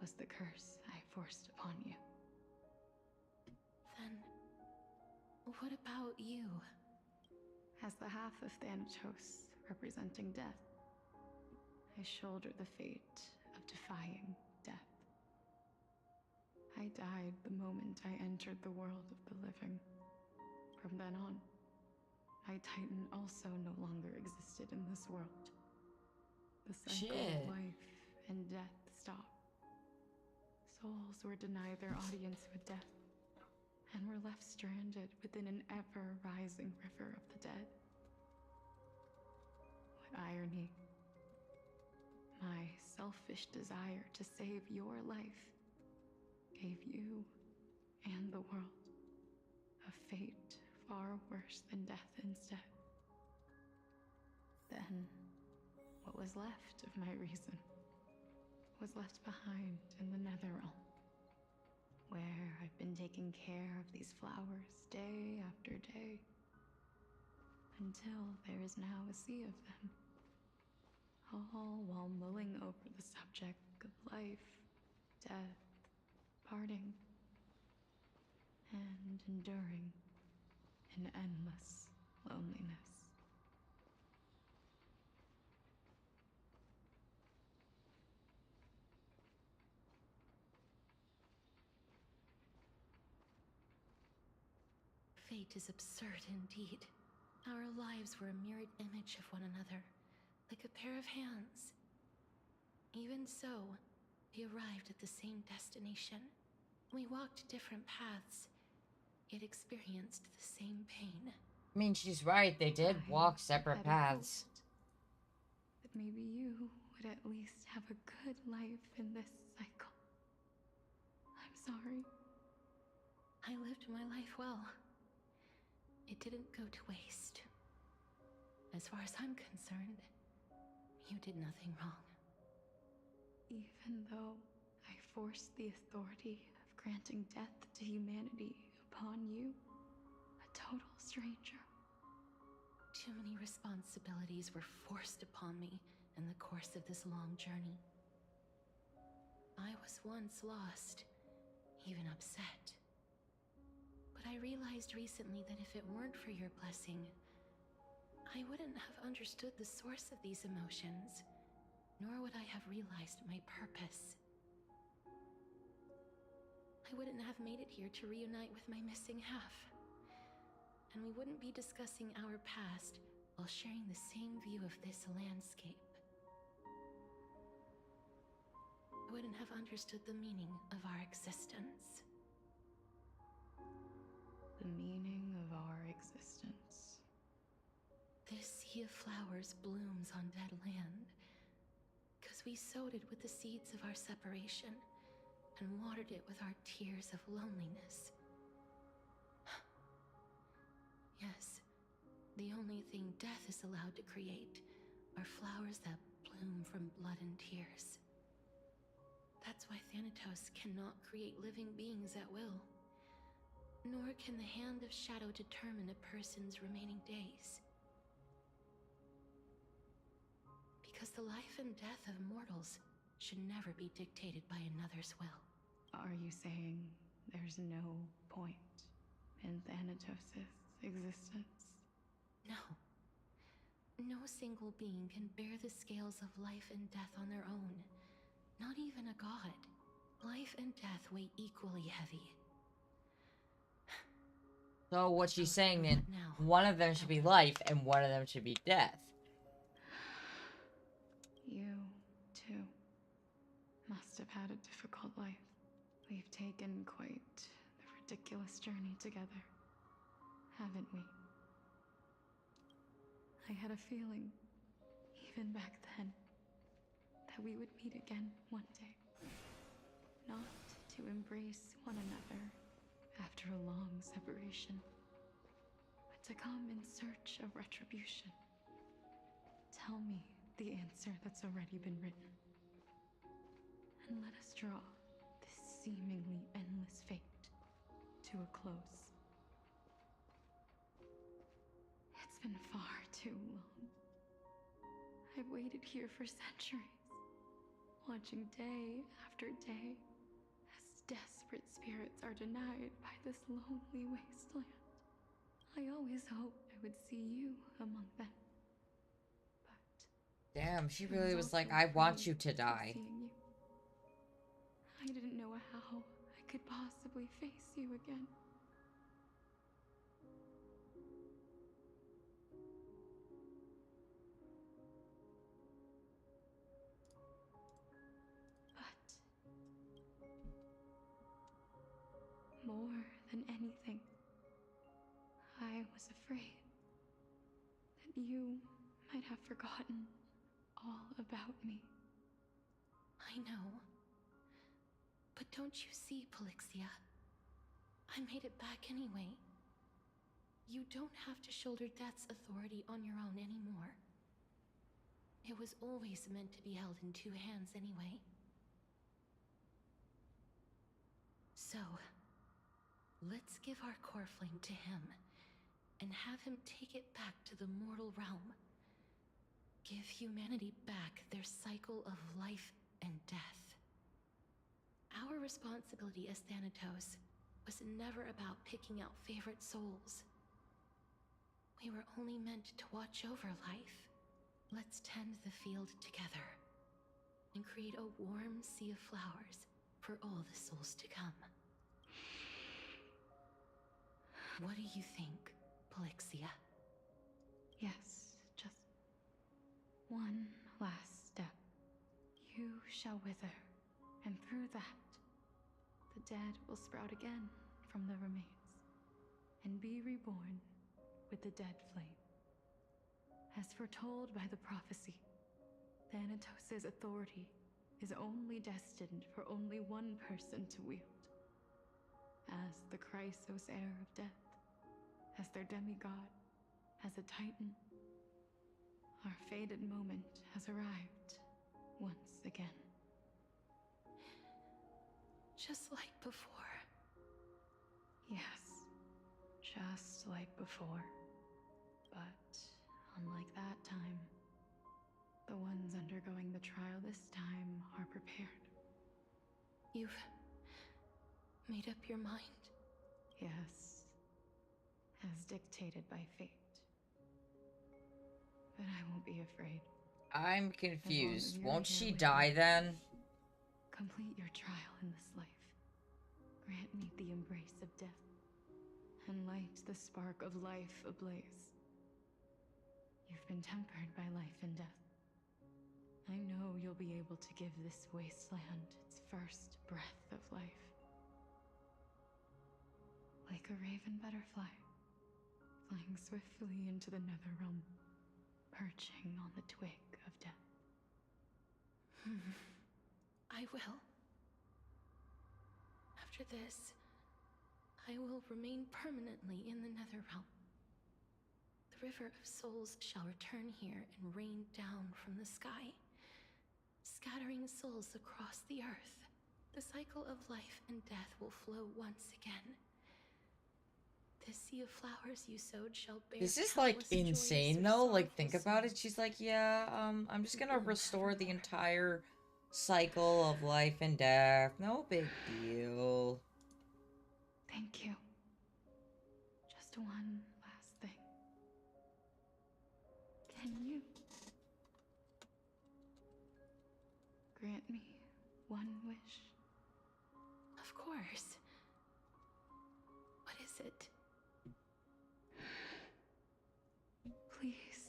was the curse I forced upon you. Then, what about you? As the half of Thanatos representing death, I shoulder the fate of defying death. I died the moment I entered the world of the living. From then on, my Titan also no longer existed in this world. The cycle of life and death stopped. Souls were denied their audience with death, and were left stranded within an ever-rising river of the dead. What irony. My selfish desire to save your life gave you and the world a fate far worse than death instead. Then, what was left of my reason was left behind in the Netherrealm, where I've been taking care of these flowers day after day, until there is now a sea of them, all while mulling over the subject of life, death, parting, and enduring an endless loneliness. Fate is absurd indeed. Our lives were a mirrored image of one another, like a pair of hands. Even so, we arrived at the same destination. We walked different paths, yet experienced the same pain. I mean, she's right. They did walk separate paths. That maybe you would at least have a good life in this cycle. I'm sorry. I lived my life well. It didn't go to waste. As far as I'm concerned, you did nothing wrong. Even though I forced the authority of granting death to humanity upon you, a total stranger. Too many responsibilities were forced upon me in the course of this long journey. I was once lost, even upset. But I realized recently that if it weren't for your blessing, I wouldn't have understood the source of these emotions, nor would I have realized my purpose. I wouldn't have made it here to reunite with my missing half. And we wouldn't be discussing our past while sharing the same view of this landscape. I wouldn't have understood the meaning of our existence. The meaning of our existence. This sea of flowers blooms on dead land, because we sowed it with the seeds of our separation and watered it with our tears of loneliness. Yes, the only thing death is allowed to create are flowers that bloom from blood and tears. That's why Thanatos cannot create living beings at will. Nor can the Hand of Shadow determine a person's remaining days. Because the life and death of mortals should never be dictated by another's will. Are you saying there's no point in Thanatos' existence? No. No single being can bear the scales of life and death on their own. Not even a god. Life and death weigh equally heavy. So what she's saying through then, what now? one of them should be life and one of them should be death. You, too, must have had a difficult life. We've taken quite the ridiculous journey together, haven't we? I had a feeling, even back then, that we would meet again one day. Not to embrace one another after a long separation, but to come in search of retribution. Tell me the answer that's already been written, and let us draw this seemingly endless fate to a close. It's been far too long. I've waited here for centuries, watching day after day as desperate spirits are denied by this lonely wasteland. I always hoped I would see you among them. Damn, she I really was also like, I want afraid you to of die. seeing you. I didn't know how I could possibly face you again. But more than anything, I was afraid that you might have forgotten all about me. I know. But don't you see, Polixia? I made it back anyway. You don't have to shoulder death's authority on your own anymore. It was always meant to be held in two hands anyway. So, let's give our core flame to him, and have him take it back to the mortal realm. Give humanity back their cycle of life and death. Our responsibility as Thanatos was never about picking out favorite souls. We were only meant to watch over life. Let's tend the field together, and create a warm sea of flowers for all the souls to come. What do you think, Polixia? Yes, just one last step. You shall wither, and through that, the dead will sprout again from the remains, and be reborn with the dead flame. As foretold by the prophecy, Thanatos' authority is only destined for only one person to wield. As the Chrysos heir of death, as their demigod, as a titan, our fated moment has arrived once again. Just like before. Yes, just like before. But unlike that time, the ones undergoing the trial this time are prepared. You've made up your mind? Yes, as dictated by fate. But I won't be afraid. I'm confused. you're Won't here she with die me. then? Complete your trial in this life. Grant me the embrace of death, and light the spark of life ablaze. You've been tempered by life and death. I know you'll be able to give this wasteland its first breath of life. Like a raven butterfly, flying swiftly into the netherrealm, perching on the twig of death. I will. After this, I will remain permanently in the Netherrealm. The River of Souls shall return here and rain down from the sky, scattering souls across the earth. The cycle of life and death will flow once again. The sea of flowers you sowed shall bear. This is like countless joyous insane or though. Like, sorrowful think about it. souls. She's like, yeah, I'm just gonna restore the entire cycle of life and death. No big deal. Thank you. Just one last thing. Can you me one wish? Of course. What is it? Please.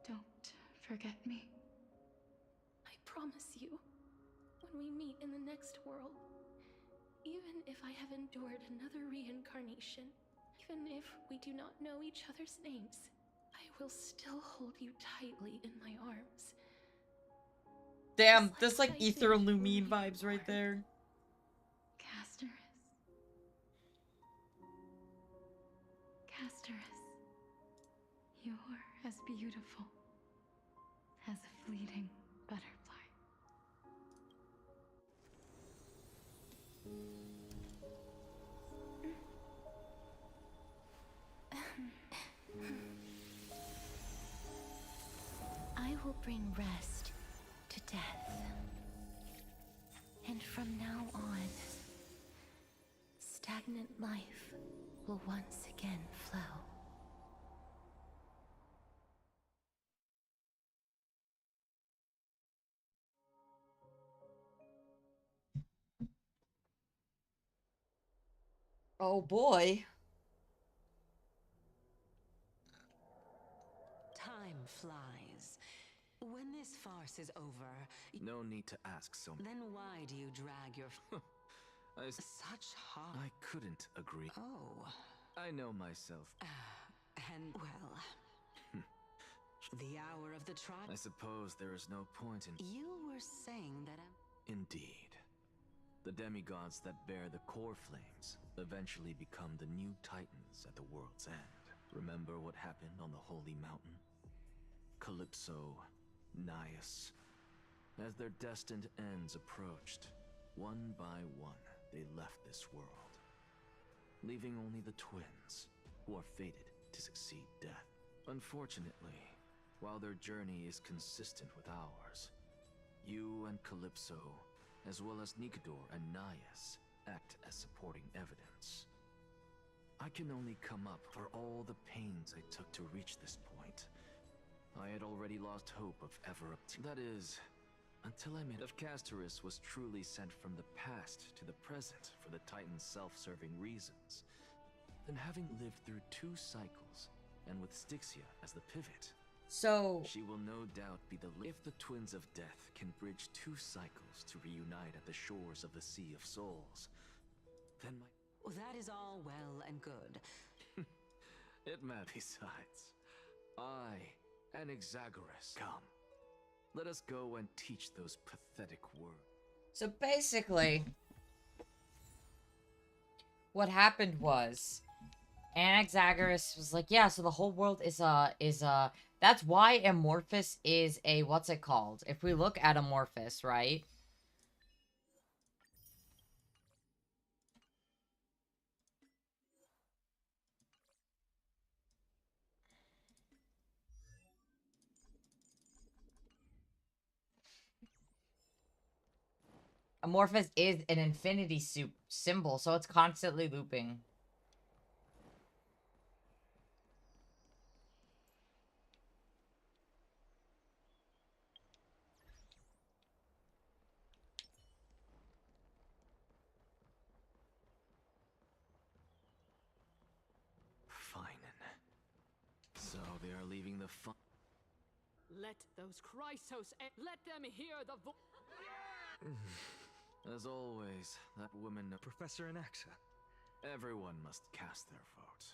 Don't forget me. I promise you, when we meet in the next world, even if I have endured another reincarnation, even if we do not know each other's names, I will still hold you tightly in my arms. Damn, that's like Ether Lumine vibes right there. Casterus. Casterus. You're as beautiful as a fleeting butterfly. I will bring rest to death. And from now on, stagnant life will once again flow. Oh boy. Time flies. When this farce is over, No need to ask so much. then why do you drag your such heart? I couldn't agree. Oh. I know myself. And well, the hour of the trial. I suppose there is no point in... You were saying that Indeed. The demigods that bear the core flames eventually become the new titans at the world's end. Remember what happened on the Holy Mountain? Calypso, Naias. As their destined ends approached, one by one, they left this world, leaving only the twins, who are fated to succeed death. Unfortunately, while their journey is consistent with ours, you and Calypso, as well as Nikador and Naias, act as supporting evidence. I can only come up for all the pains I took to reach this point. I had already lost hope of ever that is, until I made if Casterus was truly sent from the past to the present for the Titan's self-serving reasons, then having lived through 2 cycles, and with Styxia as the pivot, so she will no doubt be the if the Twins of Death can bridge 2 cycles to reunite at the shores of the Sea of Souls, then my... Well, that is all well and good. It matters. Besides, I and Exagoras come. Let us go and teach those pathetic words. So basically, what happened was, Anaxagoras was like, yeah, so the whole world is that's why Amorphous is a, what's it called? If we look at Amorphous, right? Amorphous is an infinity symbol, so it's constantly looping. Fine. So they are leaving the fun. Let those Chrysos let them hear the voice. As always, that woman... Professor Anaxa. Everyone must cast their vote.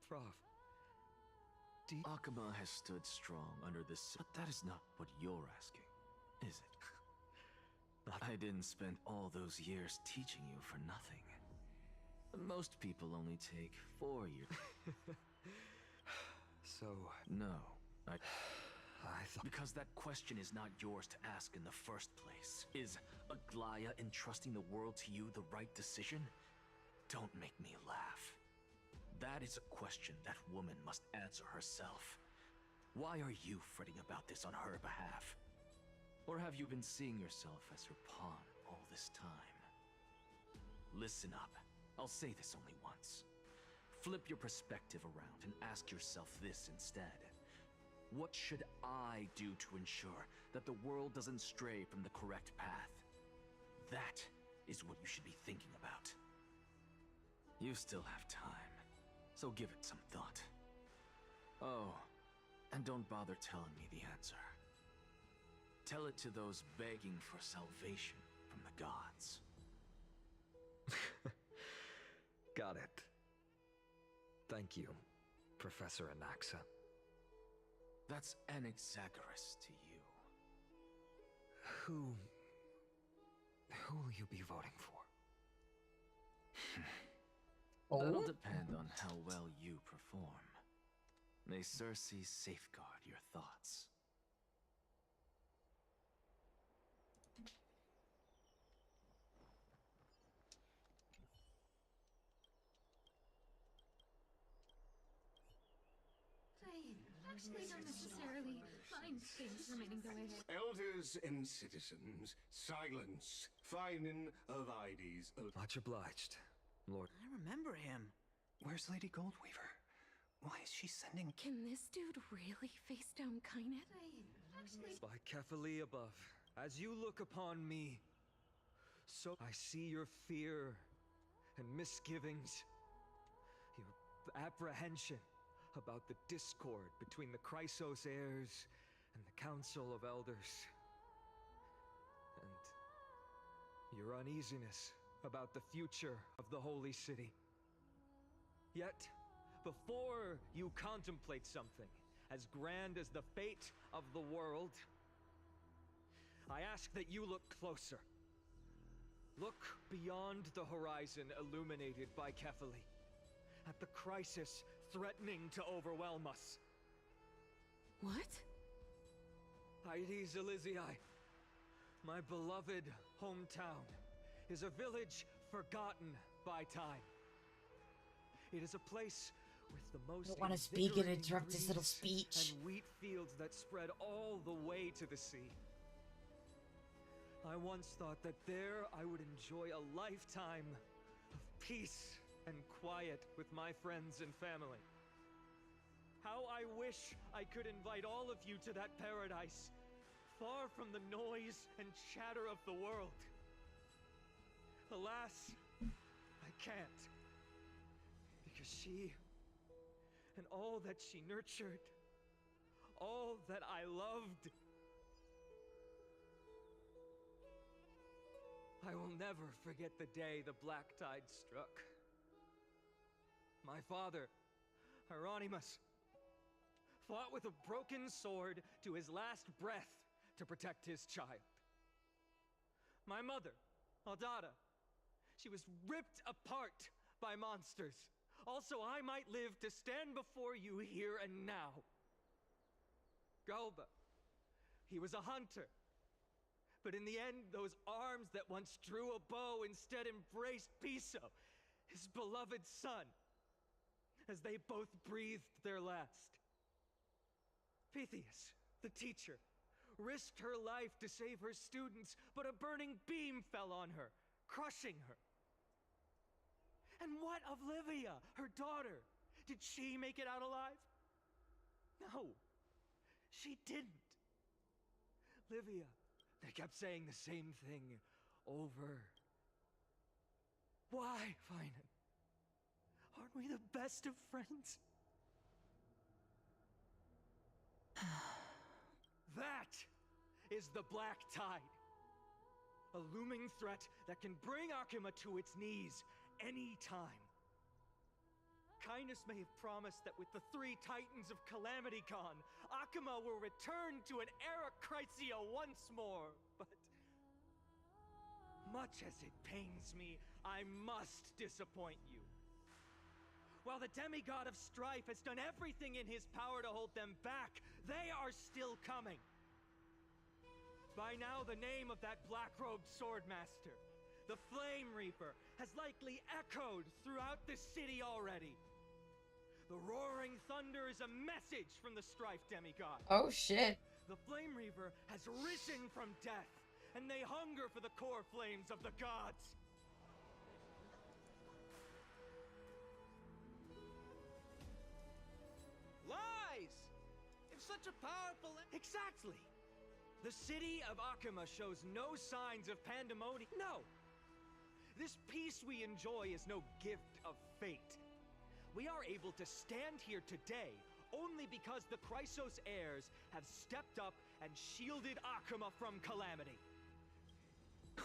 Prof. Akuma has stood strong under this... But that is not what you're asking, is it? I didn't spend all those years teaching you for nothing. Most people only take 4 years. So... No, I thought... Because that question is not yours to ask in the first place. Is Aglaya entrusting the world to you the right decision? Don't make me laugh. That is a question that woman must answer herself. Why are you fretting about this on her behalf? Or have you been seeing yourself as her pawn all this time? Listen up. I'll say this only once. Flip your perspective around and ask yourself this instead. What should I do to ensure that the world doesn't stray from the correct path? That is what you should be thinking about. You still have time, so give it some thought. Oh, and don't bother telling me the answer. Tell it to those begging for salvation from the gods. Got it. Thank you, Professor Anaxa. That's Anaxagoras to you. Who will you be voting for? That'll depend on how well you perform. May Circe safeguard your thoughts. I actually don't necessarily mind things remaining the way they are. Elders and citizens, silence. Finding of IDs. Much obliged, Lord. I remember him. Where's Lady Goldweaver? Why is she sending... Can this dude really face down Kynet? By Kefali above, as you look upon me, so I see your fear and misgivings, your apprehension about the discord between the Chrysos heirs and the Council of Elders, and your uneasiness about the future of the Holy City. Yet, before you contemplate something as grand as the fate of the world, I ask that you look closer. Look beyond the horizon illuminated by Kefali, at the crisis threatening to overwhelm us. What? Aedes Elysiae, my beloved hometown, is a village forgotten by time. It is a place with the most I don't want to speak and invigorating interrupt this little breeze speech. and wheat fields that spread all the way to the sea. I once thought that there I would enjoy a lifetime of peace and quiet with my friends and family. How I wish I could invite all of you to that paradise, far from the noise and chatter of the world. Alas, I can't. Because she, and all that she nurtured, all that I loved, I will never forget the day the black tide struck. My father, Hieronymus, fought with a broken sword to his last breath to protect his child. My mother, Aldada, she was ripped apart by monsters. Also, I might live to stand before you here and now. Galba, he was a hunter. But in the end, those arms that once drew a bow instead embraced Piso, his beloved son, as they both breathed their last. Pythias, the teacher, risked her life to save her students, but a burning beam fell on her, crushing her. And what of Livia, her daughter? Did she make it out alive? No, she didn't. Livia, they kept saying the same thing over. Why, Finan? Aren't we the best of friends? That is the Black Tide. A looming threat that can bring Akima to its knees any time. Kindness may have promised that with the 3 Titans of Calamity gone, Akima will return to an era Chrysia once more, but much as it pains me, I must disappoint you. While the demigod of strife has done everything in his power to hold them back, they are still coming. By now, the name of that black-robed swordmaster, the Flame Reaper, has likely echoed throughout the city already. The roaring thunder is a message from the strife demigod. Oh shit. The Flame Reaper has risen from death, and they hunger for the core flames of the gods. Lies! If such a powerful... Exactly! The city of Akuma shows no signs of pandemonium. No! This peace we enjoy is no gift of fate. We are able to stand here today only because the Chrysos heirs have stepped up and shielded Akuma from calamity. The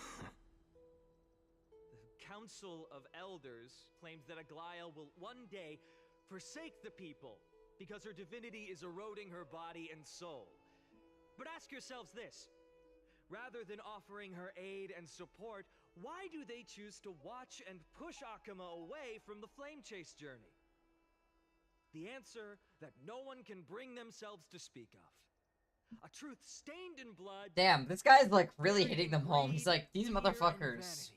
Council of Elders claims that Aglaia will one day forsake the people because her divinity is eroding her body and soul. But ask yourselves this. Rather than offering her aid and support, why do they choose to watch and push Akuma away from the Flame Chase journey? The answer that no one can bring themselves to speak of. A truth stained in blood. Damn, this guy's like really hitting them home. He's like, these motherfuckers.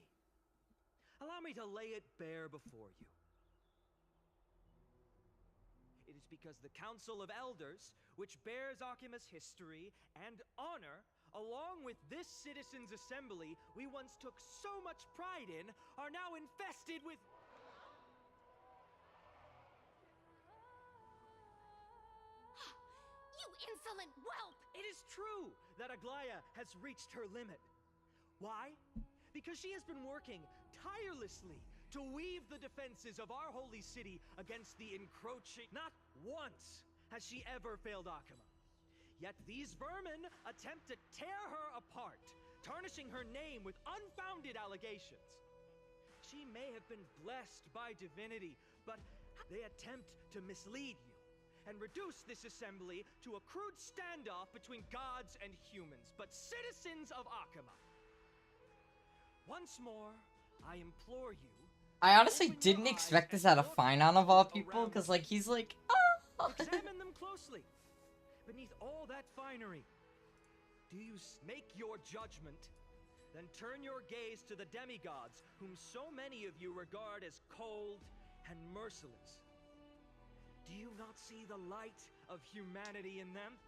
Allow me to lay it bare before you. It is because the Council of Elders, which bears Akuma's history and honor, along with this citizens' assembly we once took so much pride in, are now infested with... You insolent whelp! It is true that Aglaia has reached her limit. Why? Because she has been working tirelessly to weave the defenses of our holy city against the encroaching... Not once has she ever failed Akuma. Yet these vermin attempt to tear her apart, tarnishing her name with unfounded allegations. She may have been blessed by divinity, but they attempt to mislead you and reduce this assembly to a crude standoff between gods and humans, but citizens of Akuma. Once more, I implore you. I honestly didn't expect this out of Finon of all people, because like he's like, oh. Examine them closely. Beneath all that finery, do you make your judgment, then turn your gaze to the demigods, whom so many of you regard as cold and merciless. Do you not see the light of humanity in them?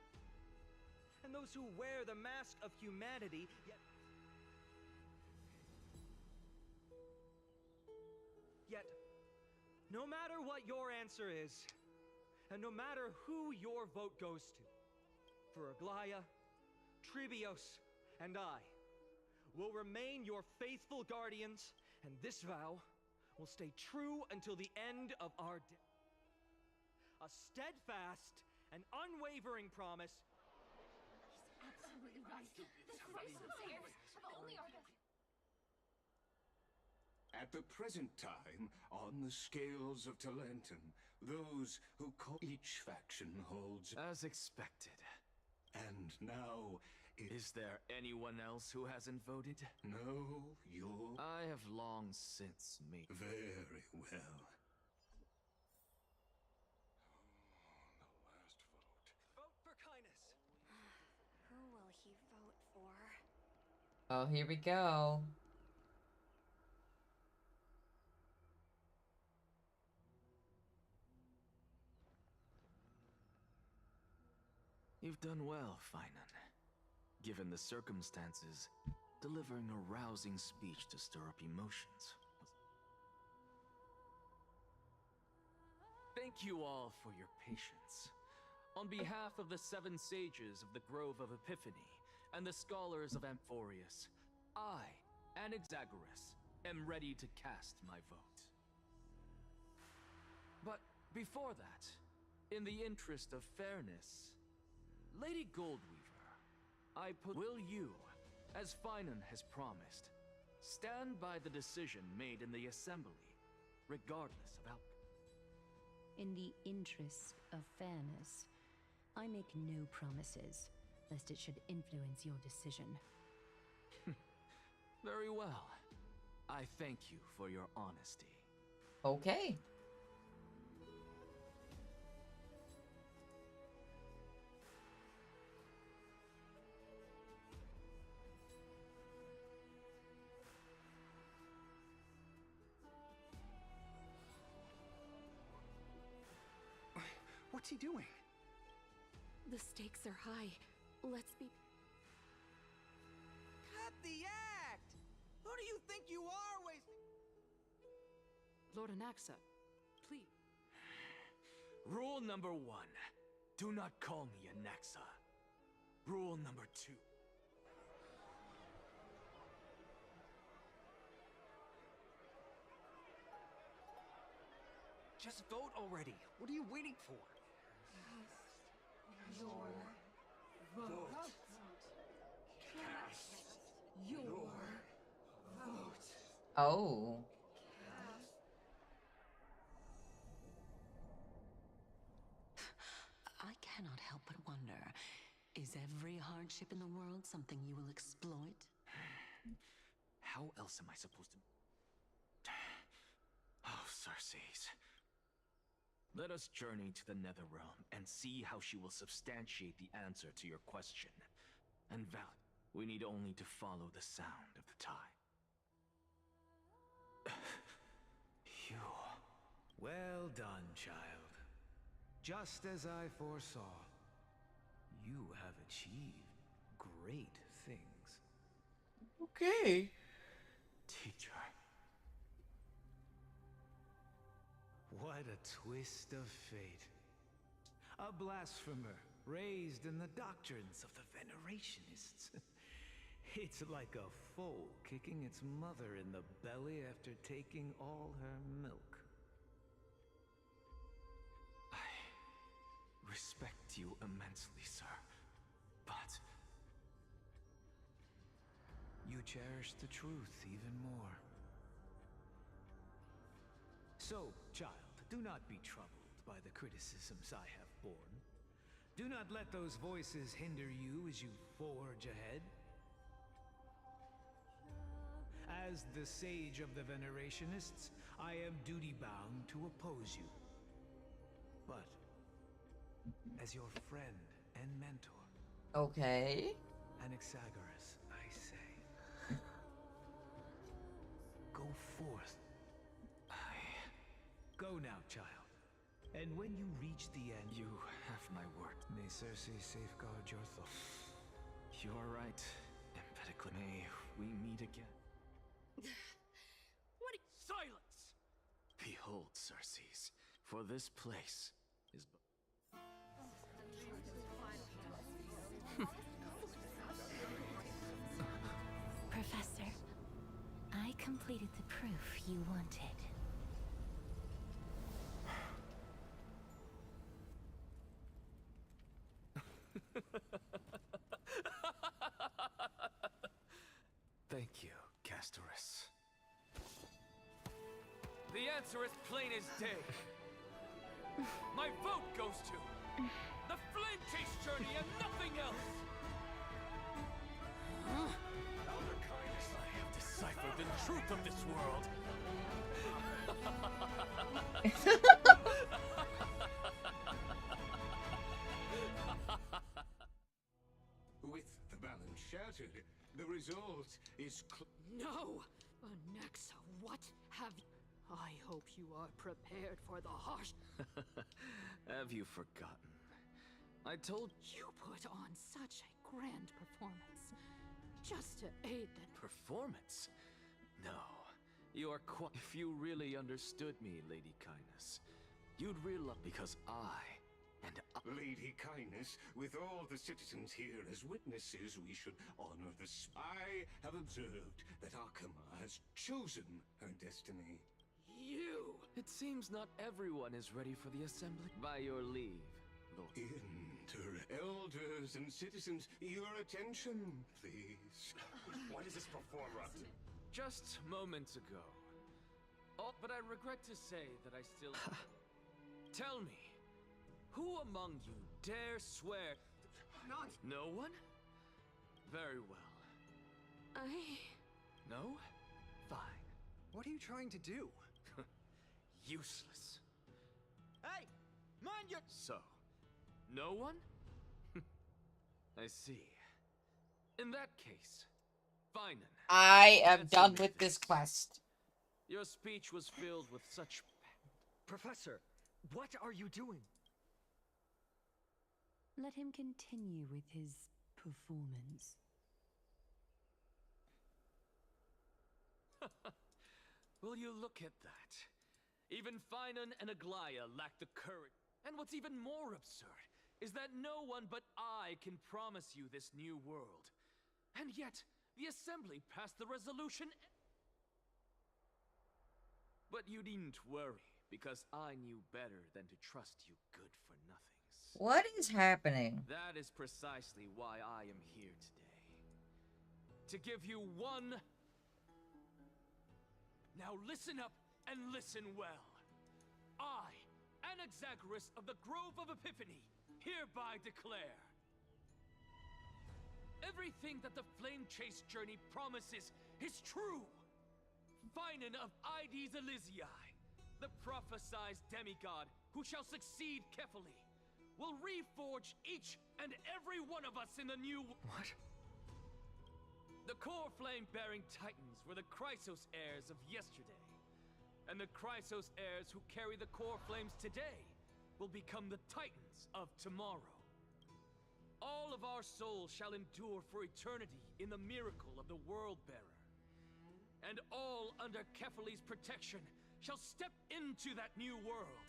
And those who wear the mask of humanity, Yet, no matter what your answer is, and no matter who your vote goes to, for Aglaia, Trebios, and I will remain your faithful guardians, and this vow will stay true until the end of our day. A steadfast and unwavering promise. He's absolutely right. The Chrysos heirs have only our best. At the present time, on the scales of Talentum, those who call each faction holds... As expected. And now... Is there anyone else who hasn't voted? No, you're... I have long since made... Very well. Vote for kindness. Who will he vote for? Oh, here we go. You've done well, Finon. Given the circumstances, delivering a rousing speech to stir up emotions. Thank you all for your patience. On behalf of the 7 sages of the Grove of Epiphany and the scholars of Amphorius, I, Anaxagoras, am ready to cast my vote. But before that, in the interest of fairness, Lady Goldweaver, will you, as Finon has promised, stand by the decision made in the assembly, regardless of outcome? In the interest of fairness, I make no promises, lest it should influence your decision. Very well. I thank you for your honesty. Okay. What's he doing? The stakes are high. Let's be... Cut the act! Who do you think you are, Lord Anaxa, please. Rule number 1. Do not call me a Nexa. Rule number 2. Just vote already. What are you waiting for? Your vote. Your vote. Oh. I cannot help but wonder, is every hardship in the world something you will exploit? How else am I supposed to... Oh, Cersei's. Let us journey to the Netherrealm and see how she will substantiate the answer to your question. And Val, we need only to follow the sound of the tide. You. Well done, child. Just as I foresaw, you have achieved great things. Okay. Teacher. What a twist of fate. A blasphemer raised in the doctrines of the Venerationists. It's like a foal kicking its mother in the belly after taking all her milk. I respect you immensely, sir. But you cherish the truth even more. So, child, do not be troubled by the criticisms I have borne. Do not let those voices hinder you as you forge ahead. As the sage of the Venerationists, I am duty-bound to oppose you. But, as your friend and mentor... Okay. Anaxagoras, I say. Go forth. Go now, child. And when you reach the end... You have my word. May Cersei safeguard your thoughts. You are right, Empedocles. May we meet again. What? Silence! Behold, Cersei's, for this place is... Professor, I completed the proof you wanted. Thank you, Castorus. The answer is plain as day. My vote goes to the Flame Chase journey and nothing else. Elder Kindness, I have deciphered the truth of this world. With the balance shattered, the result is No! Anaxa, what have you... I hope you are prepared for the harsh... Have you forgotten? I told You put on such a grand performance. Just to aid the... Performance? No. You are quite... If you really understood me, Lady Kindness, you'd realize... Because Lady Kindness, with all the citizens here as witnesses, we should honor the... I have observed that Akama has chosen her destiny. You! It seems not everyone is ready for the assembly. By your leave, Lord. Elders and citizens, your attention, please. What is this performer up to? Just moments ago. Oh, but I regret to say that I still... Tell me, who among you dare swear... Not... No one? Very well. No? Fine. What are you trying to do? Useless. Hey! Mind your... So, no one? I see. In that case, Finan. I am done with this quest. Your speech was filled with such... Professor, what are you doing? Let him continue with his performance. Will you look at that? Even Finan and Aglaya lack the courage. And what's even more absurd, is that no one but I can promise you this new world. And yet, the Assembly passed the resolution. But you needn't worry, because I knew better than to trust you good-for-nothings. What is happening? That is precisely why I am here today. To give you one... Now listen up and listen well. I, Anaxagoras of the Grove of Epiphany, hereby declare... everything that the Flame Chase journey promises is true! Finan of Ides Elysiae, the prophesied demigod who shall succeed Kefali, will reforge each and every one of us in the new... What? The core flame-bearing titans were the Chrysos heirs of yesterday. And the Chrysos heirs who carry the core flames today will become the titans of tomorrow. All of our souls shall endure for eternity in the miracle of the World-Bearer. And all under Kefali's protection shall step into that new world.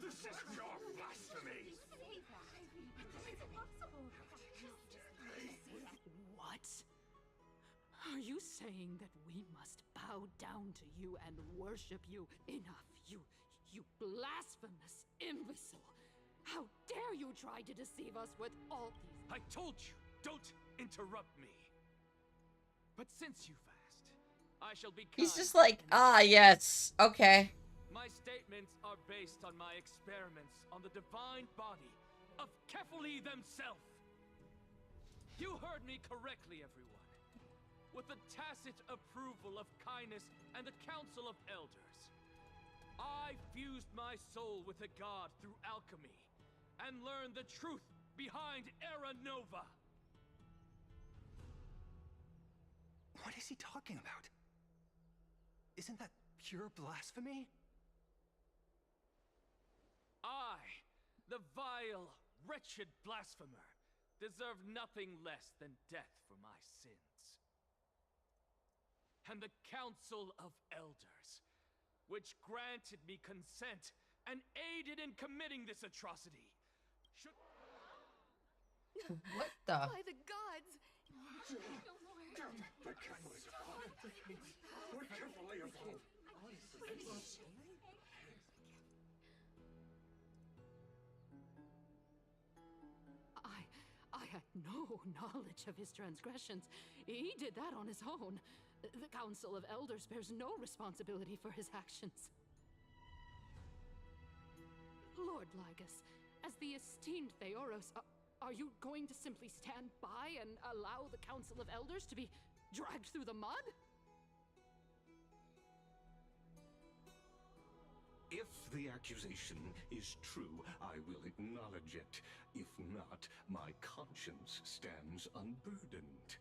This is your blasphemy! What? Are you saying that we must bow down to you and worship you? Enough, you blasphemous imbecile! How dare you try to deceive us with all these... I told you, don't interrupt me. But since you've asked, I shall be kind. He's just like, ah, yes, okay. My statements are based on my experiments on the divine body of Kefali themselves. You heard me correctly, everyone. With the tacit approval of Kindness and the Council of Elders, I fused my soul with a god through alchemy and learned the truth behind Era Nova. What is he talking about? Isn't that pure blasphemy? I, the vile, wretched blasphemer, deserve nothing less than death for my sins. And the Council of Elders, which granted me consent and aided in committing this atrocity, should... What the? By the gods! The kindness of God. We're carefully evolved. I had no knowledge of his transgressions. He did that on his own. The Council of Elders bears no responsibility for his actions. Lord Ligus, as the esteemed Theoros, are you going to simply stand by and allow the Council of Elders to be dragged through the mud? If the accusation is true, I will acknowledge it. If not, my conscience stands unburdened.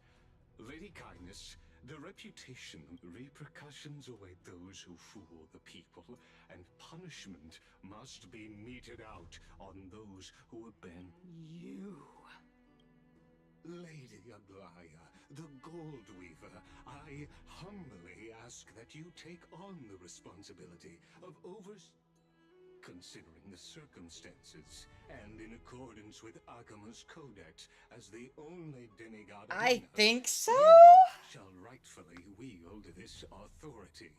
Lady Kindness, the reputation and repercussions await those who fool the people, and punishment must be meted out on those who abandon you. Lady Aglaya, the Gold Weaver, I humbly ask that you take on the responsibility of considering the circumstances, and in accordance with Akima's Codex, as the only demigod I think so? shall rightfully wield this authority.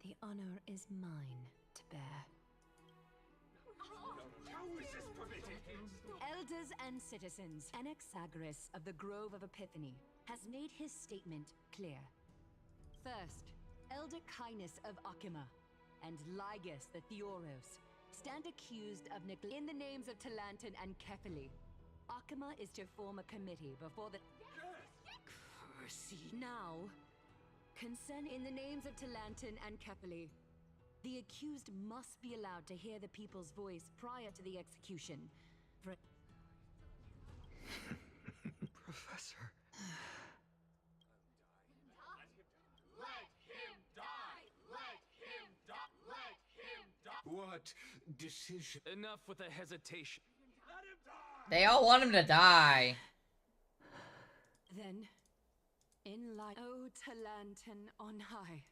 The honor is mine to bear. How is this permitted? Elders and citizens, Anaxagoras of the Grove of Epiphany has made his statement clear. First, Elder Kindness of Akima and Ligus the Theoros stand accused of neglect in the names of Talantan and Kefali. Akima is to form a committee before the... Percy. Now, concern in the names of Talantan and Kefali. The accused must be allowed to hear the people's voice prior to the execution. Professor. Let him die! Let him die! Let him die! What decision? Enough with the hesitation. Let him die! They all want him to die. Then, in light, O Talantan on high.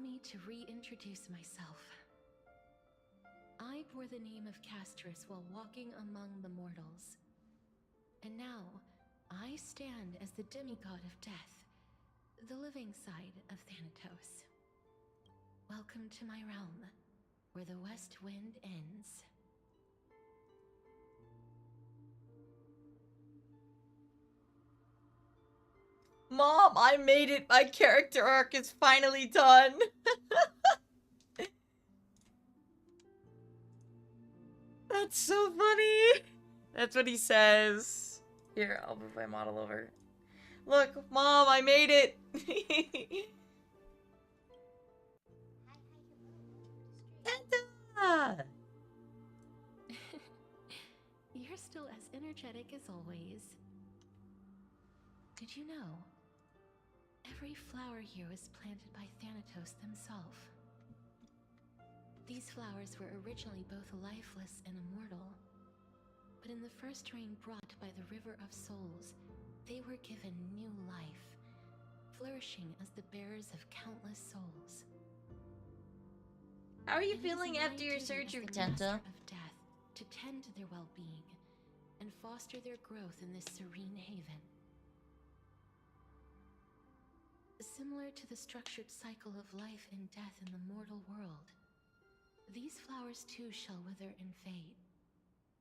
me to reintroduce myself. I bore the name of Castris while walking among the mortals. And now, I stand as the demigod of death, the living side of Thanatos. Welcome to my realm, where the west wind ends. Mom, I made it! My character arc is finally done! That's so funny! That's what he says. Here, I'll move my model over. Look, Mom, I made it! Santa! You're still as energetic as always. Did you know? Every flower here was planted by Thanatos themselves. These flowers were originally both lifeless and immortal, but in the first rain brought by the River of Souls, they were given new life, flourishing as the bearers of countless souls. How are you It is feeling my after your duty surgery, as the Master Tenta? of Death to tend to their well-being and foster their growth in this serene haven. Similar to the structured cycle of life and death in the mortal world, these flowers too shall wither and fade,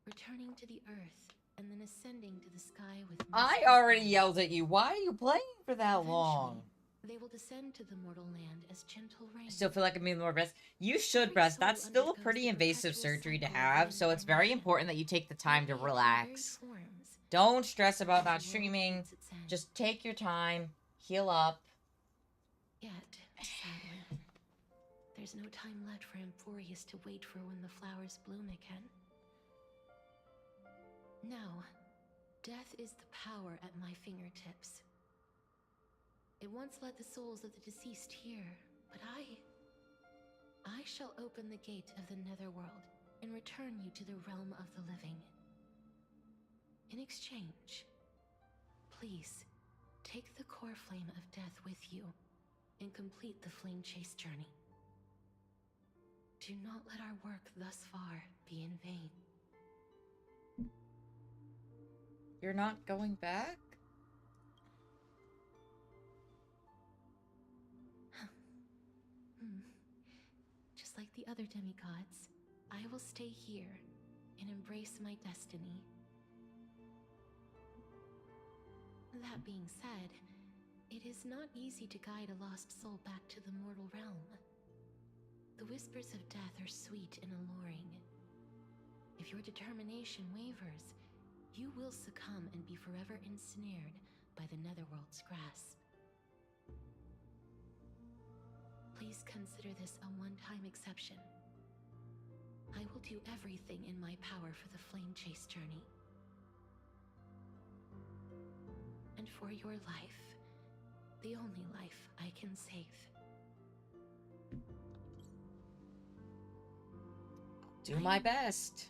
returning to the earth and then ascending to the sky with mist I and already fog. yelled at you. Why are you playing for that long? They will descend to the mortal land as gentle rain. I still feel like I'm being more breast. You should breast. That's still a pretty invasive surgery to have, so it's very important that you take the time to relax. Don't stress about not streaming. Just take your time, heal up. Yet, sadly, there's no time left for Amphorius to wait for when the flowers bloom again. Now, death is the power at my fingertips. It once led the souls of the deceased here, but I shall open the gate of the Netherworld and return you to the realm of the living. In exchange, please, take the core flame of death with you and complete the flame chase journey. Do not let our work thus far be in vain. You're not going back? Just like the other demigods, I will stay here and embrace my destiny. That being said, it is not easy to guide a lost soul back to the mortal realm. The whispers of death are sweet and alluring. If your determination wavers, you will succumb and be forever ensnared by the Netherworld's grasp. Please consider this a one-time exception. I will do everything in my power for the flame chase journey. And for your life, the only life I can save. Do my best.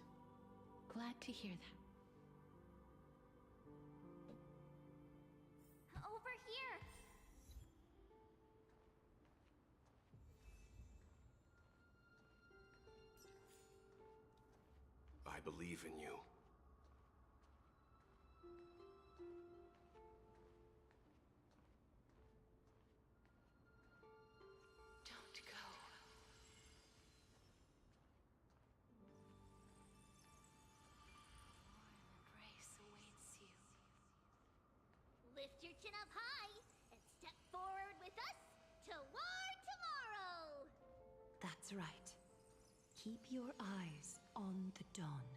Glad to hear that. Over here! I believe in you. Don't go. Embrace awaits you. Lift your chin up high and step forward with us toward tomorrow! That's right. Keep your eyes on the dawn.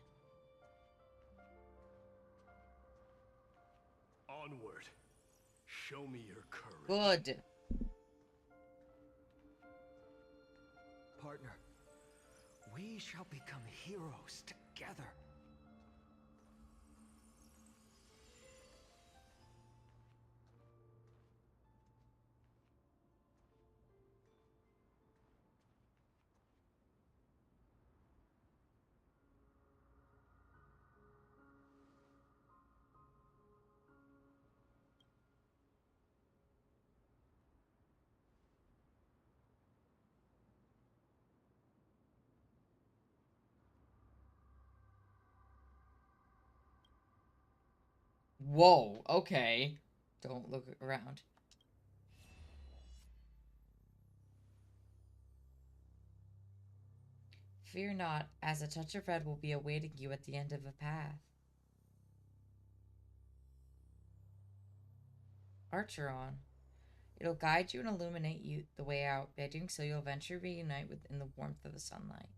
Onward. Show me your courage. Good. Partner, we shall become heroes together. Whoa, okay. Don't look around. Fear not, as a touch of red will be awaiting you at the end of a path. Archeron. It'll guide you and illuminate you the way out. By doing so, you'll eventually reunite within the warmth of the sunlight.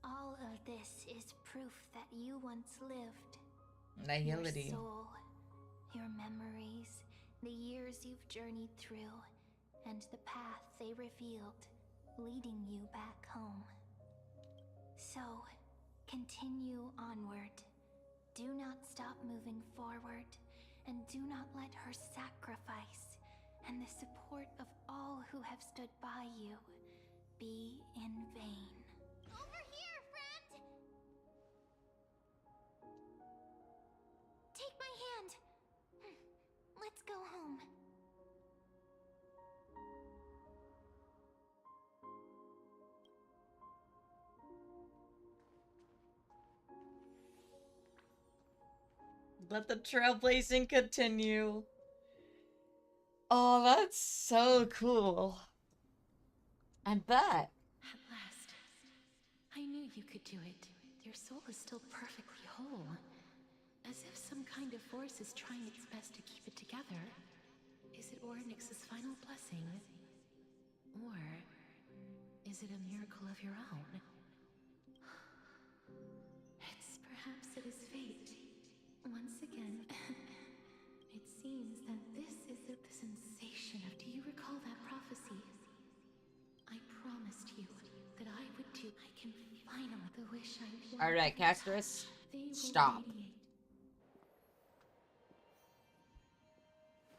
All of this is proof that you once lived. Nihility. Your soul, your memories, the years you've journeyed through, and the path they revealed, leading you back home. So, continue onward. Do not stop moving forward, and do not let her sacrifice and the support of all who have stood by you be in vain. Over here, friend! Take my hand. Let's go home. Let the trailblazing continue. Oh, that's so cool. I bet. At last. I knew you could do it. Your soul is still perfectly whole. As if some kind of force is trying its best to keep it together. Is it Ornyx's final blessing? Or is it a miracle of your own? Perhaps it is fate. Once again, it seems that this is the sensation of... Do you recall that prophecy? I promised you that I would do... I can finally... The wish I wanted. Alright, Castrus. Stop. Radiate.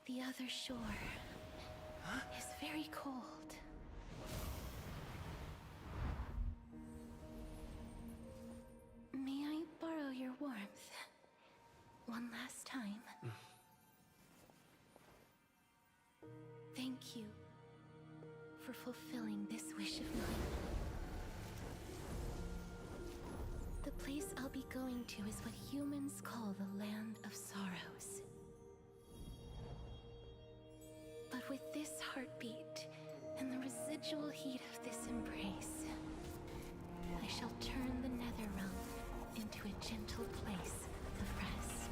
The other shore is very cold. May I borrow your warmth? One last time. Thank you for fulfilling this wish of mine. The place I'll be going to is what humans call the Land of Sorrows. But with this heartbeat and the residual heat of this embrace, I shall turn the nether realm into a gentle place of rest.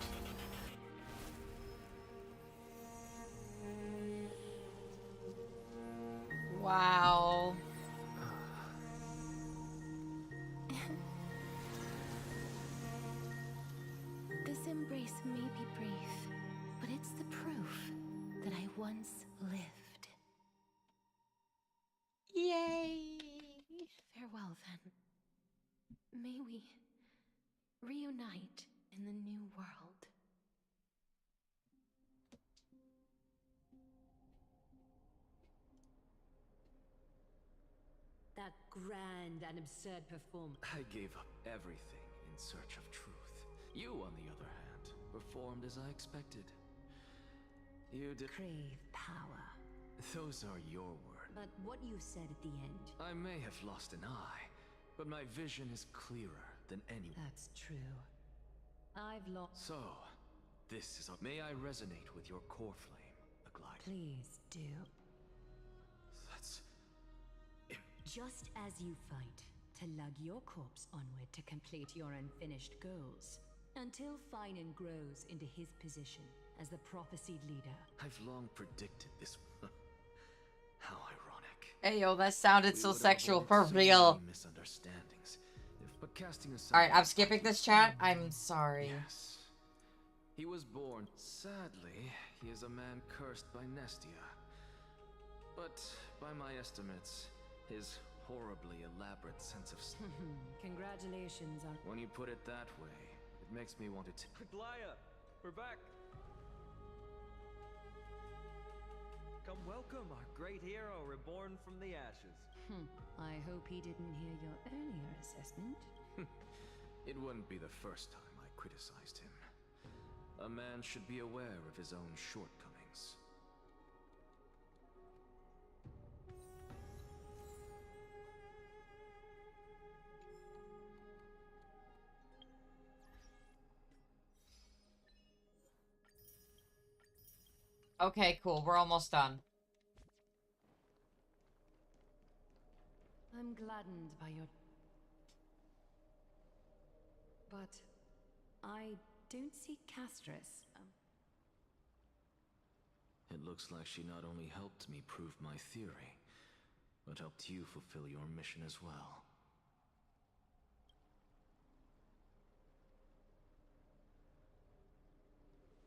Wow. This embrace may be brief, but it's the proof that I once lived. Yay! Farewell, then. May we reunite in the new world. That grand and absurd performance. I gave up everything in search of truth. You, on the other hand, performed as I expected. You did... Crave power. Those are your words. But what you said at the end... I may have lost an eye, but my vision is clearer than anyone. That's true. I've lost... So, this is... May I resonate with your core flame, Aglide? Please do. That's... Just as you fight to lug your corpse onward to complete your unfinished goals, until Finan grows into his position as the prophesied leader. I've long predicted this. How ironic. Hey yo, that sounded so sexual for So real. many misunderstandings. But casting aside... Alright, I'm skipping this chat. I'm sorry. Yes. He was born. Sadly, he is a man cursed by Nestia. But by my estimates, his horribly elaborate sense of... Congratulations on... When you put it that way, it makes me want to... Glaya, we're back. Come welcome our great hero reborn from the ashes. I hope he didn't hear your earlier assessment. It wouldn't be the first time I criticized him. A man should be aware of his own shortcomings. Okay, cool. We're almost done. I'm gladdened by your... But I don't see Castris. It looks like she not only helped me prove my theory, but helped you fulfill your mission as well.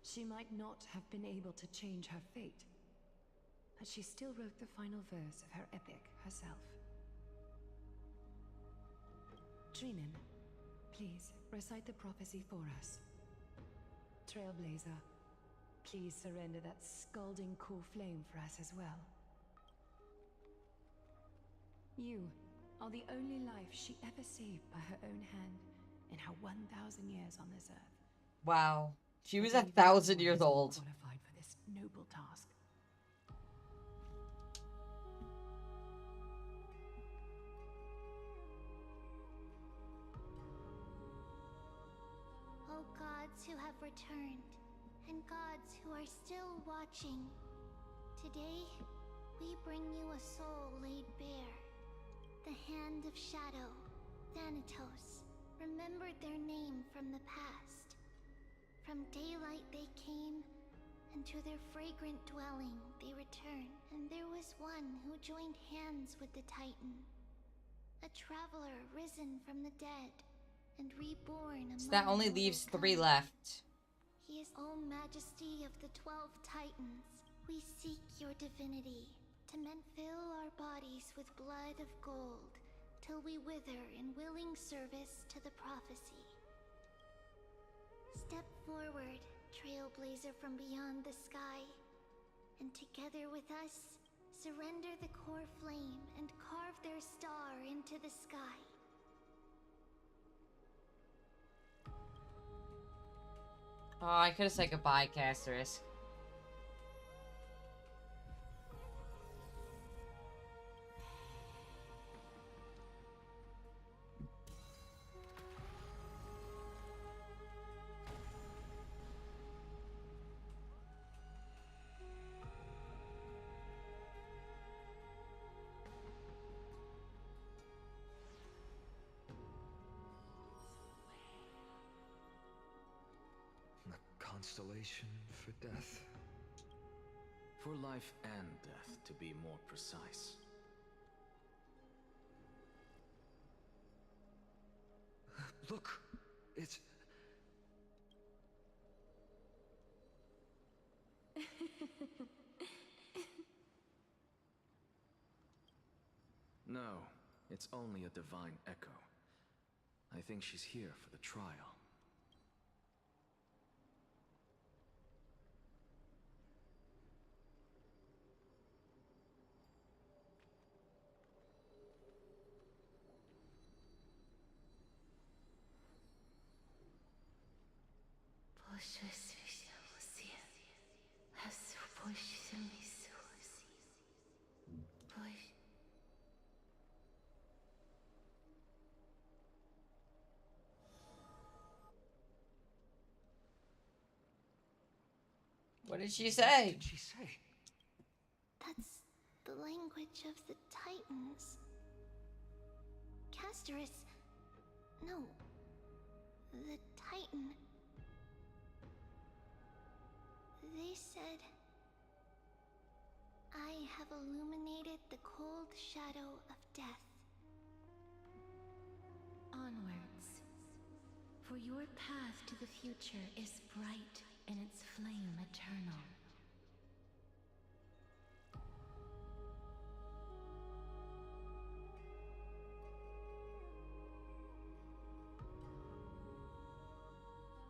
She might not have been able to change her fate, but she still wrote the final verse of her epic herself. Trinen, please recite the prophecy for us. Trailblazer, please surrender that scalding cool flame for us as well. You are the only life she ever saved by her own hand in her 1,000 years on this earth. Wow. She was 1,000 years old. Qualified for this noble task. O gods who have returned, and gods who are still watching, today we bring you a soul laid bare. The Hand of Shadow, Thanatos, remembered their name from the past. From daylight they came, and to their fragrant dwelling they return. And there was one who joined hands with the Titan, a traveler risen from the dead and reborn among So that only leaves 3 left. He is O Majesty of the 12 Titans. We seek your divinity to fill our bodies with blood of gold till we wither in willing service to the prophecy. Step forward, trailblazer from beyond the sky, and together with us, surrender the core flame and carve their star into the sky. Oh, I could have said goodbye, Castris. Constellation for death. For life and death, to be more precise. Look, it's... No, it's only a divine echo. I think she's here for the trial. What did she say? What did she say? That's the language of the Titans. Casterus... No. The Titan. They said... I have illuminated the cold shadow of death. Onwards. For your path to the future is bright and its flame eternal.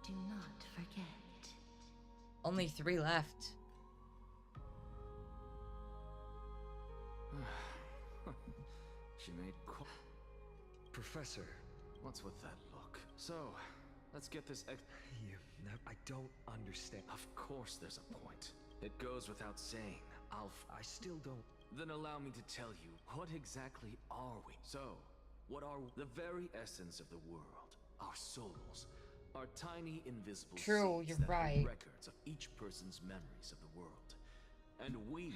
Do not forget. Only 3 left. She made Professor. What's with that look? So, Let's get this I don't understand. Of course there's a point. It goes without saying. I still don't... Then allow me to tell you, what exactly are we? So, what are the very essence of the world? Our souls are tiny invisible True, seeds you're that right. hold records of each person's memories of the world. And we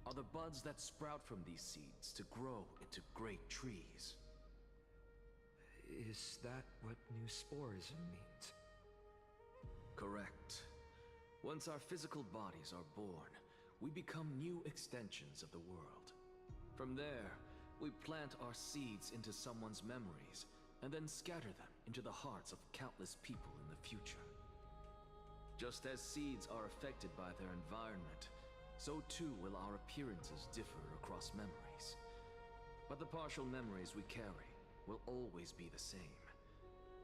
are the buds that sprout from these seeds to grow into great trees. Is that what new sporism means? Correct. Once our physical bodies are born, we become new extensions of the world. From there, we plant our seeds into someone's memories, and then scatter them into the hearts of countless people in the future. Just as seeds are affected by their environment, so too will our appearances differ across memories. But the partial memories we carry will always be the same,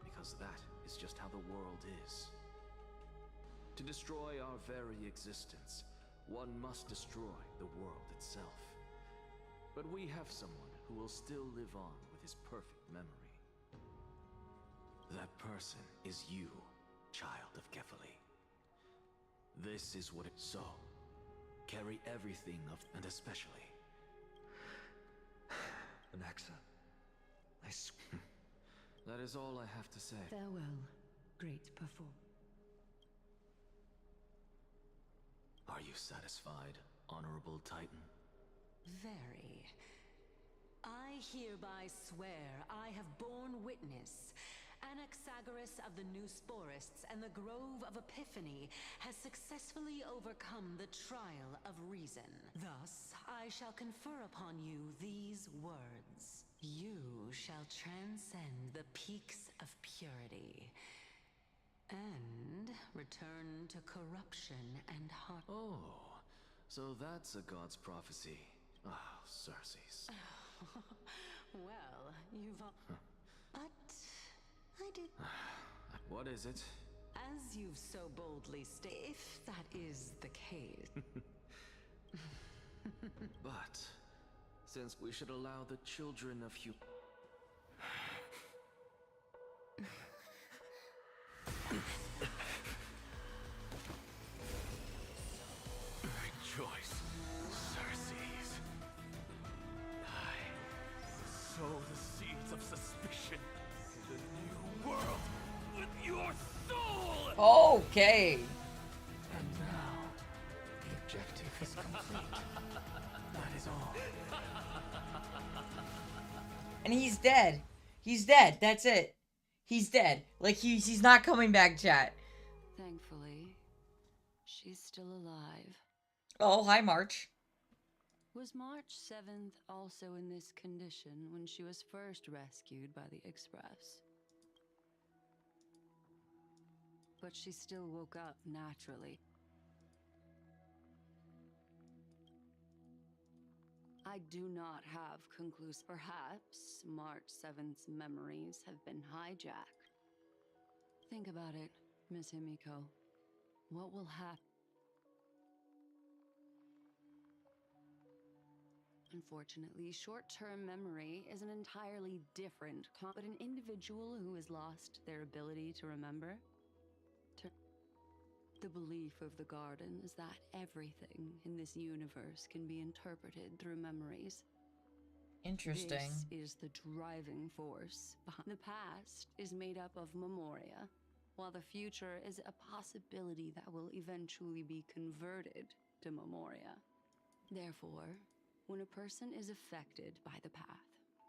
because that is just how the world is. To destroy our very existence, one must destroy the world itself. But we have someone who will still live on with his perfect memory. That person is you, child of Kefali. This is what it's so. Carry everything of, and especially... Anaxa, I swear. That is all I have to say. Farewell, great performer. Are you satisfied, Honorable Titan? Very. I hereby swear I have borne witness. Anaxagoras of the New Sporists and the Grove of Epiphany has successfully overcome the trial of reason. Thus, I shall confer upon you these words. You shall transcend the peaks of purity and return to corruption and heart. Oh, so that's a god's prophecy. Ah, Circe's. Well, you've... But I did... What is it? As you've so boldly stated, if that is the case... But, since we should allow the children of Rejoice, Circes. I sow the seeds of suspicion in the new world with your soul! Okay. And now, the objective is complete. That is all. And he's dead. He's dead. That's it. He's dead. Like, he's not coming back, chat. Thankfully, she's still alive. Oh, hi, March. Was March 7th also in this condition when she was first rescued by the Express? But she still woke up naturally. I do not have conclusive. Perhaps March 7th's memories have been hijacked. Think about it, Miss Himiko. What will happen? Unfortunately, short-term memory is an entirely different but an individual who has lost their ability to remember. The belief of the Garden is that everything in this universe can be interpreted through memories. Interesting. This is the driving force behind. The past is made up of memoria, while the future is a possibility that will eventually be converted to memoria. Therefore, when a person is affected by the path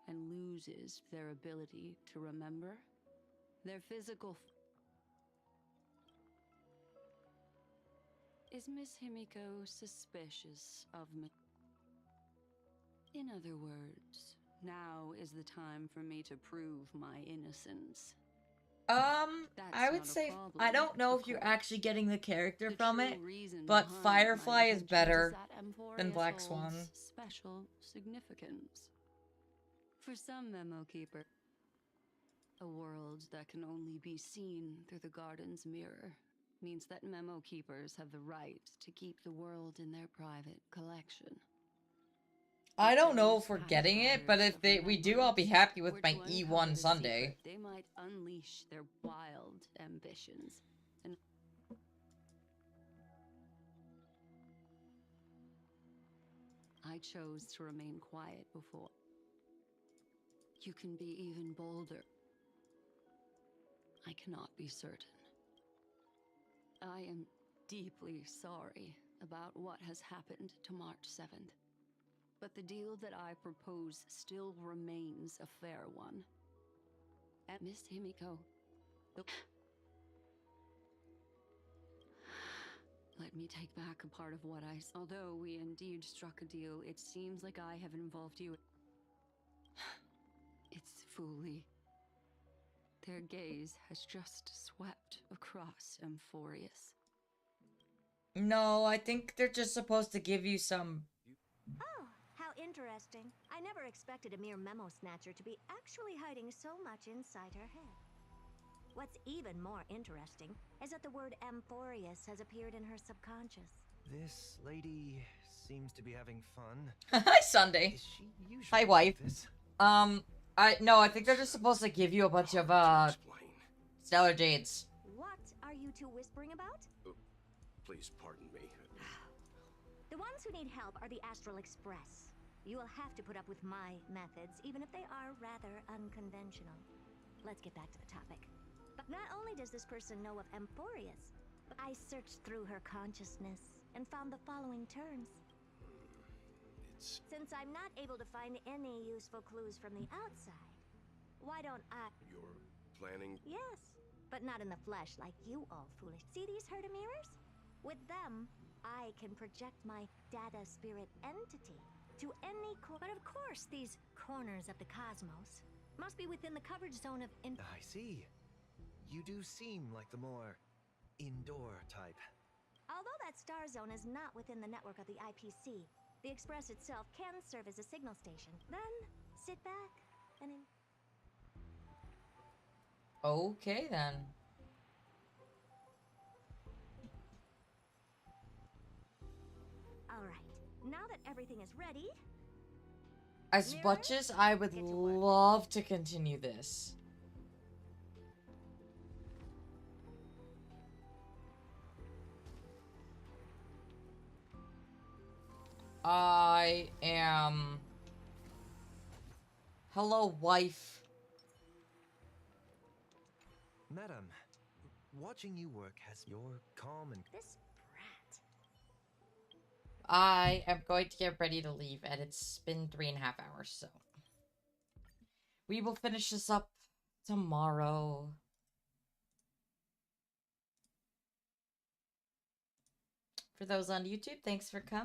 and loses their ability to remember, their physical... Is Miss Himiko suspicious of me? In other words, now is the time for me to prove my innocence. I would say I don't know if you're actually getting the character from it, but Firefly is better than Black Swan. Special significance. For some Memo Keeper, a world that can only be seen through the Garden's mirror means that Memo Keepers have the right to keep the world in their private collection. I don't know if we're getting it, but if we do, I'll be happy with my E1 Sunday. They might unleash their wild ambitions. And I chose to remain quiet before. You can be even bolder. I cannot be certain. I am deeply sorry about what has happened to March 7th. But the deal that I propose still remains a fair one. And Miss Himiko, let me take back a part of what I... Although we indeed struck a deal, it seems like I have involved you. It's Fooly. Their gaze has just swept across Emphorius. No, I think they're just supposed to give you some... Oh, how interesting. I never expected a mere memo snatcher to be actually hiding so much inside her head. What's even more interesting is that the word Emphorius has appeared in her subconscious. This lady seems to be having fun. Hi, Sunday. Is she usually Hi, wife. like this? No, I think they're just supposed to give you a bunch of, Stellar Jades. What are you two whispering about? Please pardon me. The ones who need help are the Astral Express. You will have to put up with my methods, even if they are rather unconventional. Let's get back to the topic. But not only does this person know of Emphorius, but I searched through her consciousness and found the following terms. Since I'm not able to find any useful clues from the outside, why don't I... You're planning... Yes, but not in the flesh like you all foolish. See these Herda mirrors? With them, I can project my data spirit entity to any but of course, these corners of the cosmos must be within the coverage zone of I see. You do seem like the more indoor type. Although that star zone is not within the network of the IPC, the Express itself can serve as a signal station. Then, sit back and... Okay, then. Alright, now that everything is ready... As much as I would love to continue this. I am... Hello, wife. Madam, watching you work has your calm and... This brat. I am going to get ready to leave, and it's been 3.5 hours, so... We will finish this up tomorrow. For those on YouTube, thanks for coming.